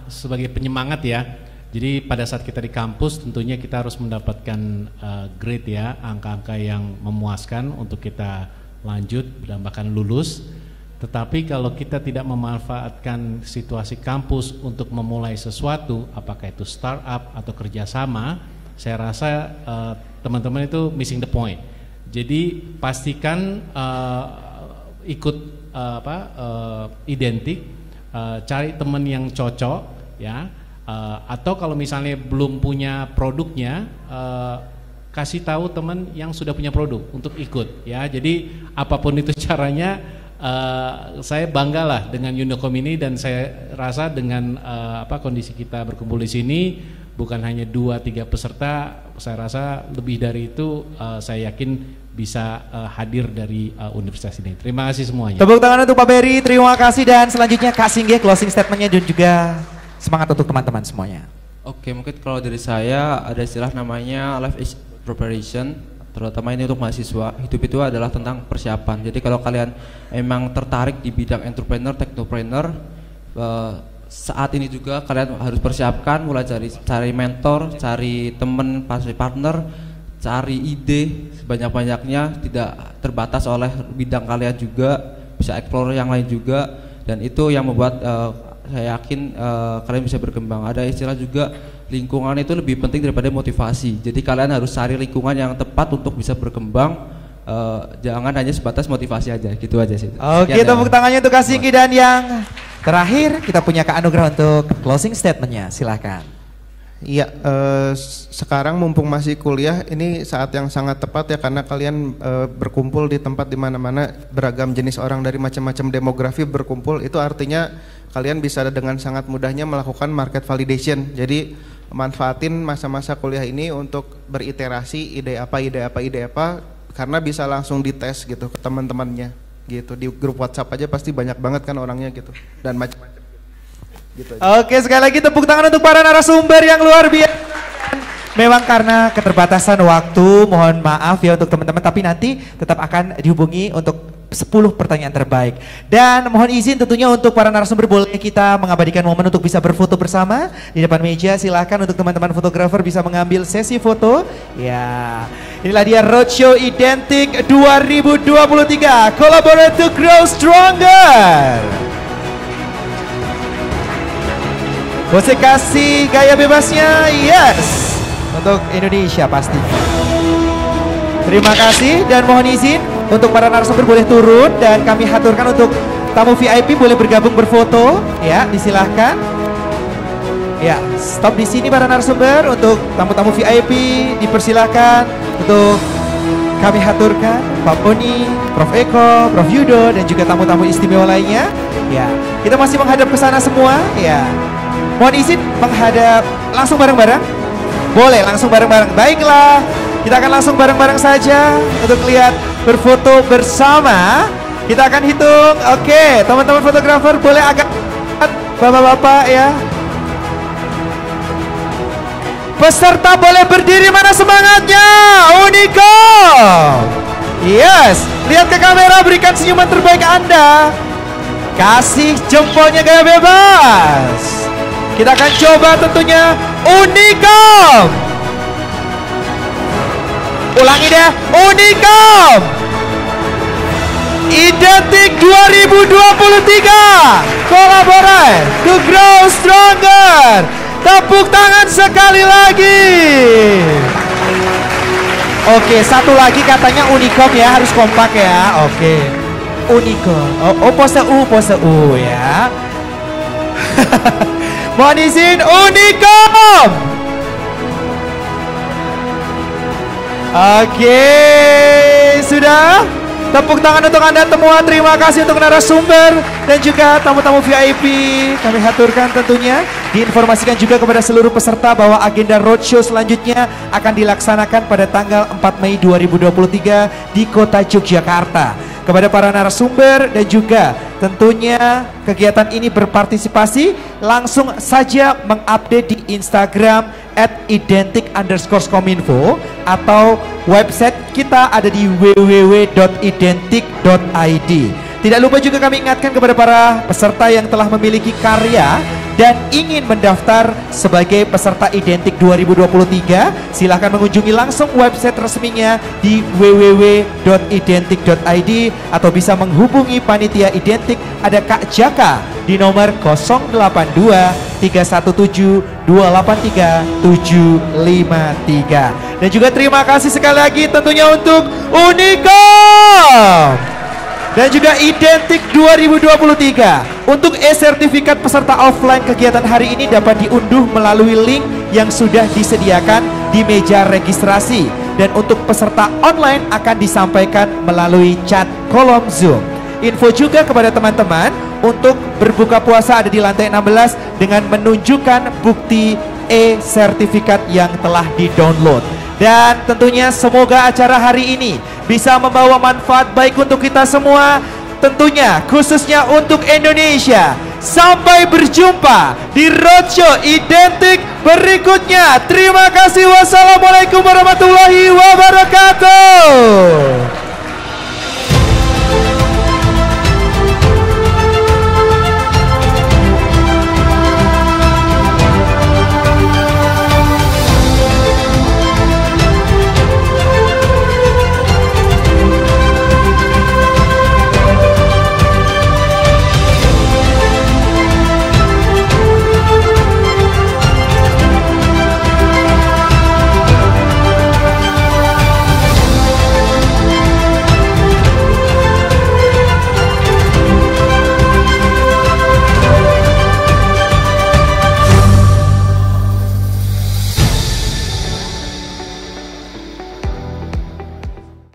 sebagai penyemangat ya, jadi pada saat kita di kampus tentunya kita harus mendapatkan grade ya, angka-angka yang memuaskan untuk kita lanjut dan bahkan lulus. Tetapi kalau kita tidak memanfaatkan situasi kampus untuk memulai sesuatu, apakah itu startup atau kerjasama, saya rasa teman-teman itu missing the point. Jadi pastikan ikut identik, cari teman yang cocok ya, atau kalau misalnya belum punya produknya, kasih tahu teman yang sudah punya produk untuk ikut ya. Jadi apapun itu caranya, saya banggalah dengan Unocom ini, dan saya rasa dengan kondisi kita berkumpul di sini bukan hanya 2-3 peserta, saya rasa lebih dari itu saya yakin bisa hadir dari universitas ini. Terima kasih semuanya. Tepuk tangan untuk Pak Berry, terima kasih, dan selanjutnya Kak Singgih closing statementnya dan juga semangat untuk teman-teman semuanya. Oke, mungkin kalau dari saya ada istilah namanya life is preparation. terutama ini untuk mahasiswa. Hidup itu adalah tentang persiapan. Jadi kalau kalian emang tertarik di bidang entrepreneur, technopreneur, saat ini juga kalian harus persiapkan, mulai cari mentor, cari teman, partner, cari ide sebanyak-banyaknya, tidak terbatas oleh bidang kalian juga, bisa explore yang lain juga, dan itu yang membuat saya yakin kalian bisa berkembang. Ada istilah juga, lingkungan itu lebih penting daripada motivasi. Jadi kalian harus cari lingkungan yang tepat untuk bisa berkembang. Jangan hanya sebatas motivasi aja, gitu aja sih. Oke, tepuk tangannya untuk Kak Siki. Dan yang terakhir kita punya Kak Anugrah untuk closing statementnya, silahkan. Iya, sekarang mumpung masih kuliah, ini saat yang sangat tepat ya, karena kalian berkumpul di tempat di mana-mana, beragam jenis orang dari macam-macam demografi berkumpul. Itu artinya kalian bisa dengan sangat mudahnya melakukan market validation. Jadi manfaatin masa-masa kuliah ini untuk beriterasi ide apa, karena bisa langsung dites gitu ke teman-temannya gitu. Di grup WhatsApp aja pasti banyak banget kan orangnya gitu, dan macam-macam gitu aja. Oke, sekali lagi tepuk tangan untuk para narasumber yang luar biasa. Memang karena keterbatasan waktu, mohon maaf ya untuk teman-teman, tapi nanti tetap akan dihubungi untuk 10 pertanyaan terbaik. Dan mohon izin tentunya untuk para narasumber, boleh kita mengabadikan momen untuk bisa berfoto bersama di depan meja. Silahkan untuk teman-teman fotografer bisa mengambil sesi foto. Ya, inilah dia Roadshow Identik 2023, Collaborate to Grow Stronger. Bose kasih gaya bebasnya, yes, untuk Indonesia pasti. Terima kasih dan mohon izin untuk para narasumber boleh turun, dan kami haturkan untuk tamu VIP boleh bergabung berfoto, ya, disilahkan. Ya, stop di sini para narasumber. Untuk tamu-tamu VIP dipersilahkan untuk kami haturkan Pak Boni, Prof Eko, Prof Yudo, dan juga tamu-tamu istimewa lainnya. Ya, kita masih menghadap ke sana semua. Ya, mohon izin menghadap langsung bareng-bareng. Boleh langsung bareng-bareng. Baiklah, kita akan langsung bareng-bareng saja untuk lihat berfoto bersama. Kita akan hitung. Oke, teman-teman fotografer boleh agak bapak-bapak ya. Peserta boleh berdiri, mana semangatnya? Unicom. Yes, lihat ke kamera, berikan senyuman terbaik Anda. Kasih jempolnya gaya bebas. Kita akan coba tentunya Unicom. Ulangi deh, Unicom Identik 2023, Collaborate to Grow Stronger. Tepuk tangan sekali lagi. Oke, satu lagi katanya Unicom ya, harus kompak ya. Oke, Unicom. Oh, pose U ya. Mohon izin, Unicom. Oke, sudah. Tepuk tangan untuk Anda semua. Terima kasih untuk narasumber dan juga tamu-tamu VIP. Kami haturkan tentunya. Diinformasikan juga kepada seluruh peserta bahwa agenda roadshow selanjutnya akan dilaksanakan pada tanggal 4 Mei 2023 di Kota Yogyakarta. Kepada para narasumber dan juga tentunya kegiatan ini berpartisipasi, langsung saja mengupdate di Instagram @identik_kominfo atau website kita ada di www.identik.id. Tidak lupa juga kami ingatkan kepada para peserta yang telah memiliki karya dan ingin mendaftar sebagai peserta Identik 2023, silahkan mengunjungi langsung website resminya di www.identik.id atau bisa menghubungi panitia Identik, ada Kak Jaka di nomor 082 317 283 753. Dan juga terima kasih sekali lagi tentunya untuk Unicom dan juga Identik 2023. Untuk e-sertifikat peserta offline kegiatan hari ini dapat diunduh melalui link yang sudah disediakan di meja registrasi. Dan untuk peserta online akan disampaikan melalui chat kolom Zoom. Info juga kepada teman-teman untuk berbuka puasa ada di lantai 16 dengan menunjukkan bukti e-sertifikat yang telah di-download. Dan tentunya semoga acara hari ini bisa membawa manfaat baik untuk kita semua, tentunya khususnya untuk Indonesia. Sampai berjumpa di roadshow identik berikutnya. Terima kasih. Wassalamualaikum warahmatullahi wabarakatuh.